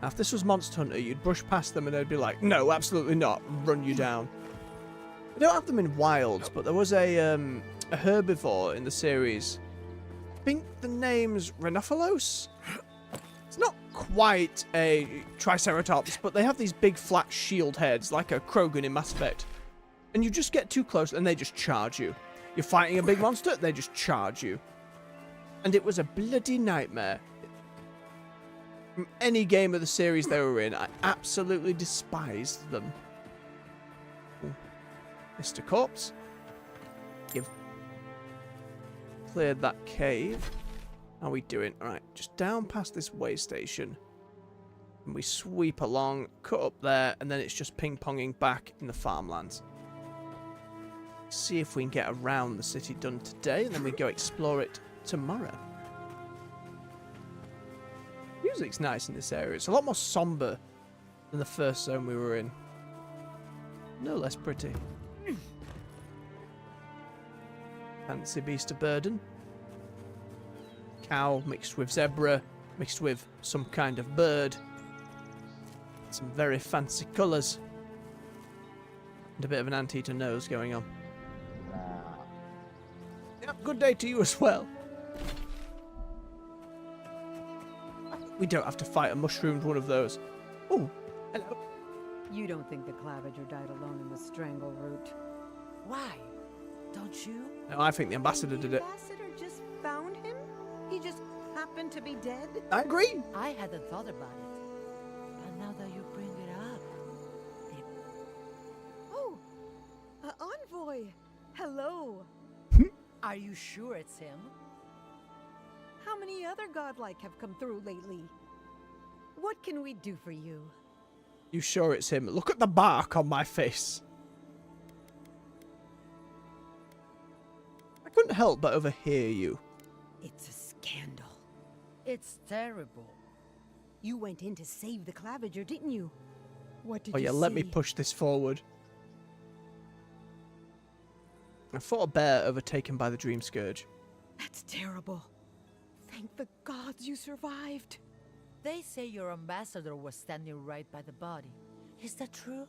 Now, if this was Monster Hunter, you'd brush past them and they'd be like, no, absolutely not, and run you down. I don't have them in wilds, but there was a herbivore in the series. I think the name's Rhenophilos? It's not quite a Triceratops, but they have these big flat shield heads, like a Krogan in Mass Effect. And you just get too close and they just charge you. You're fighting a big monster, they just charge you. And it was a bloody nightmare. From any game of the series they were in, I absolutely despised them. Ooh. Mr. Corpse. You've cleared that cave. How are we doing? Alright, just down past this way station. And we sweep along, cut up there, and then it's just ping-ponging back in the farmlands. See if we can get around the city done today, and then we go explore it tomorrow. Music's nice in this area. It's a lot more somber than the first zone we were in. No less pretty. Fancy beast of burden. Cow mixed with zebra, mixed with some kind of bird. Some very fancy colours. And a bit of an anteater nose going on. Yep, good day to you as well. We don't have to fight a mushroomed one of those. Oh, hello. You don't think the Claviger died alone in the strangle route? Why? Don't you? No, I think the ambassador did it. The ambassador just found him? He just happened to be dead? I agree. I hadn't thought about it. But now that you bring it up... Oh! Envoy! Hello! Are you sure it's him? How many other godlike have come through lately? What can we do for you? You sure it's him? Look at the bark on my face. I couldn't help but overhear you. It's a scandal. It's terrible. You went in to save the Claviger, didn't you? What did Oh you yeah, see? let me push this forward. I fought a bear overtaken by the Dream Scourge. That's terrible. Thank the gods you survived. They say your ambassador was standing right by the body. Is that true?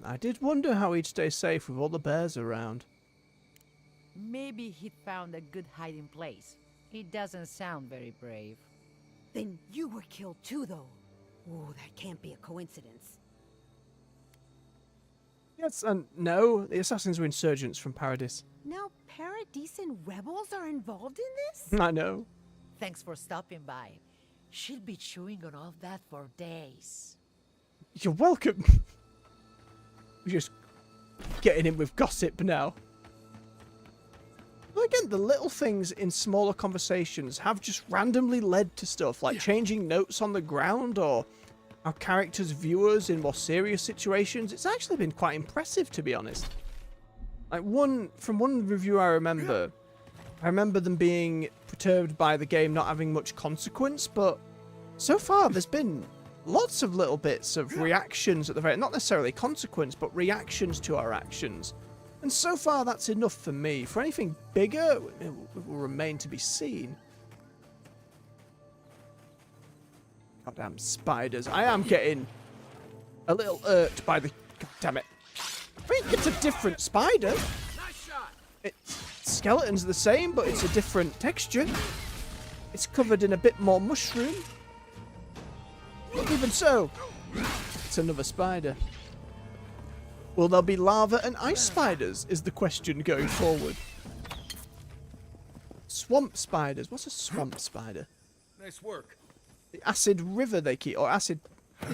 I did wonder how he'd stay safe with all the bears around. Maybe he found a good hiding place. He doesn't sound very brave. Then you were killed too, though. Oh, that can't be a coincidence. Yes and no. The assassins were insurgents from Paradis. Now Paradisian rebels are involved in this? I know. Thanks for stopping by. She'll be chewing on all that for days. You're welcome. We're just getting in with gossip now. Well, again, the little things in smaller conversations have just randomly led to stuff like changing notes on the ground or our characters' viewers in more serious situations. It's actually been quite impressive, to be honest. Like from one review I remember them being perturbed by the game not having much consequence, but so far there's been lots of little bits of reactions at the very, not necessarily consequence, but reactions to our actions. And so far that's enough for me. For anything bigger, it will remain to be seen. Goddamn spiders. I am getting a little irked by the... God damn it. I mean, it's a different spider. Skeleton's the same, but it's a different texture. It's covered in a bit more mushroom. But even so, it's another spider. Will there be lava and ice spiders, is the question going forward. Swamp spiders. What's a swamp spider? Nice work. The acid river they keep, or acid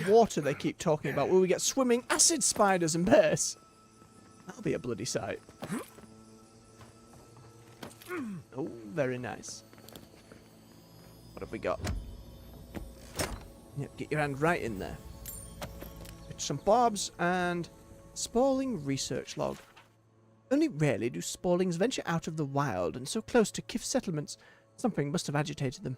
water they keep talking about, where we get swimming acid spiders and bears. That'll be a bloody sight. Oh, very nice. What have we got? Yep, get your hand right in there. It's some barbs and Spalling research log. Only rarely do Spallings venture out of the wild and so close to Kif settlements. Something must have agitated them.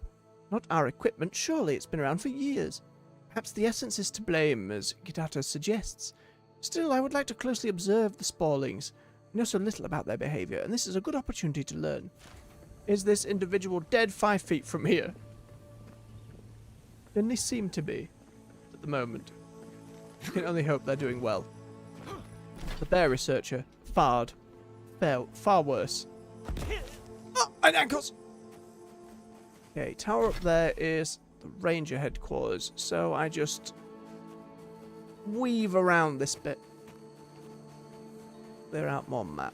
Not our equipment, surely it's been around for years. Perhaps the essence is to blame, as Gitata suggests. Still, I would like to closely observe the Spallings. I know so little about their behaviour, and this is a good opportunity to learn. Is this individual dead 5 feet from here? Then they seem to be, at the moment. I can only hope they're doing well. The bear researcher fared far worse. Oh, and ankles! Okay, tower up there is the ranger headquarters, so I just weave around this bit. Clear out more map.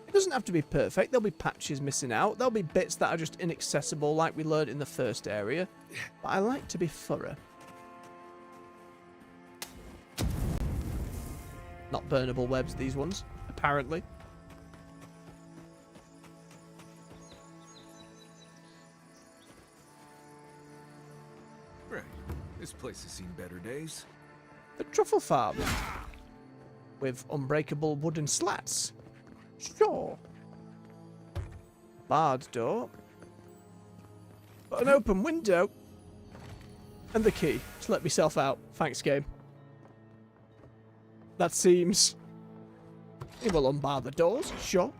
It doesn't have to be perfect. There'll be patches missing out. There'll be bits that are just inaccessible, like we learned in the first area. But I like to be thorough. Not burnable webs, these ones, apparently. Right. This place has seen better days. The truffle farm. With unbreakable wooden slats. Sure. Barred door. But an open window. And the key to let myself out. Thanks, game. That seems... It will unbar the doors, sure.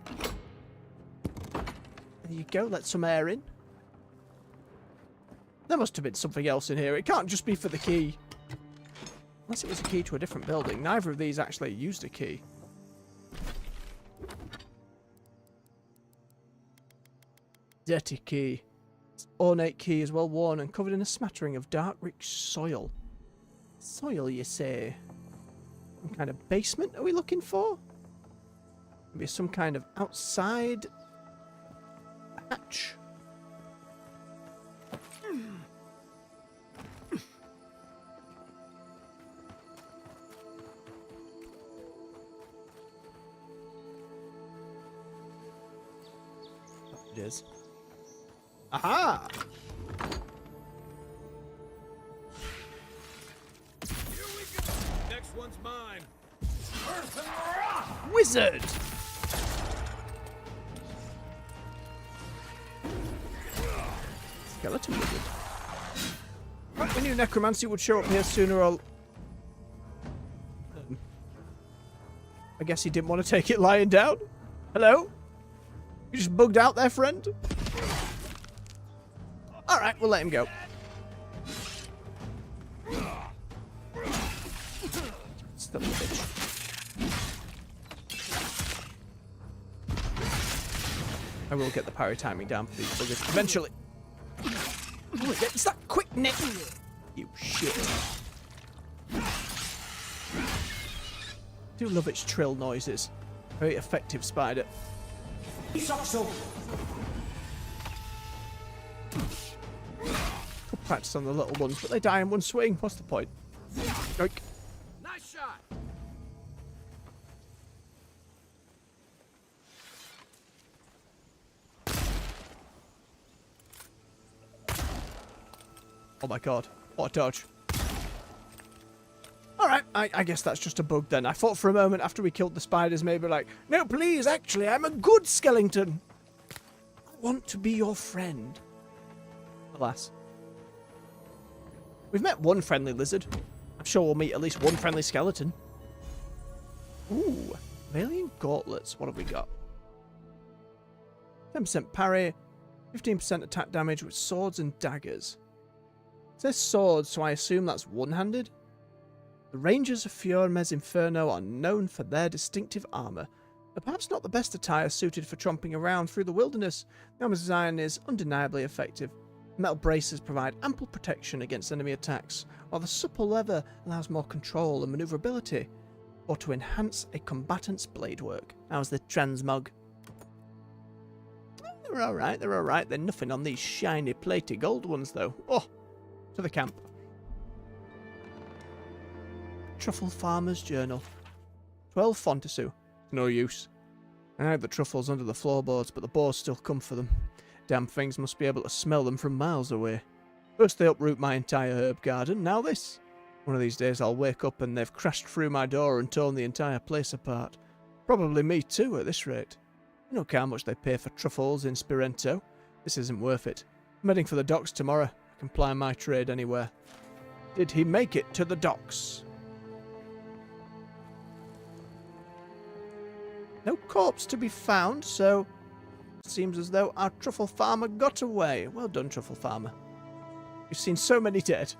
There you go, let some air in. There must have been something else in here. It can't just be for the key. Unless it was a key to a different building. Neither of these actually used a key. Dirty key. Its ornate key is well worn and covered in a smattering of dark, rich soil. Soil, you say? Some kind of basement are we looking for? Maybe some kind of outside hatch. It is. Aha! Here we go. Next one's mine. Wizard! Skeleton wizard. Right, we knew necromancy would show up here sooner or... I guess he didn't want to take it lying down. Hello? You just bugged out there, friend? Alright, we'll let him go. Still a bitch. I will get the parry timing down for these buggers eventually. It's that quick net. You shit. Do love its trill noises. Very effective spider. Good practice on the little ones, but they die in one swing. What's the point? Yoink. Nice shot. Oh my god. What a dodge. Alright, I guess that's just a bug then. I thought for a moment after we killed the spiders, maybe like, no, please, actually, I'm a good skeleton. I want to be your friend. Alas. We've met one friendly lizard. I'm sure we'll meet at least one friendly skeleton. Ooh, Valiant gauntlets. What have we got? 10% parry, 15% attack damage with swords and daggers. It says swords, so I assume that's one-handed. The Rangers of Fiormes Inferno are known for their distinctive armour, but perhaps not the best attire suited for tromping around through the wilderness. The armour's design is undeniably effective. Metal braces provide ample protection against enemy attacks, while the supple leather allows more control and manoeuvrability, or to enhance a combatant's blade work. How's the transmog? They're alright, they're alright. They're nothing on these shiny plated gold ones though. Oh, to the camp. Truffle Farmer's Journal. 12 Fontasu. No use. I hide the truffles under the floorboards, but the boars still come for them. Damn things must be able to smell them from miles away. First they uproot my entire herb garden, now this. One of these days I'll wake up and they've crashed through my door and torn the entire place apart. Probably me too at this rate. You don't care how much they pay for truffles in Spirento. This isn't worth it. I'm heading for the docks tomorrow. I can ply my trade anywhere. Did he make it to the docks? No corpse to be found, so it seems as though our truffle farmer got away. Well done, truffle farmer. We've seen so many dead.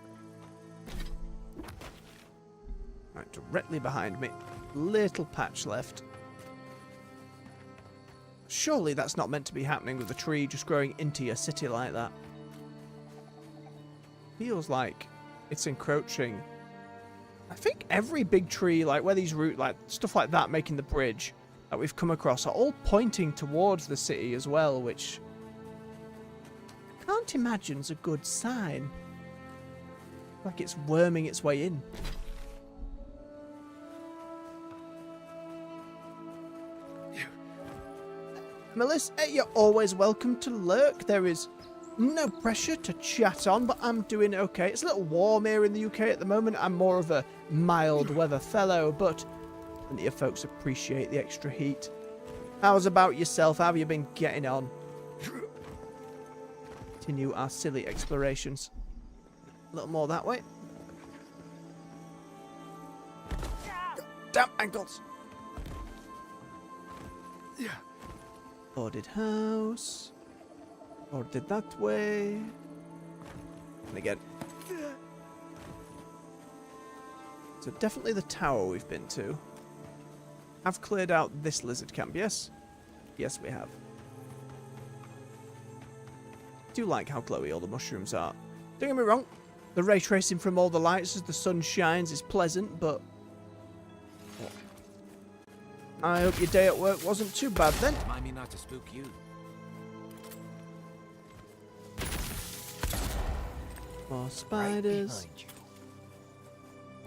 Right, directly behind me. Little patch left. Surely that's not meant to be happening with a tree just growing into your city like that. Feels like it's encroaching. I think every big tree, like where these root, like stuff like that making the bridge that we've come across are all pointing towards the city as well, which I can't imagine's a good sign. Like it's worming its way in. Melissa, you're always welcome to lurk. There is no pressure to chat on, but I'm doing okay. It's a little warm here in the UK at the moment. I'm more of a mild weather fellow, but plenty of folks appreciate the extra heat. How's about yourself? How have you been getting on? Continue our silly explorations. A little more that way. Damn ankles! Yeah. Boarded house. Boarded that way. And again. So definitely the tower we've been to. Have cleared out this lizard camp, yes? Yes, we have. do like how glowy all the mushrooms are. Don't get me wrong, the ray tracing from all the lights as the sun shines is pleasant, but I hope your day at work wasn't too bad then. Mind me not to spook you. More spiders.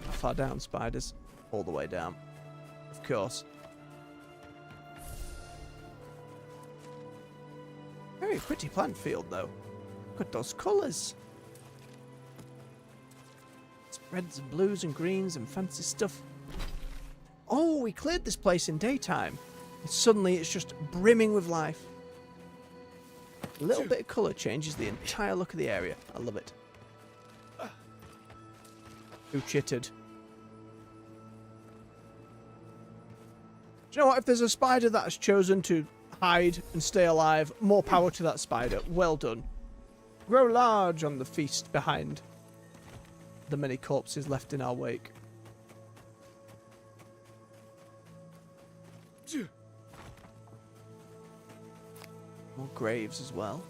How far down, spiders? All the way down. Of course. Very pretty plant field, though. Look at those colours. It's reds and blues and greens and fancy stuff. Oh, we cleared this place in daytime. And suddenly it's just brimming with life. A little bit of colour changes the entire look of the area. I love it. Who chittered? Do you know what? If there's a spider that has chosen to hide and stay alive, more power to that spider. Well done. Grow large on the feast behind the many corpses left in our wake. More graves as well.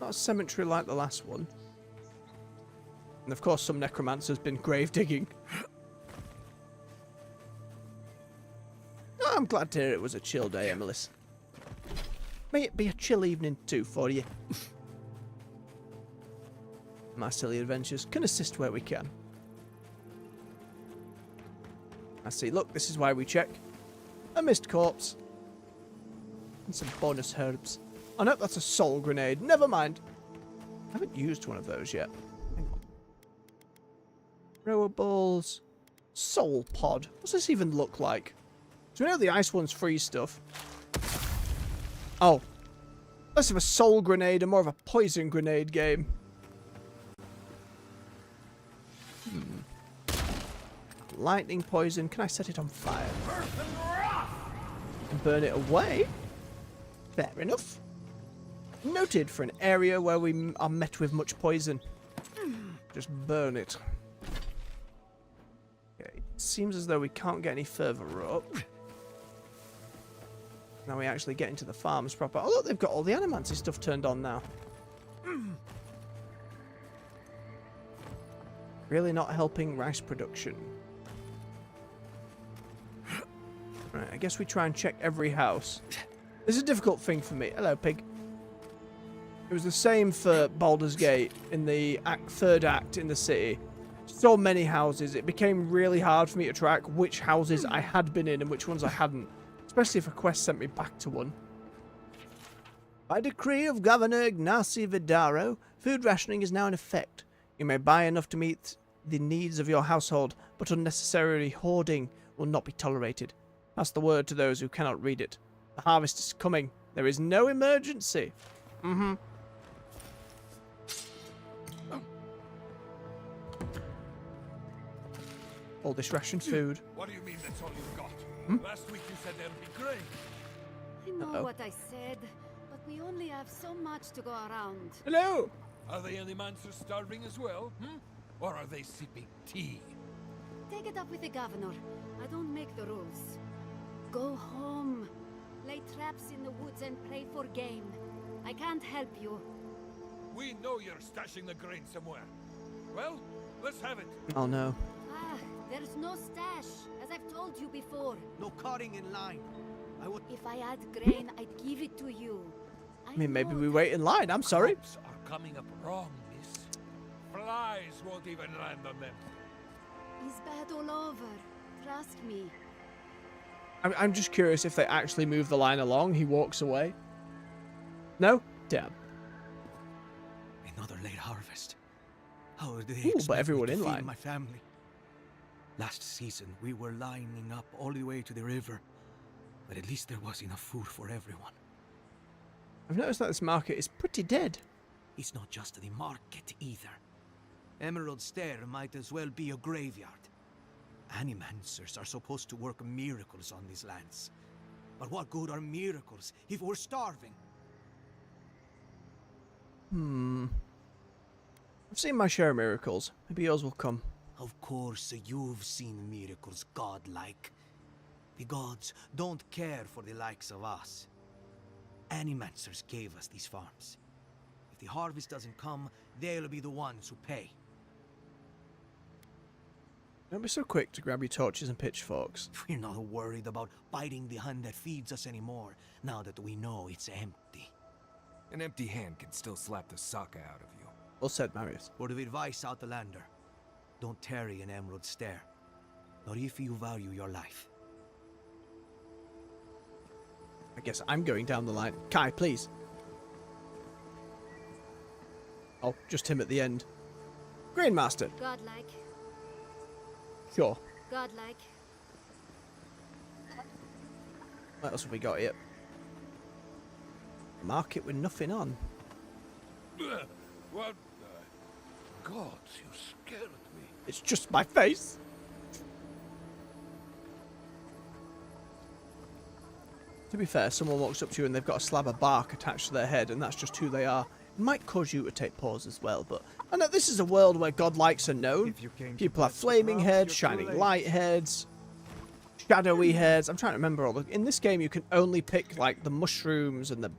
Not a cemetery like the last one. And of course some necromancer's been grave digging. Oh, I'm glad to hear it was a chill day, Emilis. May it be a chill evening too for you. My silly adventures can assist where we can. I see, look, this is why we check. A mist corpse. And some bonus herbs. Oh no, that's a soul grenade. Never mind. I haven't used one of those yet. Hang on. Throwables. Soul pod. What's this even look like? So we know the ice one's free stuff. Oh. Less of a soul grenade and more of a poison grenade game. Lightning poison. Can I set it on fire? And burn it away? Fair enough. Noted for an area where we are met with much poison. Just burn it. Okay. Seems as though we can't get any further up. Now we actually get into the farms proper. Oh look, they've got all the animancy stuff turned on now. Really not helping rice production. Right, I guess we try and check every house. This is a difficult thing for me. Hello, pig. It was the same for Baldur's Gate in the third act in the city. So many houses, it became really hard for me to track which houses I had been in and which ones I hadn't. Especially if a quest sent me back to one. By decree of Governor Ignacy Vidaro, food rationing is now in effect. You may buy enough to meet the needs of your household, but unnecessary hoarding will not be tolerated. Pass the word to those who cannot read it. The harvest is coming. There is no emergency. All this rationed food. What do you mean that's all you've got? Last week you said there'd be grain. I know what I said, but we only have so much to go around. Hello! Are the animancers starving as well? Or are they sipping tea? Take it up with the governor. I don't make the rules. Go home. Lay traps in the woods and play for game. I can't help you. We know you're stashing the grain somewhere. Well, let's have it. Oh no. Ah, there's no stash, as I've told you before. No cutting in line. If I had grain, I'd give it to you. I mean, maybe we wait in line. I'm sorry. Crops are coming up wrong, miss. Flies won't even land on them. He's bad all over. Trust me. I'm just curious if they actually move the line along. He walks away. No? Damn. Another late harvest. How do they Ooh, expect but everyone me to in feed line. my family? Last season, we were lining up all the way to the river, but at least there was enough food for everyone. I've noticed that this market is pretty dead. It's not just the market either. Emerald Stair might as well be a graveyard. Animancers are supposed to work miracles on these lands. But what good are miracles if we're starving? I've seen my share of miracles. Maybe yours will come. Of course, you've seen miracles godlike. The gods don't care for the likes of us. Animancers gave us these farms. If the harvest doesn't come, they'll be the ones who pay. Don't be so quick to grab your torches and pitchforks. We're not worried about biting the hand that feeds us anymore, now that we know it's empty. An empty hand can still slap the sock out of you. Well said, Marius. Word of advice, Outlander. Don't tarry in Emerald Stair. Not if you value your life. I guess I'm going down the line. Kai, please. Oh, just him at the end. Grainmaster. Godlike. Sure. Godlike. What else have we got here? Market with nothing on. What the gods, you scared me. It's just my face. To be fair, someone walks up to you and they've got a slab of bark attached to their head, and that's just who they are. It might cause you to take pause as well, but I know this is a world where godlikes are known. People have flaming heads, shining light heads, shadowy heads. I'm trying to remember all the... In this game, you can only pick, like, the mushrooms and the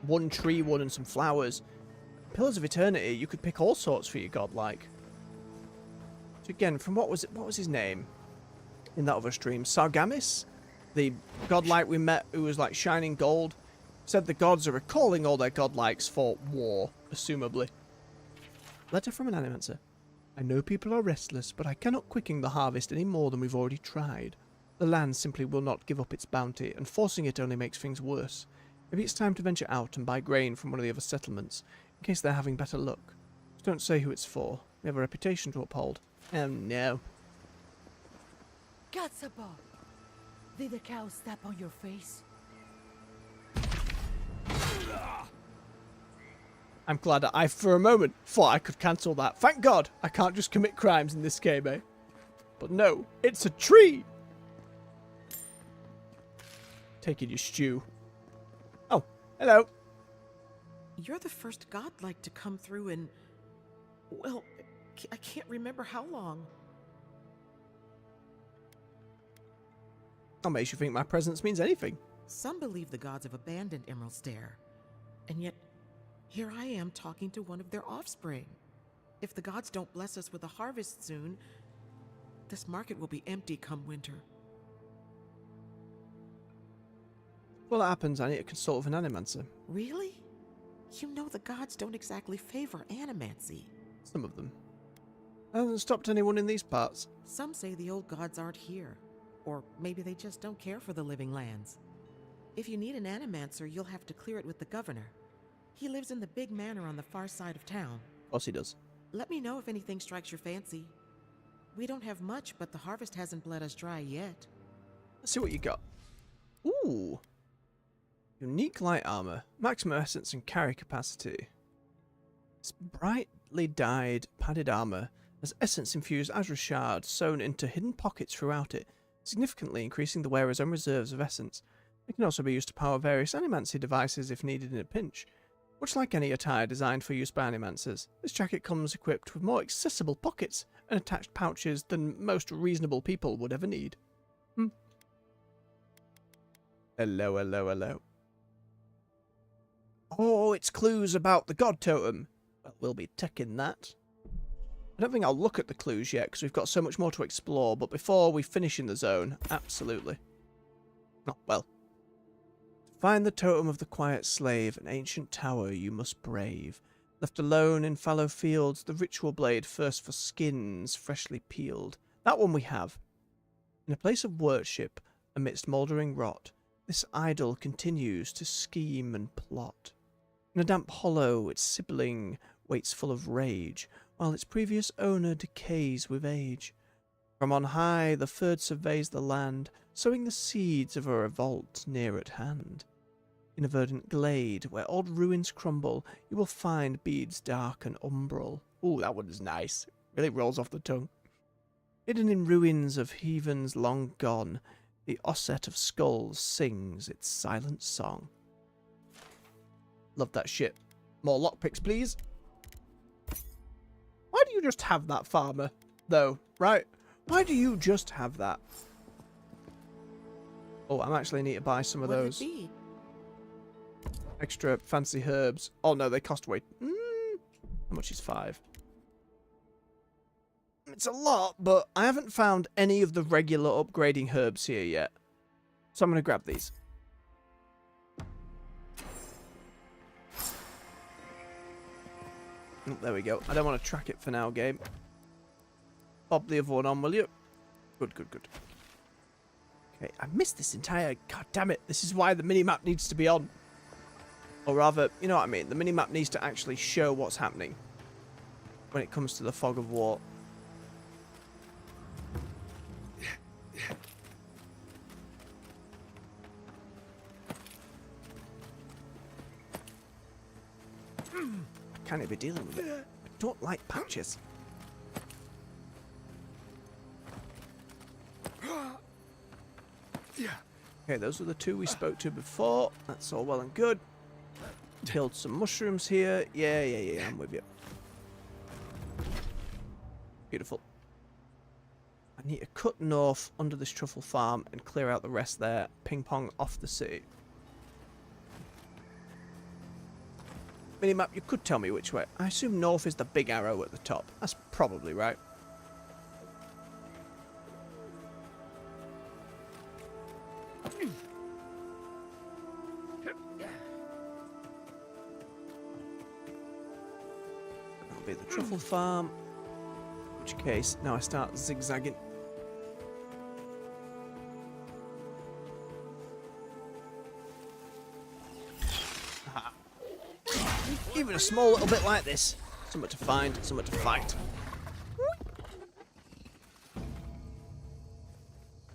one tree one and some flowers. Pillars of Eternity, you could pick all sorts for your godlike. So again, from what was his name in that other stream? Sargamis? The godlike we met who was like shining gold, said the gods are recalling all their godlikes for war, assumably. Letter from an animancer. I know people are restless, but I cannot quicken the harvest any more than we've already tried. The land simply will not give up its bounty, and forcing it only makes things worse. Maybe it's time to venture out and buy grain from one of the other settlements, in case they're having better luck. Just don't say who it's for. We have a reputation to uphold. Oh no. Gatsaba! Did the cow step on your face? I'm glad I for a moment thought I could cancel that. Thank God I can't just commit crimes in this game, eh? But no, it's a tree! Taking your stew. Oh, hello. You're the first godlike to come through in... well, I can't remember how long. What makes you think my presence means anything? Some believe the gods have abandoned Emerald Stair, and yet here I am talking to one of their offspring. If the gods don't bless us with a harvest soon, this market will be empty come winter. Well, that happens. I need to consult with an animancer. Really? You know the gods don't exactly favor animancy. Some of them. Hasn't stopped anyone in these parts. Some say the old gods aren't here, or maybe they just don't care for the living lands. If you need an animancer, you'll have to clear it with the governor. He lives in the big manor on the far side of town. Of course he does. Let me know if anything strikes your fancy. We don't have much, but the harvest hasn't bled us dry yet. Let's see what you got. Ooh. Unique light armor. Maximum essence and carry capacity. This brightly dyed padded armor has essence infused azure shards sewn into hidden pockets throughout it, significantly increasing the wearer's own reserves of essence. It can also be used to power various animancy devices if needed in a pinch. Much like any attire designed for use by animancers, this jacket comes equipped with more accessible pockets and attached pouches than most reasonable people would ever need. Hello, hello, hello. Oh, it's clues about the god totem. Well, we'll be taking that. I don't think I'll look at the clues yet because we've got so much more to explore, but before we finish in the zone, absolutely. Oh, well. To find the totem of the quiet slave, an ancient tower you must brave. Left alone in fallow fields, the ritual blade first for skins freshly peeled. That one we have. In a place of worship, amidst mouldering rot, this idol continues to scheme and plot. In a damp hollow, its sibling waits full of rage, while its previous owner decays with age. From on high the third surveys the land, sowing the seeds of a revolt near at hand. In a verdant glade, where old ruins crumble, you will find beads dark and umbral. Ooh, that one is nice. Really rolls off the tongue. Hidden in ruins of heathens long gone, the osset of skulls sings its silent song. Love that shit. More lockpicks, please. Why do you just have that, farmer? Though, right? Why do you just have that? Oh, I actually need to buy some of those. Extra fancy herbs. Oh no, they cost way... how much is 5? It's a lot, but I haven't found any of the regular upgrading herbs here yet. So I'm going to grab these. Oh, there we go. I don't want to track it for now, game. Pop the other one on, will you? Good, good, good. Okay, I missed this entire... God damn it. This is why the minimap needs to be on. Or rather, you know what I mean? The minimap needs to actually show what's happening when it comes to the fog of war. I can't be dealing with it. I don't like patches. Okay, those were the 2 we spoke to before. That's all well and good. Killed some mushrooms here. Yeah, I'm with you. Beautiful. I need to cut north under this truffle farm and clear out the rest there. Ping pong off the city. Minimap, you could tell me which way. I assume north is the big arrow at the top. That's probably right. That'll be the truffle farm. In which case, now I start zigzagging. Even a small little bit like this. Somewhere to find, somewhere to fight.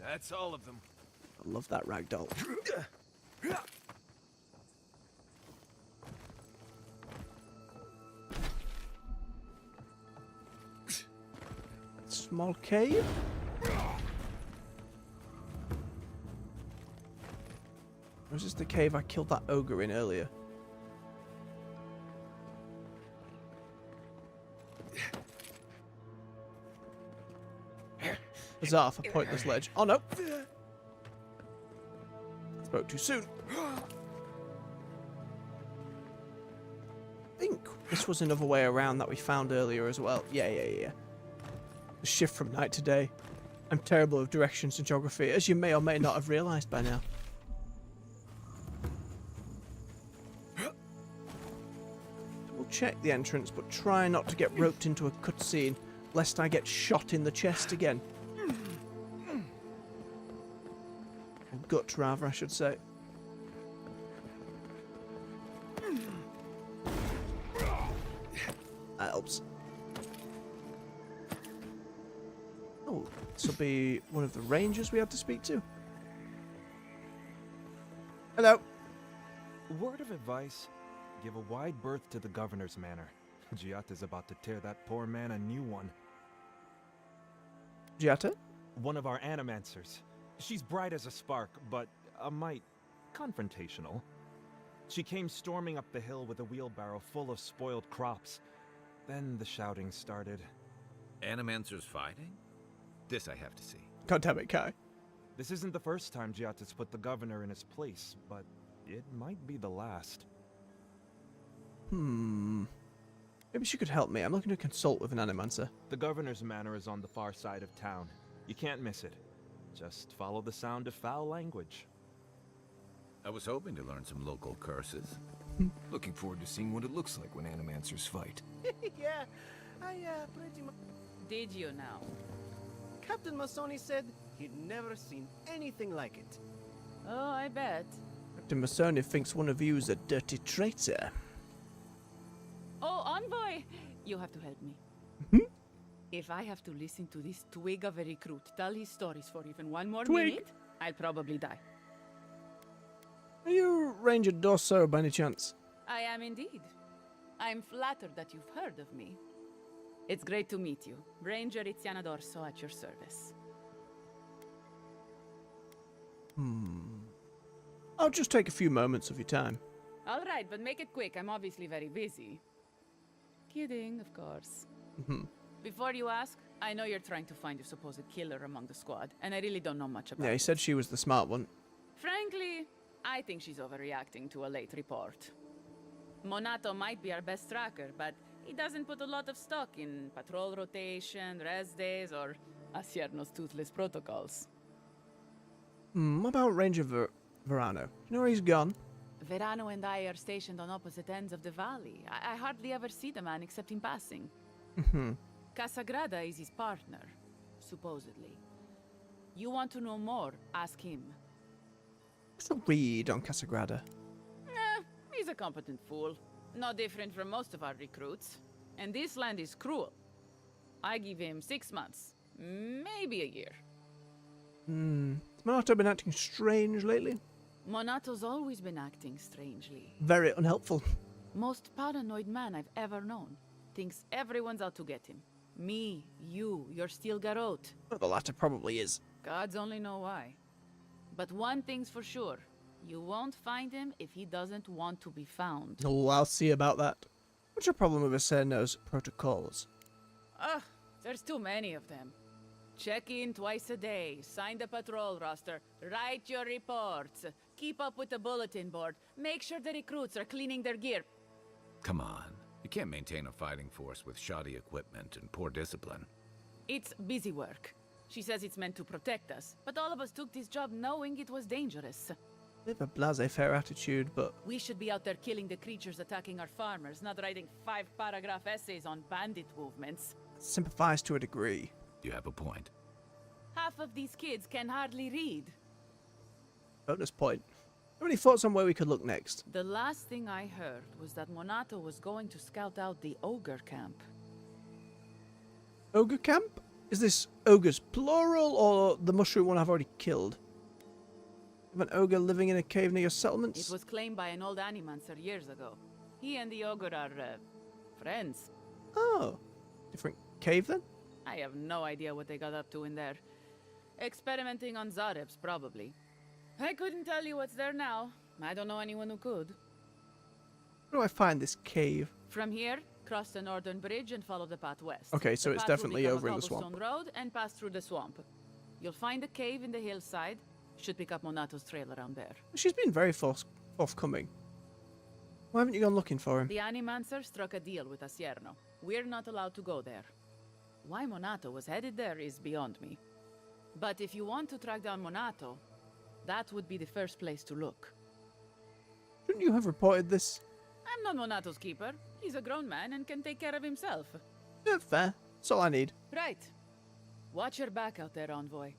That's all of them. I love that ragdoll. Small cave. Or is this the cave I killed that ogre in earlier? Bizarre for pointless ledge. Oh no! Spoke too soon. I think this was another way around that we found earlier as well. Yeah. The shift from night to day. I'm terrible with directions and geography, as you may or may not have realised by now. We'll check the entrance, but try not to get roped into a cutscene, lest I get shot in the chest again. Gut, rather, I should say. That helps. Oh, this will be one of the rangers we had to speak to. Hello. Word of advice, give a wide berth to the governor's manor. Giata's about to tear that poor man a new one. Giata? One of our animancers. She's bright as a spark, but a mite confrontational. She came storming up the hill with a wheelbarrow full of spoiled crops. Then the shouting started. Animancers fighting? This I have to see. God damn it, Kai. This isn't the first time Giata's put the governor in his place, but it might be the last. Maybe she could help me. I'm looking to consult with an animancer. The governor's manor is on the far side of town. You can't miss it. Just follow the sound of foul language. I was hoping to learn some local curses. Looking forward to seeing what it looks like when animancers fight. Yeah, I pretty much... Did you now? Captain Masoni said he'd never seen anything like it. Oh, I bet. Captain Masoni thinks one of you is a dirty traitor. Oh, envoy! You have to help me. If I have to listen to this twig of a recruit tell his stories for even one more minute, I'll probably die. Are you Ranger Dorso by any chance? I am indeed. I'm flattered that you've heard of me. It's great to meet you. Ranger Iziana Dorso at your service. I'll just take a few moments of your time. All right, but make it quick. I'm obviously very busy. Kidding, of course. Before you ask, I know you're trying to find your supposed killer among the squad, and I really don't know much about it. Yeah, he said she was the smart one. Frankly, I I think she's overreacting to a late report. Monato might be our best tracker, but he doesn't put a lot of stock in patrol rotation, rest days, or Asierno's toothless protocols. What about Ranger Verano? You know where he's gone? Verano and I are stationed on opposite ends of the valley. I hardly ever see the man except in passing. Casagrada is his partner, supposedly. You want to know more, ask him. What's the read on Casagrada? He's a competent fool. No different from most of our recruits. And this land is cruel. I give him 6 months, maybe a year. Has Monato been acting strange lately? Monato's always been acting strangely. Very unhelpful. Most paranoid man I've ever known. Thinks everyone's out to get him. Me, you, your Steel Garrote. Well, the latter probably is. Gods only know why. But one thing's for sure. You won't find him if he doesn't want to be found. Oh, I'll see about that. What's your problem with Asierno's protocols? Ugh, there's too many of them. Check in twice a day, sign the patrol roster, write your reports, keep up with the bulletin board, make sure the recruits are cleaning their gear. Come on. You can't maintain a fighting force with shoddy equipment and poor discipline. It's busy work. She says it's meant to protect us, but all of us took this job knowing it was dangerous. Bit of a laissez-faire attitude, but... We should be out there killing the creatures attacking our farmers, not writing 5-paragraph essays on bandit movements. Sympathize to a degree. You have a point. Half of these kids can hardly read. Bonus point. Have any thoughts on where we could look next? The last thing I heard was that Monato was going to scout out the ogre camp. Ogre camp? Is this ogres plural or the mushroom one I've already killed? You have an ogre living in a cave near your settlements? It was claimed by an old animancer years ago. He and the ogre are, friends. Oh. Different cave then? I have no idea what they got up to in there. Experimenting on Zarebs, probably. I couldn't tell you what's there now. I don't know anyone who could. Where do I find this cave? From here, cross the northern bridge and follow the path west. Okay, so the it's path will definitely become over a in the swamp. cobblestone road and pass through the swamp. You'll find a cave in the hillside. Should pick up Monato's trail around there. She's been very forthcoming. Why haven't you gone looking for him? The animancer struck a deal with Asierno. We're not allowed to go there. Why Monato was headed there is beyond me. But if you want to track down Monato, that would be the first place to look. Shouldn't you have reported this? I'm not Monato's keeper. He's a grown man and can take care of himself. Yeah, fair. That's all I need. Right. Watch your back out there, Envoy.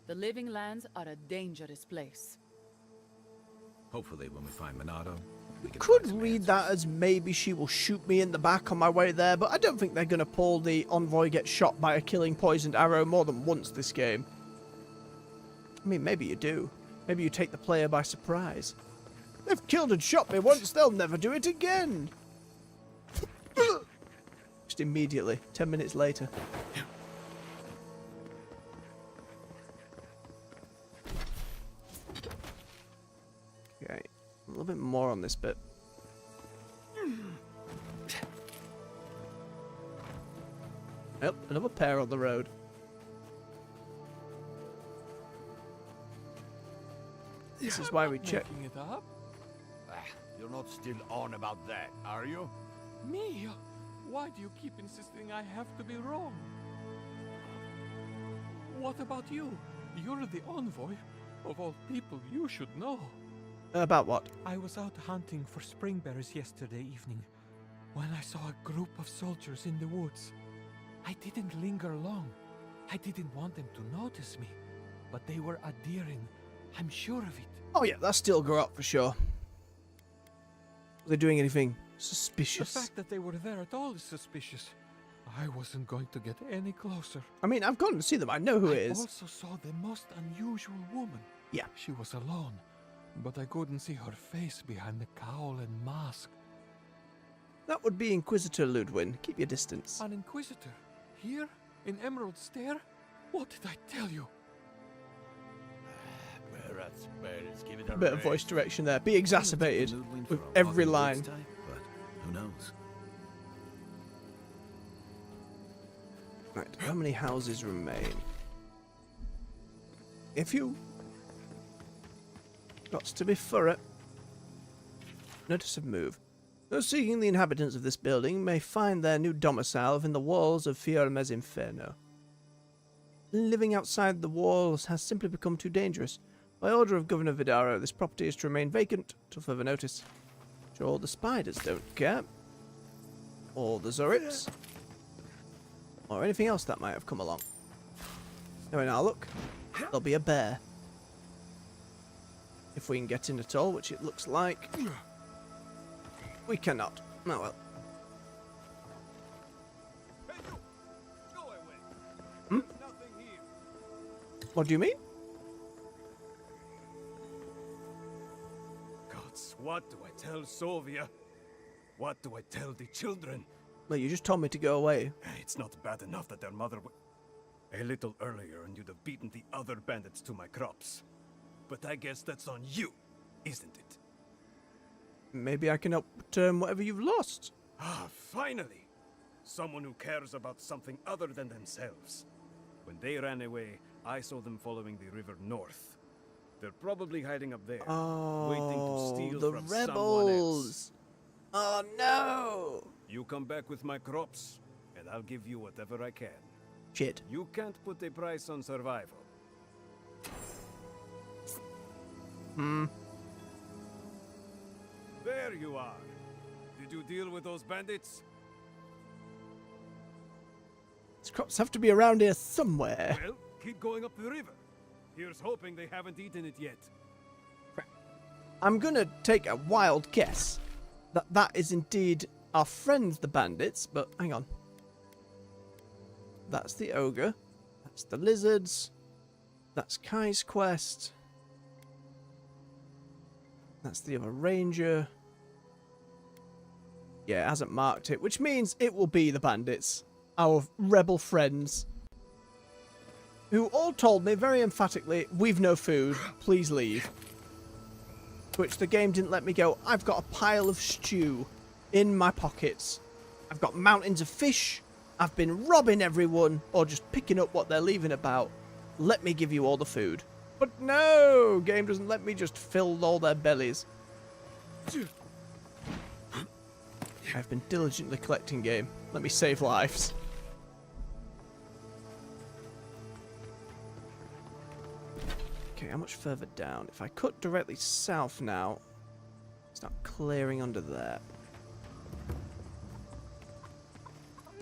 The Living Lands are a dangerous place. Hopefully when we find Monato, we can Could read that as maybe she will shoot me in the back on my way there, but I don't think they're going to pull the Envoy gets shot by a killing poisoned arrow more than once this game. I mean, maybe you do. Maybe you take the player by surprise. They've killed and shot me once, they'll never do it again. Just immediately, 10 minutes later. Okay, a little bit more on this bit. Yep, another pair on the road. This is why we check. Making it up? You're not still on about that, are you? Me? Why do you keep insisting I have to be wrong? What about you? You're the envoy. Of all people, you should know. About what? I was out hunting for spring berries yesterday evening when I saw a group of soldiers in the woods. I didn't linger long. I didn't want them to notice me, but they were adhering. I'm sure of it. Oh yeah, that still grew up for sure. Were they doing anything suspicious? The fact that they were there at all is suspicious. I wasn't going to get any closer. I mean, I've gone to see them. I know who it is. I also saw the most unusual woman. Yeah. She was alone, but I couldn't see her face behind the cowl and mask. That would be Inquisitor Ludwin. Keep your distance. An Inquisitor? Here? In Emerald Stair? What did I tell you? A bit of voice direction there. Be exacerbated with every line. But who knows? Right, how many houses remain? A few. Got to be thorough. Notice of move. Those seeking the inhabitants of this building may find their new domicile within the walls of Fiorme's Inferno. Living outside the walls has simply become too dangerous. By order of Governor Vidaro, this property is to remain vacant till further notice. Sure, the spiders don't care. Or the Zorips. Or anything else that might have come along. Now, now look. There'll be a bear. If we can get in at all, which it looks like. We cannot. Oh well. Hmm? What do you mean? Gods, what do I tell Sovia? What do I tell the children? Well, you just told me to go away. It's not bad enough that their mother a little earlier and you'd have beaten the other bandits to my crops. But I guess that's on you, isn't it? Maybe I can help return whatever you've lost. Ah, finally! Someone who cares about something other than themselves. When they ran away, I saw them following the river north. They're probably hiding up there, waiting to steal the from rebels. someone else. Oh no! You come back with my crops, and I'll give you whatever I can. Shit. You can't put a price on survival. Hmm. There you are. Did you deal with those bandits? These crops have to be around here somewhere. Well, keep going up the river. Here's hoping they haven't eaten it yet. I'm gonna take a wild guess that that is indeed our friends, the bandits, but hang on. That's the ogre. That's the lizards. That's Kai's quest. That's the other ranger. Yeah, it hasn't marked it, which means it will be the bandits. Our rebel friends. Who all told me very emphatically, we've no food, please leave. To which the game didn't let me go, I've got a pile of stew in my pockets. I've got mountains of fish. I've been robbing everyone or just picking up what they're leaving about. Let me give you all the food. But no! Game doesn't let me just fill all their bellies. I've been diligently collecting, game. Let me save lives. Okay, how much further down? If I cut directly south now, start clearing under there.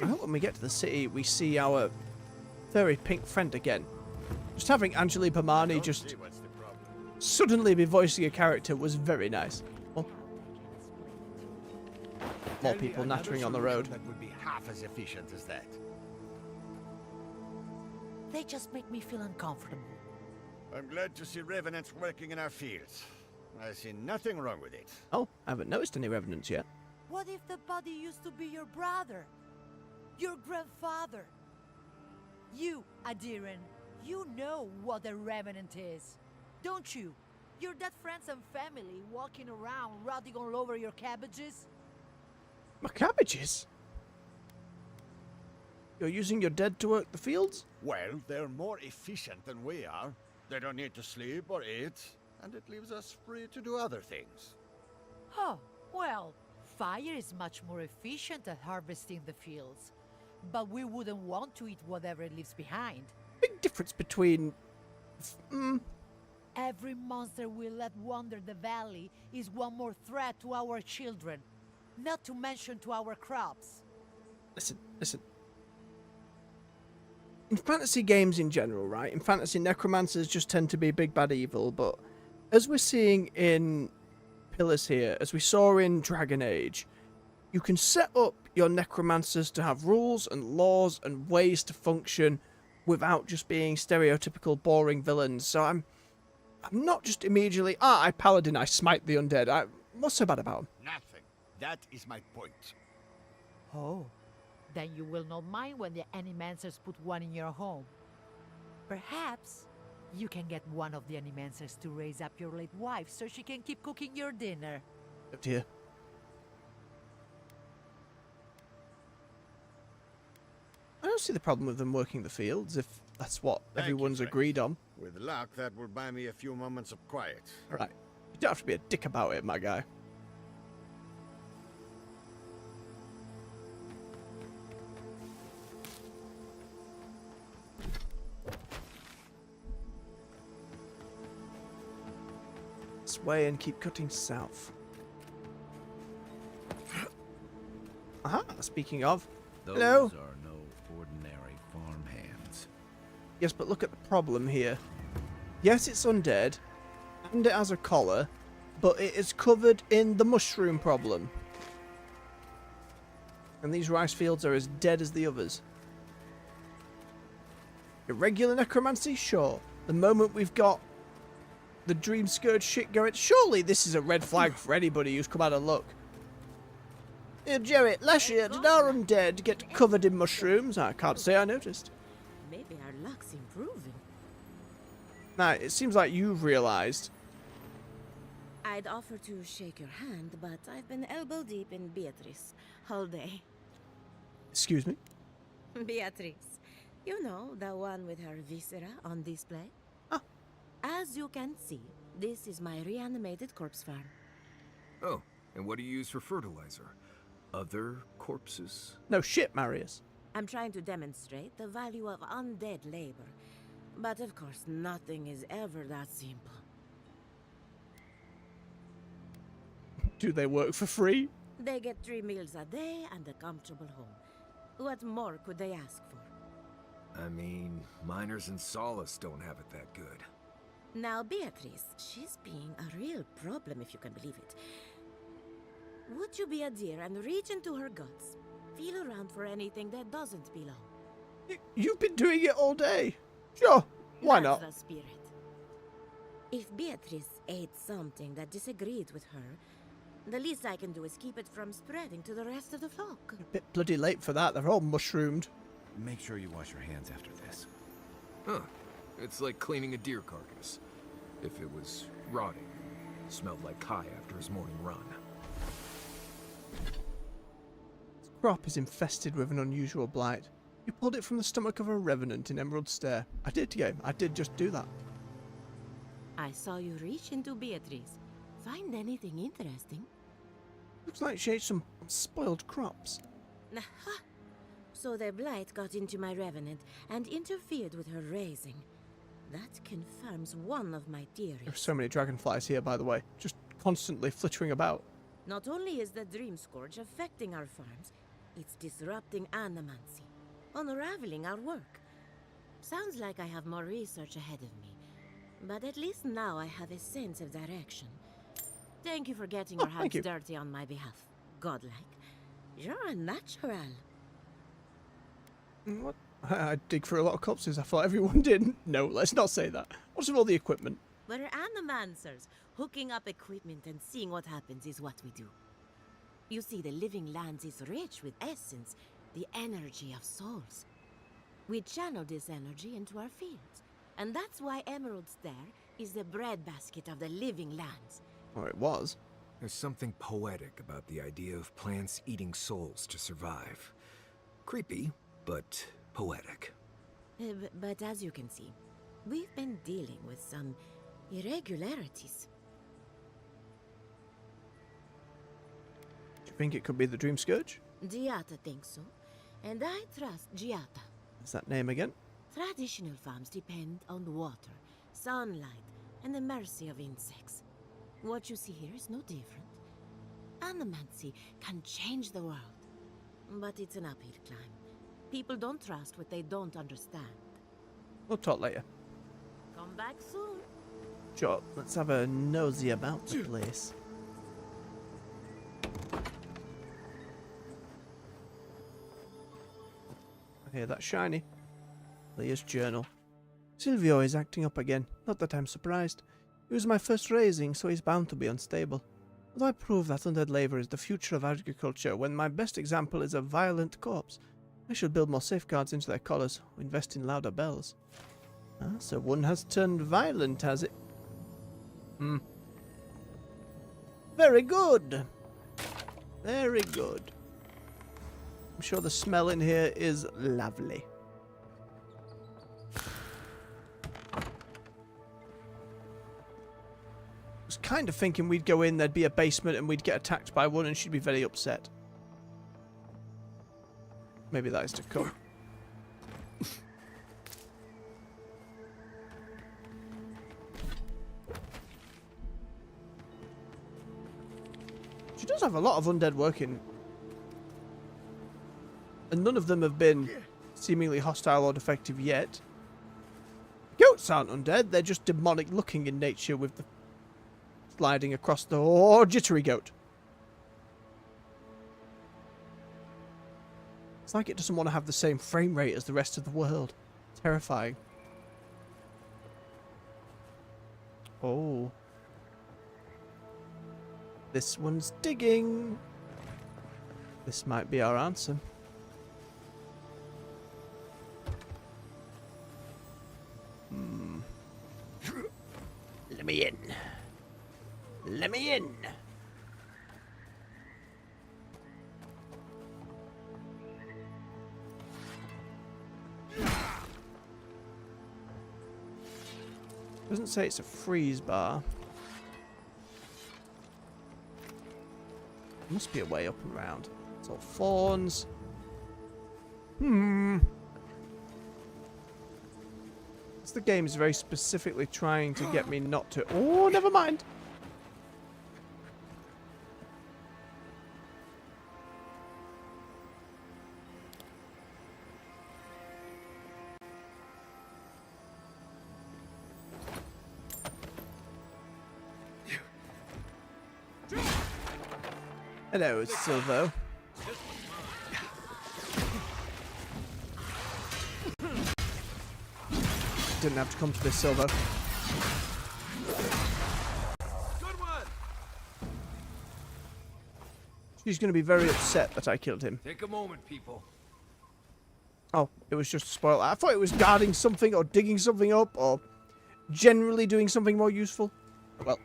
I hope when we get to the city, we see our furry pink friend again. Just having Angeli Bamani just suddenly be voicing a character was very nice. Oh. More people nattering on the road. That would be half as efficient as that. They just make me feel uncomfortable. I'm glad to see revenants working in our fields. I see nothing wrong with it. Oh, I haven't noticed any revenants yet. What if the body used to be your brother? Your grandfather? You, Adiran, you know what a revenant is, don't you? Your dead friends and family walking around rotting all over your cabbages? My cabbages? You're using your dead to work the fields? Well, they're more efficient than we are. They don't need to sleep or eat, and it leaves us free to do other things. Oh, well, fire is much more efficient at harvesting the fields. But we wouldn't want to eat whatever it leaves behind. Big difference between... Every monster we let wander the valley is one more threat to our children. Not to mention to our crops. Listen. In fantasy games in general, right? In fantasy, necromancers just tend to be big bad evil, but as we're seeing in Pillars here, as we saw in Dragon Age, you can set up your necromancers to have rules and laws and ways to function without just being stereotypical boring villains. So I'm not just immediately, I paladin, I smite the undead. What's so bad about them? Nothing. That is my point. Oh, then you will not mind when the animancers put one in your home. Perhaps you can get one of the animancers to raise up your late wife so she can keep cooking your dinner. Oh dear. I don't see the problem with them working the fields if that's what everyone's agreed on. With luck, that will buy me a few moments of quiet. Alright. don't have to be a dick about it, my guy. This way and keep cutting south. Aha, speaking of. Those Hello. are no ordinary farm hands. Yes, but look at the problem here. Yes, it's undead, and it has a collar, but it is covered in the mushroom problem. And these rice fields are as dead as the others. Irregular necromancy? Sure. The moment we've got the Dream Scourge shit going, surely this is a red flag for anybody who's come out of luck. Here, Jerry, last year did our undead get covered in mushrooms? I can't say I noticed. Maybe our luck's improving. Now, it seems like you've realised. I'd offer to shake your hand, but I've been elbow deep in Beatrice all day. Excuse me? Beatrice. You know, the one with her viscera on display? Ah. As you can see, this is my reanimated corpse farm. Oh, and what do you use for fertilizer? Other corpses? No shit, Marius. I'm trying to demonstrate the value of undead labor. But of course, nothing is ever that simple. Do they work for free? They get 3 meals a day and a comfortable home. What more could they ask for? I mean, miners in Solace don't have it that good. Now, Beatrice, she's being a real problem, if you can believe it. Would you be a dear and reach into her guts? Feel around for anything that doesn't belong. You've been doing it all day. Sure, why not? That's the spirit. If Beatrice ate something that disagreed with her, the least I can do is keep it from spreading to the rest of the flock. A bit bloody late for that. They're all mushroomed. Make sure you wash your hands after this. Huh. It's like cleaning a deer carcass. If it was rotting, smelled like Kai after his morning run. This crop is infested with an unusual blight. You pulled it from the stomach of a revenant in Emerald Stair. I did, game. I did just do that. I saw you reach into Beatrice. Find anything interesting? Looks like she ate some spoiled crops. Aha! So the blight got into my revenant and interfered with her raising. That confirms one of my theories. There are so many dragonflies here, by the way. Just constantly flittering about. Not only is the Dream Scourge affecting our farms, it's disrupting animancy, unraveling our work. Sounds like I have more research ahead of me, but at least now I have a sense of direction. Thank you for getting your hands dirty on my behalf. Godlike. You're a natural. What? I dig for a lot of corpses. I thought everyone did. No, let's not say that. What's with all the equipment? We're animancers. Hooking up equipment and seeing what happens is what we do. You see, the living lands is rich with essence, the energy of souls. We channel this energy into our fields, and that's why Emerald Stair is the breadbasket of the living lands. Or it was. There's something poetic about the idea of plants eating souls to survive. Creepy, but poetic. But as you can see, we've been dealing with some irregularities. Do you think it could be the Dream Scourge? Giata thinks so, and I trust Giata. What's that name again? Traditional farms depend on water, sunlight, and the mercy of insects. What you see here is no different. Animancy can change the world, but it's an uphill climb. People don't trust what they don't understand. We'll talk later. Come back soon. Sure, let's have a nosy about the place. I hear that shiny. Leah's journal. Silvio is acting up again. Not that I'm surprised. He was my first raising, so he's bound to be unstable. Although I prove that undead labor is the future of agriculture when my best example is a violent corpse, I should build more safeguards into their collars or invest in louder bells. Ah, so one has turned violent, has it? Hmm. Very good. Very good. I'm sure the smell in here is lovely. was kind of thinking we'd go in, there'd be a basement, and we'd get attacked by one, and she'd be very upset. Maybe that is to come. She does have a lot of undead working. And none of them have been seemingly hostile or defective yet. Goats aren't undead, they're just demonic looking in nature with the sliding across the... Oh, jittery goat. It's like it doesn't want to have the same frame rate as the rest of the world. Terrifying. Oh. This one's digging. This might be our answer. Let me in. Let me in. Doesn't say it's a freeze bar. Must be a way up and around. It's all fawns. The game is very specifically trying to get me not to... Oh, never mind. Hello, it's Silvo. Didn't have to come to this, Silvo. Good one. She's going to be very upset that I killed him. Take a moment, people. Oh, it was just a spoil. I thought it was guarding something or digging something up or generally doing something more useful. Oh, well.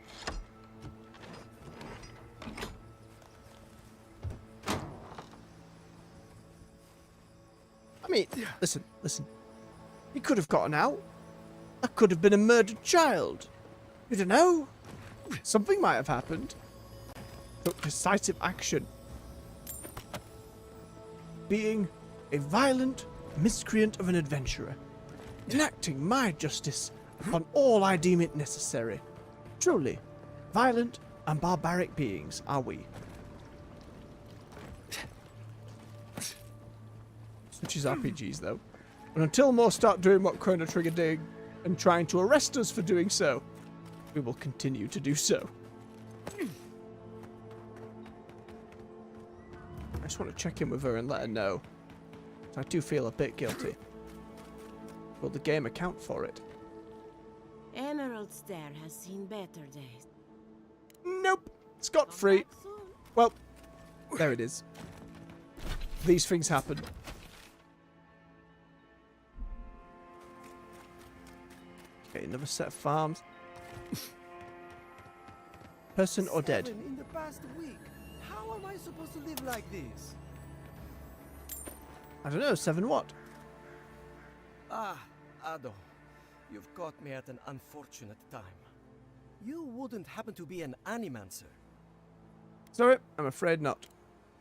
I mean, listen. He could have gotten out. That could have been a murdered child. You don't know. Something might have happened. Took decisive action. Being a violent miscreant of an adventurer. Enacting my justice upon all I deem it necessary. Truly, violent and barbaric beings are we. Which is RPGs though. And until more start doing what Chrono Trigger did and trying to arrest us for doing so, we will continue to do so. I just want to check in with her and let her know. I do feel a bit guilty. Will the game account for it? Emerald Stair has seen better days. Nope. Scot-free. Well, there it is. These things happen. Okay, another set of farms. Person or dead? In the past week. How am I supposed to live like this? I don't know, 7 what? Ah, Ado. You've caught me at an unfortunate time. You wouldn't happen to be an animancer? Sorry, I'm afraid not.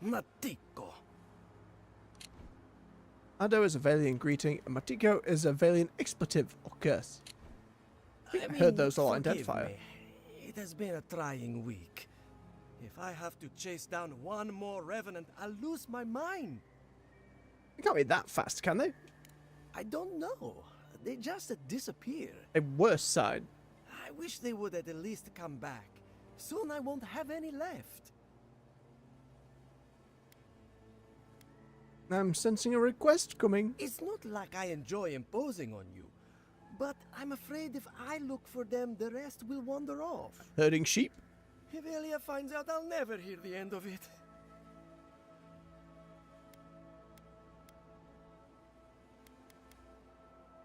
Matiko. Ado is a Valian greeting, and Matiko is a Valian expletive or curse. I heard those all identify. It has been a trying week. If I have to chase down one more revenant, I'll lose my mind. They can't be that fast, can they? I don't know. They just disappear. A worse side. I wish they would at least come back. Soon I won't have any left. I'm sensing a request coming. It's not like I enjoy imposing on you, but I'm afraid if I look for them, the rest will wander off. Herding sheep? If Elia finds out, I'll never hear the end of it.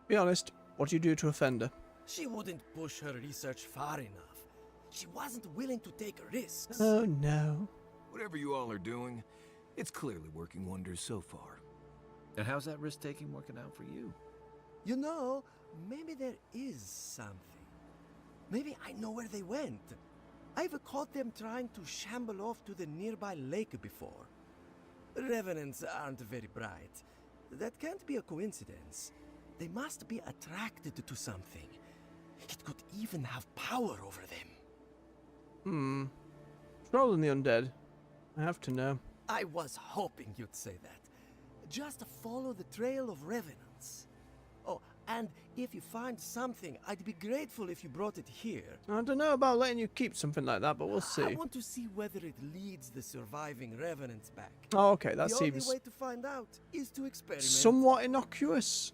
Be honest, what do you do to offend her? She wouldn't push her research far enough. She wasn't willing to take risks. Oh no. Whatever you all are doing, it's clearly working wonders so far. And how's that risk-taking working out for you? You know, maybe there is something. Maybe I know where they went. I've caught them trying to shamble off to the nearby lake before. Revenants aren't very bright. That can't be a coincidence. They must be attracted to something. It could even have power over them. Trolling the undead. I have to know. I was hoping you'd say that. Just follow the trail of revenants. Oh, and if you find something, I'd be grateful if you brought it here. I don't know about letting you keep something like that, but we'll see. I want to see whether it leads the surviving revenants back. Oh, okay, that the seems only way to find out is to experiment. somewhat innocuous.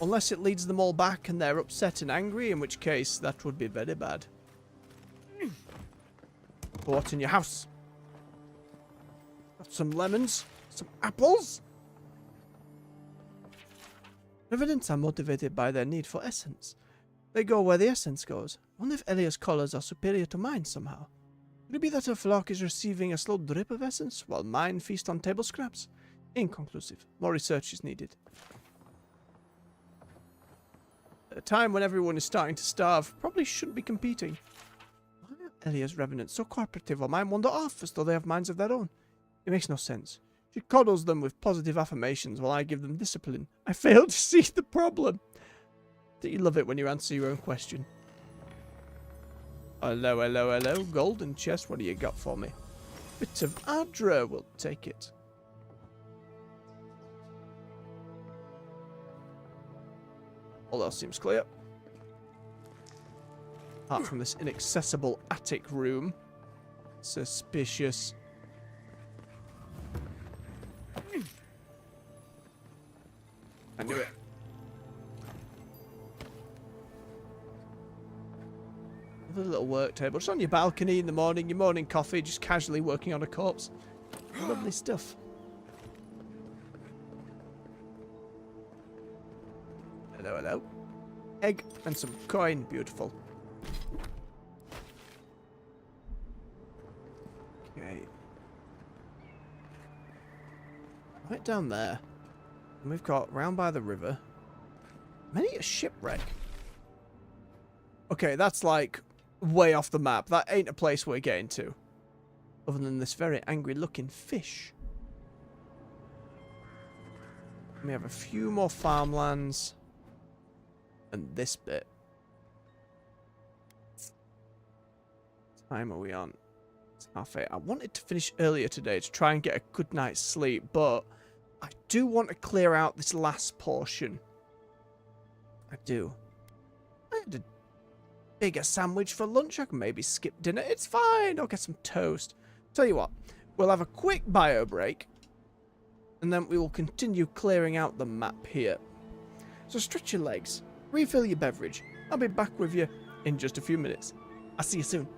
Unless it leads them all back and they're upset and angry, in which case that would be very bad. What's in your house? Got some lemons? Some apples? Revenants are motivated by their need for essence. They go where the essence goes. I wonder if Elia's colours are superior to mine somehow. Could it be that her flock is receiving a slow drip of essence, while mine feast on table scraps? Inconclusive. More research is needed. At a time when everyone is starting to starve, probably shouldn't be competing. Why are Elia's revenants so cooperative while mine wander off as though they have minds of their own? It makes no sense. She coddles them with positive affirmations while I give them discipline. I fail to see the problem. Do you love it when you answer your own question? Hello, hello, hello. Golden chest, what do you got for me? Bit of Adra, we'll take it. All else seems clear. Apart from this inaccessible attic room. Suspicious. I knew it. Another little work table. Just on your balcony in the morning, your morning coffee, just casually working on a corpse. Lovely stuff. Hello, hello. Egg and some coin. Beautiful. Okay. Right down there. And we've got round by the river. Many a shipwreck. Okay, that's like way off the map. That ain't a place we're getting to. Other than this very angry looking fish. We have a few more farmlands. And this bit. What time are we on? It's 8:30. I wanted to finish earlier today to try and get a good night's sleep, but I do want to clear out this last portion. I do. I had a bigger sandwich for lunch. I can maybe skip dinner. It's fine. I'll get some toast. Tell you what, we'll have a quick bio break, and then we will continue clearing out the map here. So stretch your legs, refill your beverage. I'll be back with you in just a few minutes. I'll see you soon.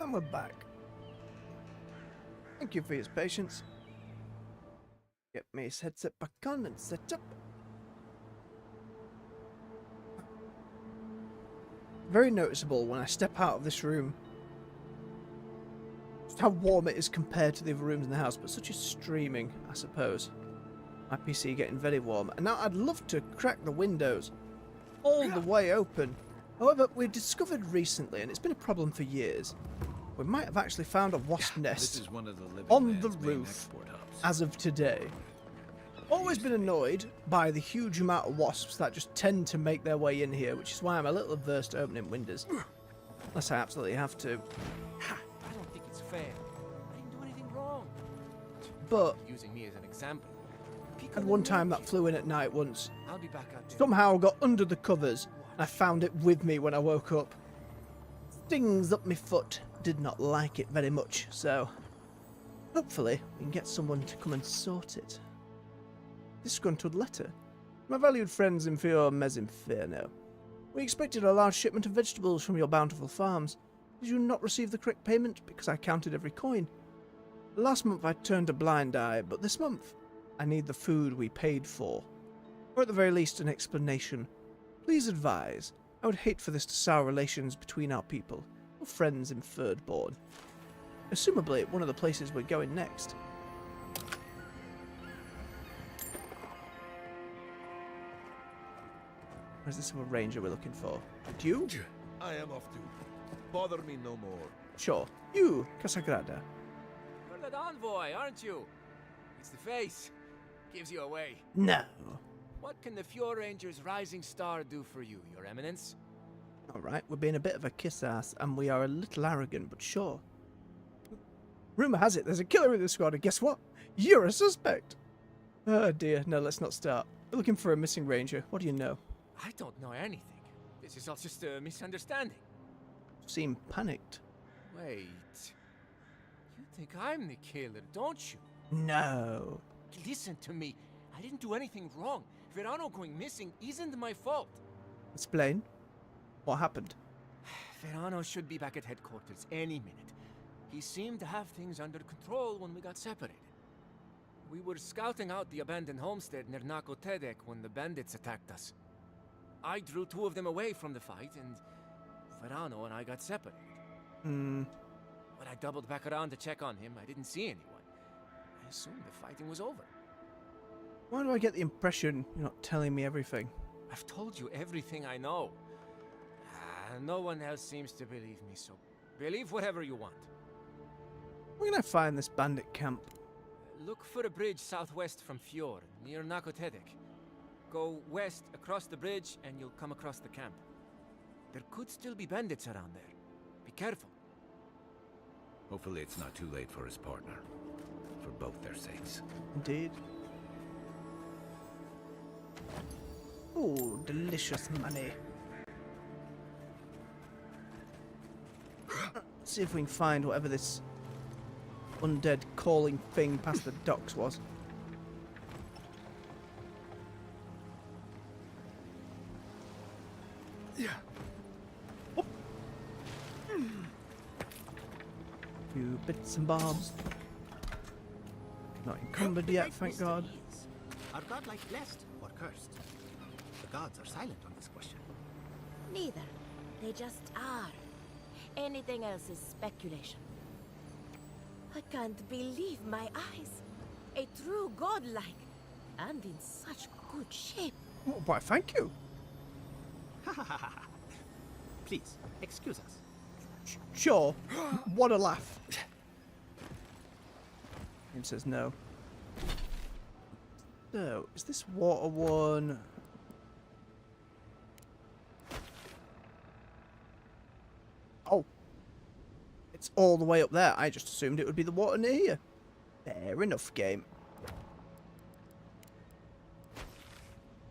And we're back. Thank you for your patience. Get my headset back on and set up. Very noticeable when I step out of this room. Just how warm it is compared to the other rooms in the house, but such is streaming, I suppose. My PC getting very warm. And now I'd love to crack the windows all the way open. However, we discovered recently, and it's been a problem for years, we might have actually found a wasp nest This is one of the living on the man's main roof export hubs. as of today. Always been annoyed by the huge amount of wasps that just tend to make their way in here, which is why I'm a little averse to opening windows. Unless I absolutely have to. I don't think it's fair. I didn't do anything wrong. But Using me as an example. at one time that flew in at night once. I'll be back out there. Somehow got under the covers and I found it with me when I woke up. Stings up my foot. Did not like it very much, so hopefully we can get someone to come and sort it. Disgruntled letter. My valued friends in Fior Mes Inferno. We expected a large shipment of vegetables from your bountiful farms. Did you not receive the correct payment? Because I counted every coin. Last month I turned a blind eye, but this month I need the food we paid for. Or at the very least an explanation. Please advise. I would hate for this to sour relations between our people. Or friends in Thirdborn. Assumably one of the places we're going next. Where's this other ranger we're looking for? And you? I am off too. Bother me no more. Sure. You, Casagrada. You're that envoy, aren't you? It's the face. Gives you away. No. What can the Fjord Ranger's rising star do for you, Your Eminence? Alright, we're being a bit of a kiss-ass, and we are a little arrogant, but sure. Rumour has it there's a killer in the squad, and guess what? You're a suspect! Oh dear, no, let's not start. We're looking for a missing ranger. What do you know? I don't know anything. This is all just a misunderstanding. Seem panicked. Wait. You think I'm the killer, don't you? No. Listen to me. I didn't do anything wrong. Verano going missing isn't my fault. Explain. What happened? Verano should be back at headquarters any minute. He seemed to have things under control when we got separated. We were scouting out the abandoned homestead near Nakotedek when the bandits attacked us. I drew two of them away from the fight, and Verano and I got separated. When I doubled back around to check on him, I didn't see anyone. I assumed the fighting was over. Why do I get the impression you're not telling me everything? I've told you everything I know. No one else seems to believe me, so believe whatever you want. We're gonna find this bandit camp. Look for a bridge southwest from Fjord, near Nakotedek. Go west across the bridge and you'll come across the camp. There could still be bandits around there. Be careful. Hopefully it's not too late for his partner. For both their sakes. Indeed. Ooh, delicious money. Let's see if we can find whatever this undead calling thing past the docks was. Yeah. Oh. Few bits and bobs. Not encumbered yet, thank God. Are godlike blessed or cursed? The gods are silent on this question. Neither. They just are. Anything else is speculation. I can't believe my eyes. A true godlike. And in such good shape. Oh, why, thank you. Please, excuse us. Sure. What a laugh. He says no. So, is this water one? Oh. It's all the way up there. I just assumed it would be the water near here. Fair enough, game.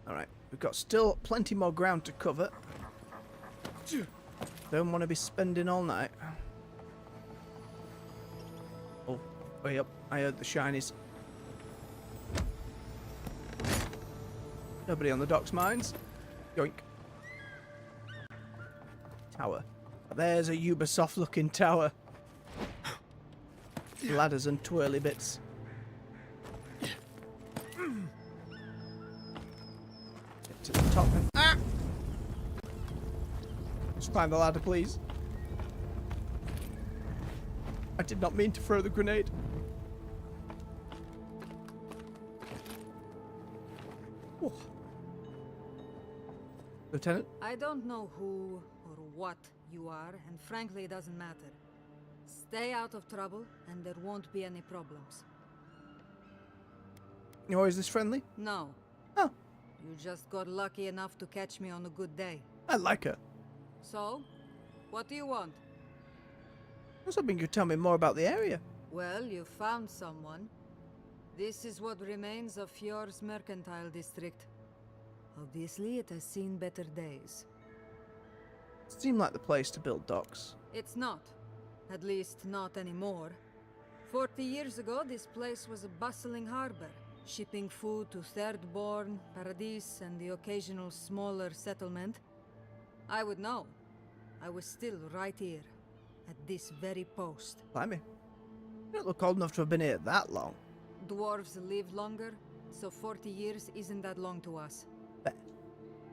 Alright, we've got still plenty more ground to cover. Don't want to be spending all night. Oh, way up. I heard the shinies. Nobody on the docks mines. Yoink. Tower. There's a Ubisoft looking tower. ladders and twirly bits. Get to the top and just find the ladder, please. I did not mean to throw the grenade. Whoa. Lieutenant? I don't know who or what you are, and frankly, it doesn't matter. Stay out of trouble, and there won't be any problems. Oh, is this friendly? No. Oh. You just got lucky enough to catch me on a good day. I like her. So, what do you want? I was hoping you'd tell me more about the area. Well, you found someone. This is what remains of Fjord's mercantile district. Obviously, it has seen better days. Seemed like the place to build docks. It's not. At least, not anymore. 40 years ago, this place was a bustling harbor, shipping food to Thirdborn, Paradis, and the occasional smaller settlement. I would know. I was still right here, at this very post. Blimey. You don't look old enough to have been here that long. Dwarves live longer, so 40 years isn't that long to us. Bet.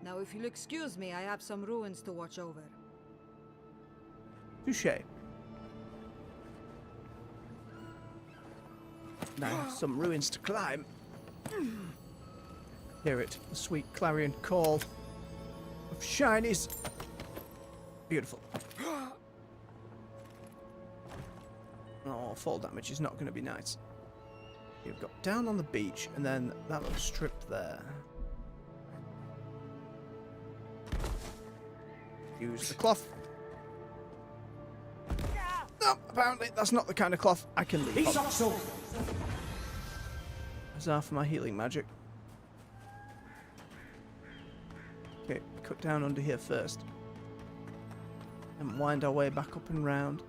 Now, if you'll excuse me, I have some ruins to watch over. Touché. Now, some ruins to climb. Hear it, the sweet clarion call of shinies. Beautiful. Oh, fall damage is not going to be nice. You've got down on the beach, and then that little strip there. Use the cloth. No, apparently that's not the kind of cloth I can leave. Huzzah for my healing magic. Okay, cut down under here first. And wind our way back up and round.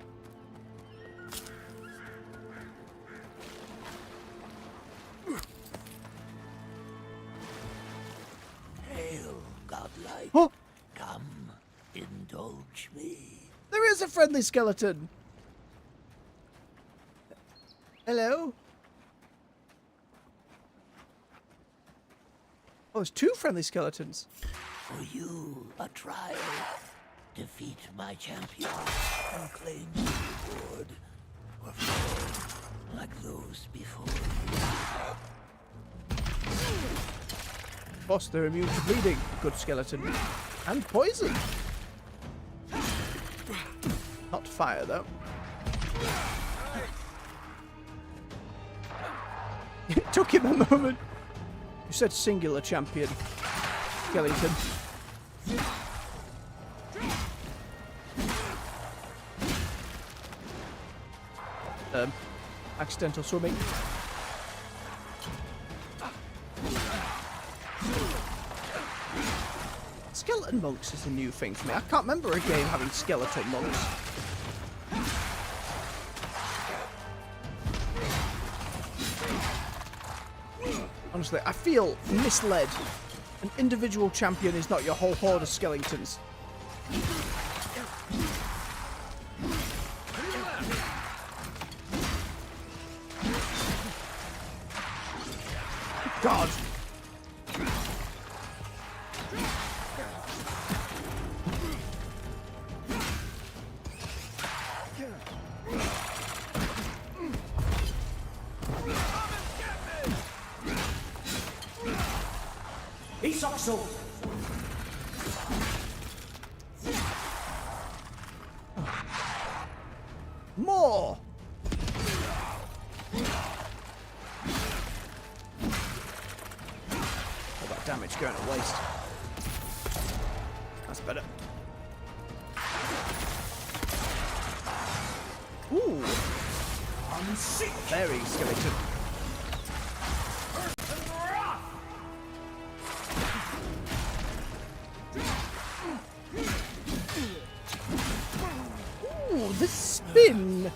Hail, godlike. Oh! Come, indulge me. There is a friendly skeleton! Hello? Oh, there's two friendly skeletons. For you, a trial. Defeat my champion and claim the reward. Or fall like those before you. Boss, they're immune to bleeding. Good skeleton. And poison. Not fire, though. It took him a moment. You said singular champion. Skeleton. Accidental swimming. Skeleton monks is a new thing for me. I can't remember a game having skeleton monks. Honestly, I feel misled. An individual champion is not your whole horde of skeletons. God. More! All that damage going to waste. That's better. Ooh! Very skeleton. Ooh, the spin!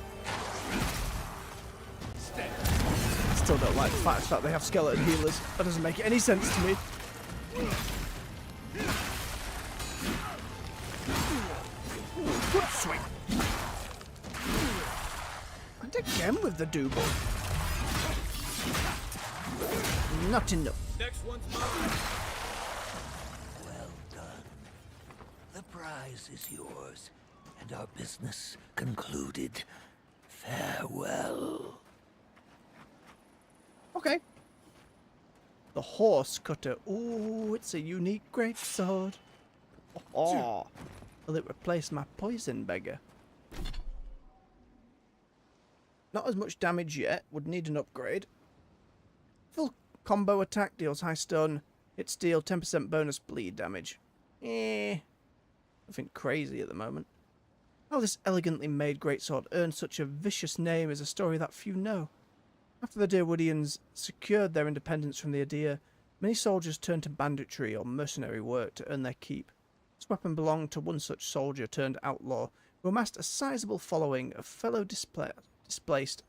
Still don't like the fact that they have skeleton healers. That doesn't make any sense to me. Ooh, good swing. And again with the double. Not enough. Next one's mine. Well done. The prize is yours, and our business concluded. Farewell. Okay. The horse cutter. Ooh, it's a unique greatsword. Oh, will it replace my poison beggar? Not as much damage yet. Would need an upgrade. Full combo attack deals high stun. Hit steel, 10% bonus bleed damage. Nothing crazy at the moment. How this elegantly made greatsword earned such a vicious name is a story that few know. After the Deerwoodians secured their independence from the Adir, many soldiers turned to banditry or mercenary work to earn their keep. This weapon belonged to one such soldier turned outlaw who amassed a sizable following of fellow displaced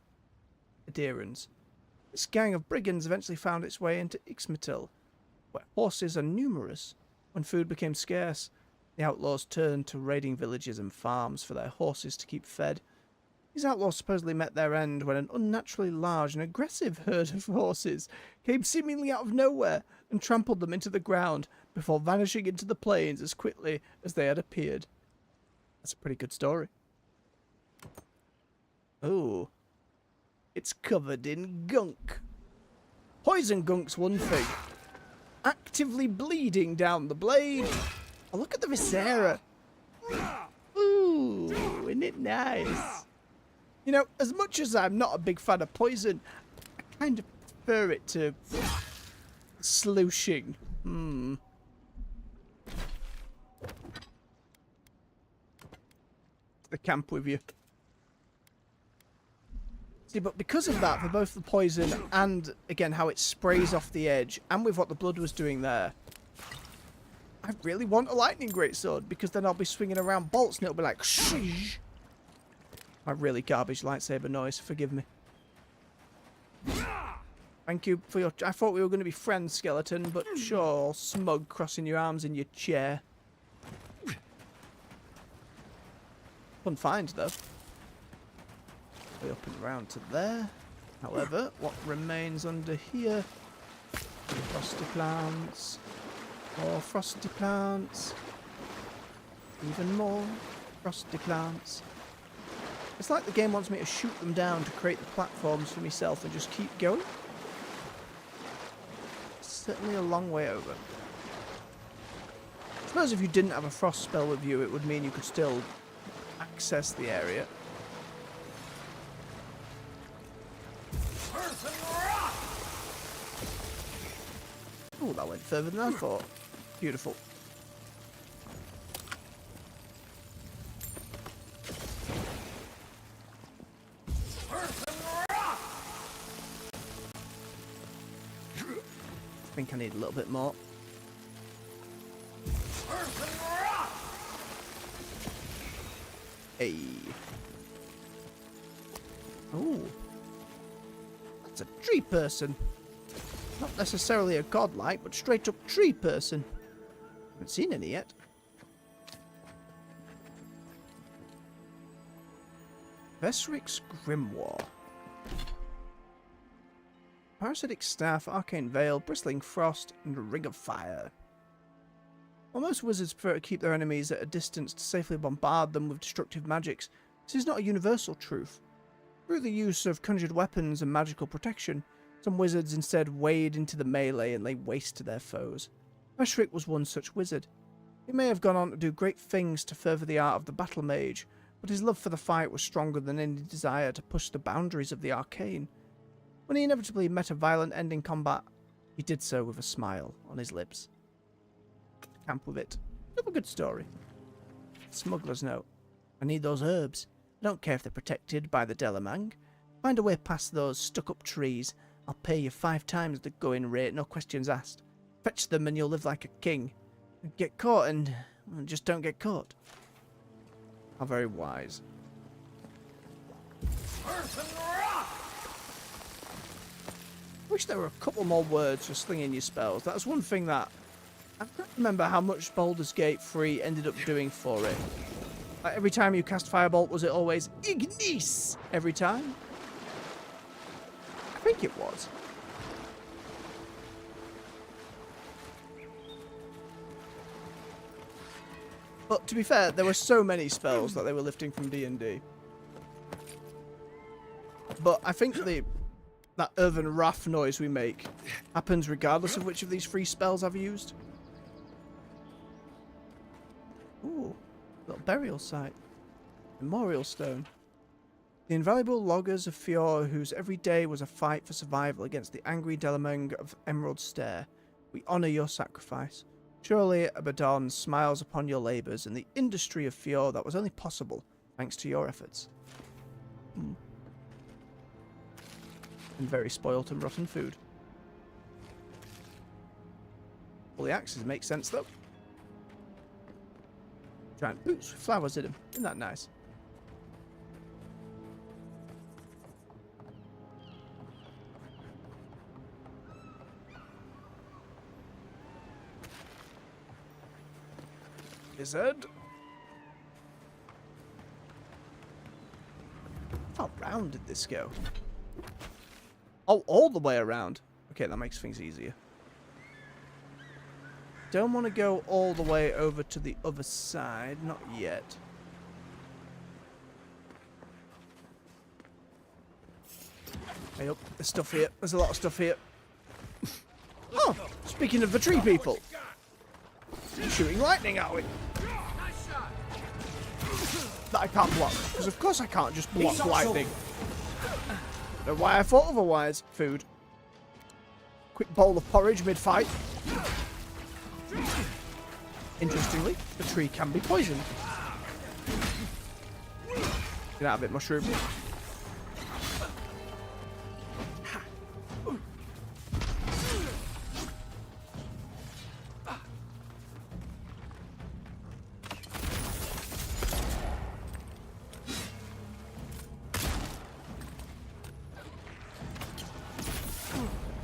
Adirans. This gang of brigands eventually found its way into Ixmitil, where horses are numerous. When food became scarce, the outlaws turned to raiding villages and farms for their horses to keep fed. These outlaws supposedly met their end when an unnaturally large and aggressive herd of horses came seemingly out of nowhere and trampled them into the ground before vanishing into the plains as quickly as they had appeared. That's a pretty good story. Oh. It's covered in gunk. Poison gunk's one thing. Actively bleeding down the blade. Oh, look at the viscera. Ooh, isn't it nice? You know, as much as I'm not a big fan of poison, I kind of prefer it to slooshing. The camp with you. See, but because of that, for both the poison and, again, how it sprays off the edge, and with what the blood was doing there, I really want a lightning greatsword, because then I'll be swinging around bolts and it'll be like, shh. My really garbage lightsaber noise, forgive me. Thank you for your... I thought we were going to be friends, skeleton, but sure, all smug, crossing your arms in your chair. Fun find, though. Way up and around to there. However, what remains under here? Frosty plants. More frosty plants. Even more frosty plants. It's like the game wants me to shoot them down to create the platforms for myself and just keep going. It's certainly a long way over. I suppose if you didn't have a frost spell with you, it would mean you could still access the area. Oh, that went further than I thought. Beautiful. I think I need a little bit more. Hey. Oh. That's a tree person. Not necessarily a godlike, but straight up tree person. Haven't seen any yet. Vesric's Grimoire. Parasitic staff, arcane veil, bristling frost, and a ring of fire. While most wizards prefer to keep their enemies at a distance to safely bombard them with destructive magics, this is not a universal truth. Through the use of conjured weapons and magical protection, some wizards instead wade into the melee and lay waste to their foes. Vesric was one such wizard. He may have gone on to do great things to further the art of the battle mage, but his love for the fight was stronger than any desire to push the boundaries of the arcane. When he inevitably met a violent end in combat, he did so with a smile on his lips. Camp with it. Have a good story. Smuggler's note. I need those herbs. I don't care if they're protected by the Delamang. Find a way past those stuck-up trees. I'll pay you 5 times the going rate, no questions asked. Fetch them and you'll live like a king. Get caught and just don't get caught. How very wise. I wish there were a couple more words for slinging your spells. That's one thing that... I can't remember how much Baldur's Gate 3 ended up doing for it. Like every time you cast Firebolt, was it always Ignis? Every time? think it was. But to be fair, there were so many spells that they were lifting from D&D. But I think that earthen raft noise we make happens regardless of which of these 3 spells I've used. Ooh, little burial site. Memorial stone. The invaluable loggers of Fior, whose every day was a fight for survival against the angry Delameng of Emerald Stair, we honour your sacrifice. Surely Abaddon smiles upon your labours and the industry of Fior that was only possible thanks to your efforts. And very spoilt and rotten food. All the axes make sense though. Giant boots with flowers in them. Isn't that nice? Lizard. How round did this go? Oh, all the way around. Okay, that makes things easier. Don't want to go all the way over to the other side. Not yet. Hey up, there's stuff here. There's a lot of stuff here. Oh, speaking of the tree people. Shooting lightning at me. That I can't block. Because of course I can't just block lightning. Don't know why I thought otherwise. Food. Quick bowl of porridge mid-fight. Interestingly, the tree can be poisoned. Get out of it, mushroom.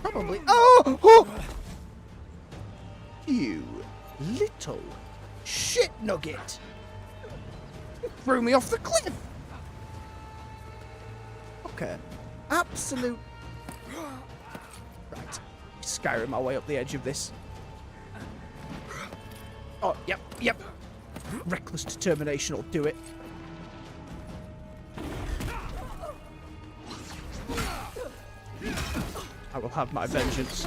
Probably. Oh! Oh! You little shit nugget! You threw me off the cliff! Okay. Absolute. Right. Skyrim my way up the edge of this. Oh, yep, yep. Reckless determination will do it. I will have my vengeance.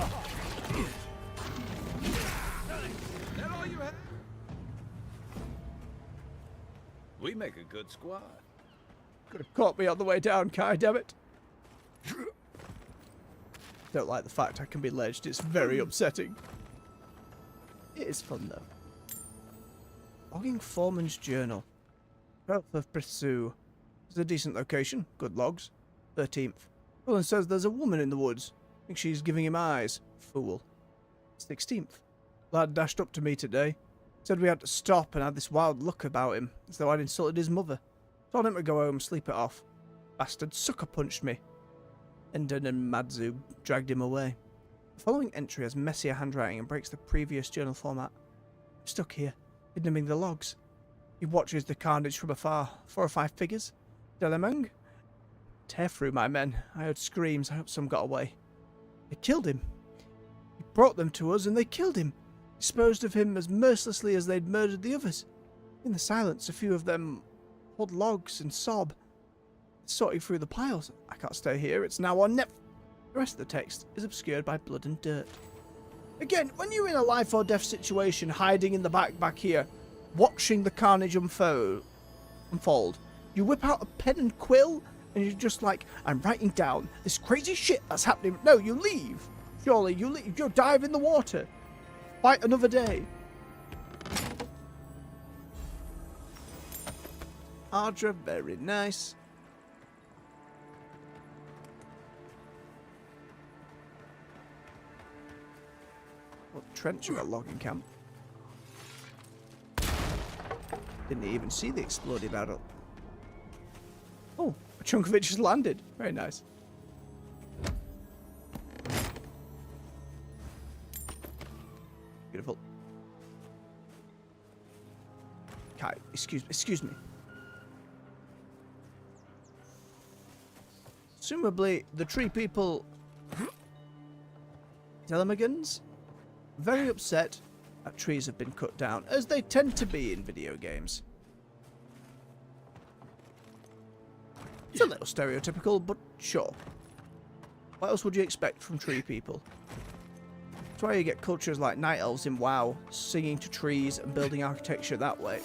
We make a good squad. Could have caught me on the way down, Kai, damn it. Don't like the fact I can be ledged. It's very upsetting. It is fun, though. Logging Foreman's Journal. 12th of Pursuit. It's a decent location. Good logs. 13th. Cullen says there's a woman in the woods. Think she's giving him eyes. Fool. 16th. Lad dashed up to me today. Said we had to stop and had this wild look about him, as though I'd insulted his mother. Told him to go home, sleep it off. Bastard sucker punched me. Endon and Madzu dragged him away. The following entry has messier handwriting and breaks the previous journal format. I'm stuck here, hidden among the logs. He watches the carnage from afar. 4 or 5 figures. Delameng? Tear through my men. I heard screams. I hope some got away. They killed him. He brought them to us and they killed him. Disposed of him as mercilessly as they'd murdered the others. In the silence, a few of them hold logs and sob. Sorting through the piles. I can't stay here. It's now on net. The rest of the text is obscured by blood and dirt. Again, when you're in a life or death situation, hiding in the back here, watching the carnage unfold, you whip out a pen and quill, and you're just like, I'm writing down this crazy shit that's happening. No, you leave. Surely you leave. You dive in the water. Fight another day. Ardra, very nice. What trench of a logging camp? Didn't even see the exploding barrel. Oh, a chunk of it just landed. Very nice. Beautiful. Kai, excuse me. Presumably, the tree people Telemagans, very upset that trees have been cut down, as they tend to be in video games. It's a little stereotypical, but sure. What else would you expect from tree people? That's why you get cultures like night elves in WoW, singing to trees and building architecture that way.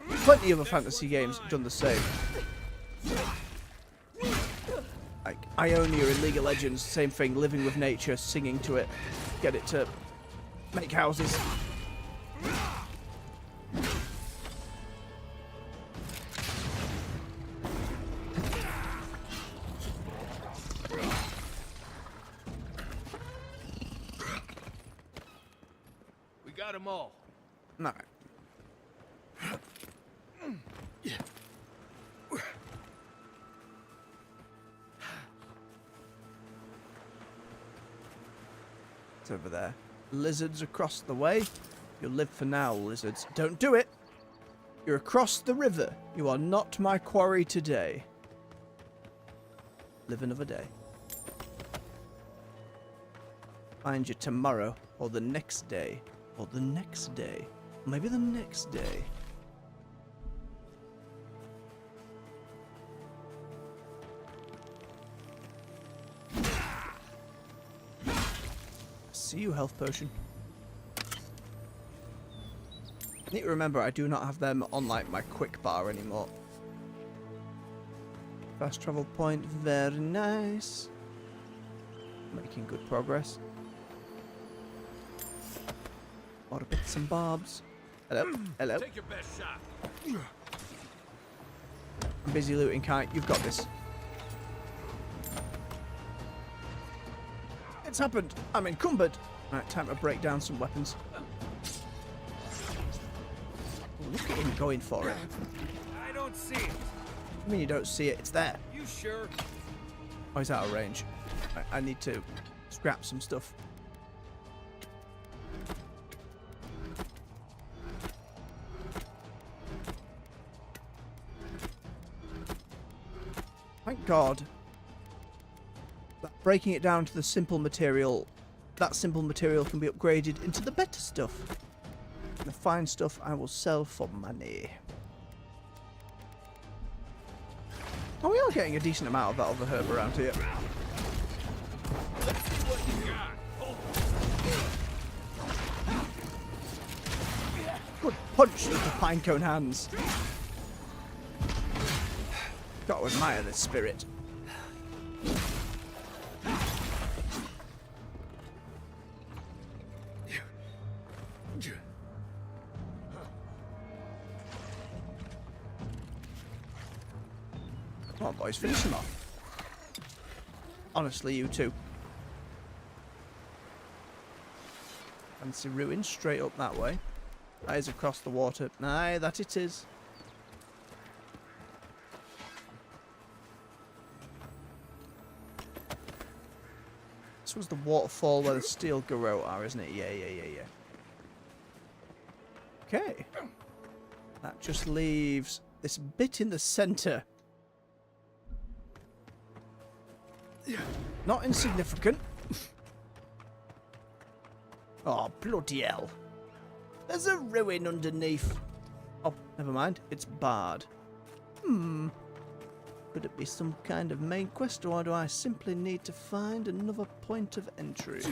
Plenty of other fantasy games have done the same. Like Ionia in League of Legends, same thing, living with nature, singing to it, get it to make houses. We got them all. No. It's over there. Lizards across the way. You'll live for now, lizards. Don't do it! You're across the river. You are not my quarry today. Live another day. Find you tomorrow, or the next day, or the next day. Maybe the next day. See you, health potion. Need to remember I do not have them on like my quick bar anymore. Fast travel point, very nice. Making good progress. More bits and bobs. Hello, hello. Take your best shot. I'm busy looting, Kite. You've got this. It's happened. I'm encumbered. Right, time to break down some weapons. Look at him going for it. I don't see it. I mean, you don't see it. It's there. You sure? Oh, he's out of range. I need to scrap some stuff. Thank God. That breaking it down to the simple material, that simple material can be upgraded into the better stuff. The fine stuff I will sell for money. Oh, we are getting a decent amount of that other herb around here. Let's see what you got. Good punch with the pinecone hands. Got to admire this spirit. Come on, boys, finish him off. Honestly, you two. Fancy ruin straight up that way. That is across the water. Aye, that it is. This was the waterfall where the steel garrote are, isn't it? Yeah. Okay. That just leaves this bit in the centre. Not insignificant. Oh, bloody hell. There's a ruin underneath. Oh, never mind. It's barred. Could it be some kind of main quest, or do I simply need to find another point of entry?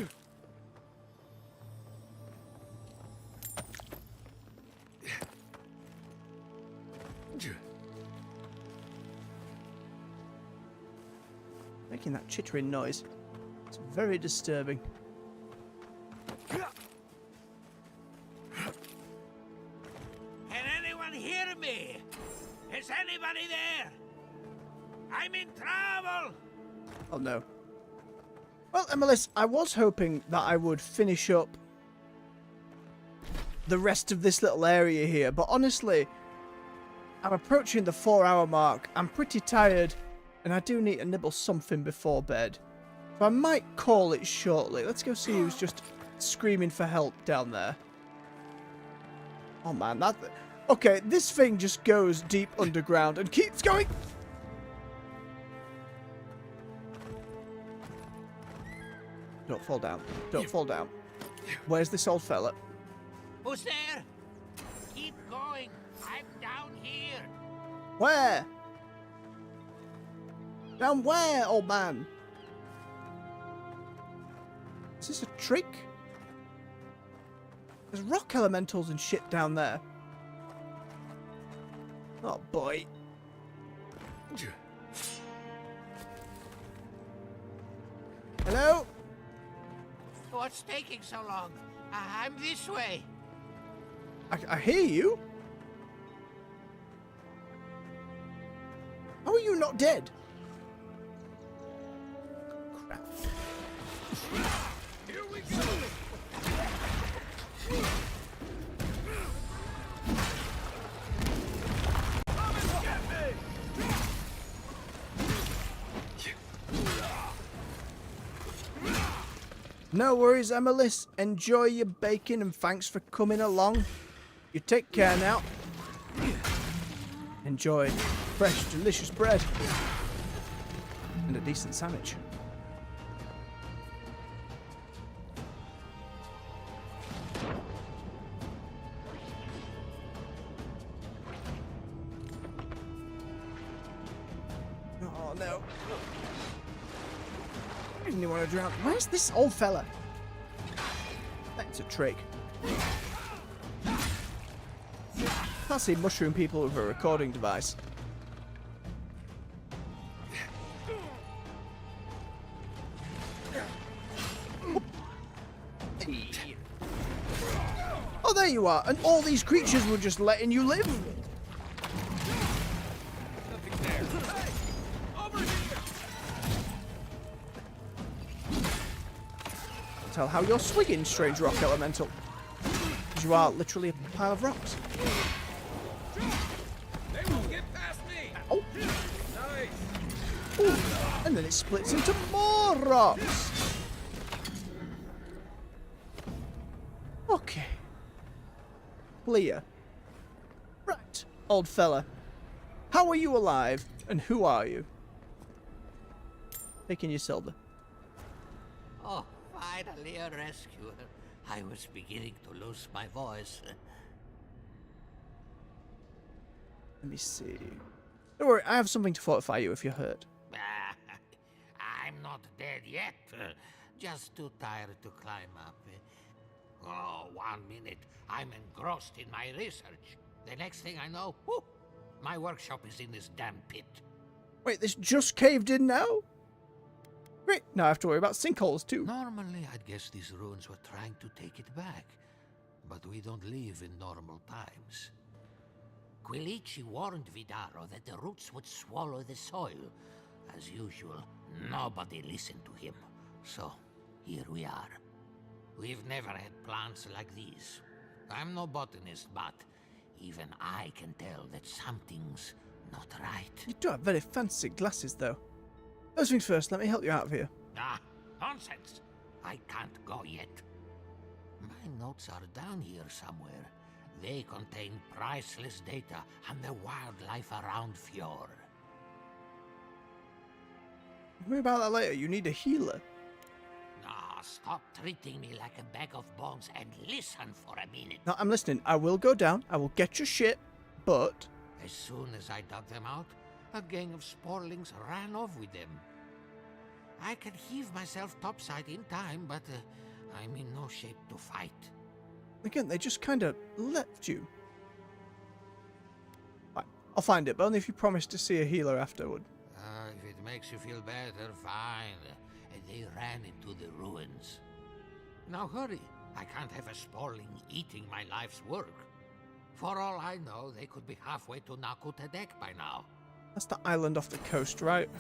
Making that chittering noise. It's very disturbing. Can anyone hear me? Is anybody there? I'm in trouble! Oh no. Well, Emilis, I was hoping that I would finish up the rest of this little area here, but honestly, I'm approaching the 4-hour mark. I'm pretty tired, and I do need to nibble something before bed. So I might call it shortly. Let's go see who's just screaming for help down there. Oh man, that... Okay, this thing just goes deep underground and keeps going... Don't fall down. Don't fall down. Where's this old fella? Who's there? Keep going. I'm down here. Where? Down where, old man? Is this a trick? There's rock elementals and shit down there. Oh boy. Hello? What's taking so long? I'm this way. I hear you. How are you not dead? Crap. Here we go. Come and get me. No worries, Emilis. Enjoy your bacon and thanks for coming along. You take care now. Enjoy fresh, delicious bread. And a decent sandwich. Oh no. I didn't want to drown. Where's this old fella? That's a trick. Can't see mushroom people with a recording device. Oh, there you are. And all these creatures were just letting you live. Tell how you're swigging, strange rock elemental. Because you are literally a pile of rocks. They won't get past me. Oh. Nice. Ooh. And then it splits into more rocks. Okay. Clear. Right, old fella. How are you alive? And who are you? Taking your silver. Oh, finally a rescuer. I was beginning to lose my voice. Let me see. Don't worry, I have something to fortify you if you're hurt. I'm not dead yet. Just too tired to climb up. Oh, 1 minute. I'm engrossed in my research. The next thing I know, whoop, my workshop is in this damn pit. Wait, this just caved in now? Great, now I have to worry about sinkholes too. Normally, I'd guess these ruins were trying to take it back. But we don't live in normal times. Quilici warned Vidaro that the roots would swallow the soil. As usual, nobody listened to him. So, here we are. We've never had plants like these. I'm no botanist, but even I can tell that something's not right. You do have very fancy glasses, though. First things first, let me help you out of here. Ah, nonsense. I can't go yet. My notes are down here somewhere. They contain priceless data on the wildlife around Fjord. Worry about that later. You need a healer. Ah, stop treating me like a bag of bones and listen for a minute. No, I'm listening. I will go down. I will get your shit, but... As soon as I dug them out, a gang of sporlings ran off with them. I can heave myself topside in time, but I'm in no shape to fight. Again, they just kind of left you. Fine. I'll find it, but only if you promise to see a healer afterward. If it makes you feel better, fine. They ran into the ruins. Now hurry. I can't have a sporling eating my life's work. For all I know, they could be halfway to Nakutadek by now. That's the island off the coast, right?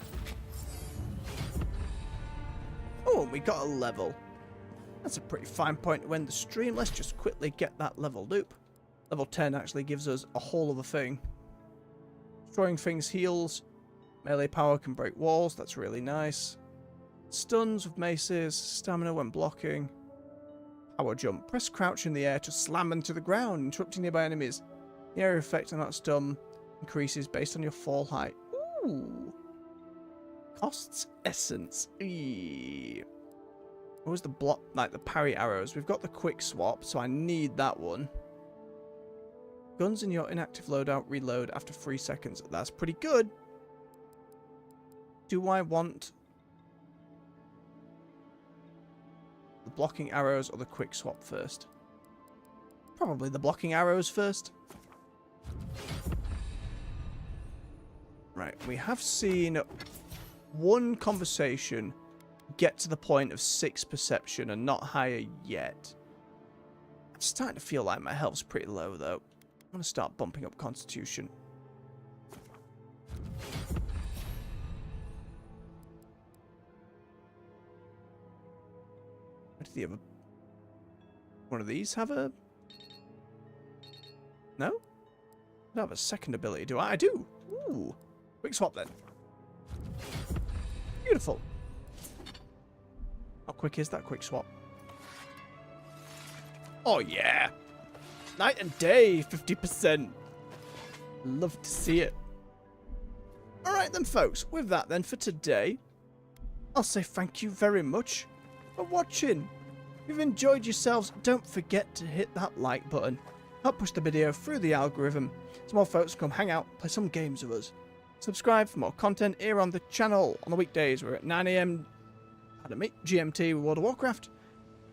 Oh, we got a level. That's a pretty fine point to end the stream. Let's just quickly get that leveled up. Level 10 actually gives us a whole other thing. Destroying things heals. Melee power can break walls. That's really nice. Stuns with maces. Stamina when blocking. Power jump. Press crouch in the air to slam into the ground, interrupting nearby enemies. The area effect on that stun increases based on your fall height. Ooh. Costs essence. Eee. What was the block, like the parry arrows? We've got the quick swap, so I need that one. Guns in your inactive loadout reload after 3 seconds. That's pretty good. Do I want the blocking arrows or the quick swap first? Probably the blocking arrows first. Right, we have seen one conversation get to the point of 6 perception and not higher yet. I'm starting to feel like my health's pretty low though. I'm going to start bumping up constitution. What did the other... one of these have a... no? I don't have a second ability, do I? I do! Ooh! Quick swap then. Beautiful. How quick is that quick swap? Oh yeah! Night and day, 50%. Love to see it. Alright then folks, with that then for today, I'll say thank you very much for watching. If you've enjoyed yourselves, don't forget to hit that like button. Help push the video through the algorithm so more folks come hang out, play some games with us. Subscribe for more content here on the channel. On the weekdays we're at 9 AM GMT with World of Warcraft.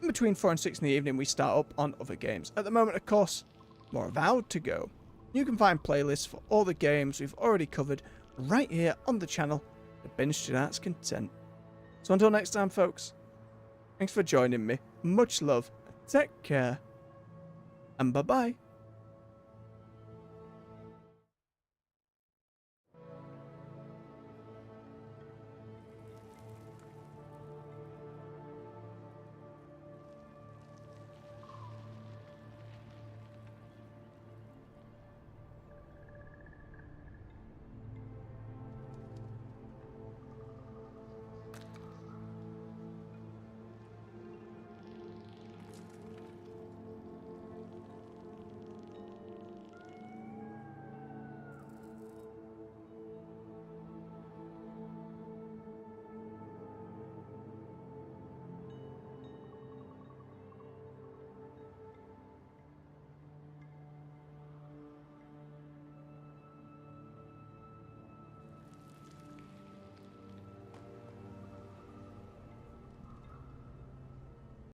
In between 4 and 6 in the evening we start up on other games. At the moment of course, more Avowed to go. You can find playlists for all the games we've already covered right here on the channel to binge to your heart's content. So until next time folks, thanks for joining me, much love, take care, and bye bye.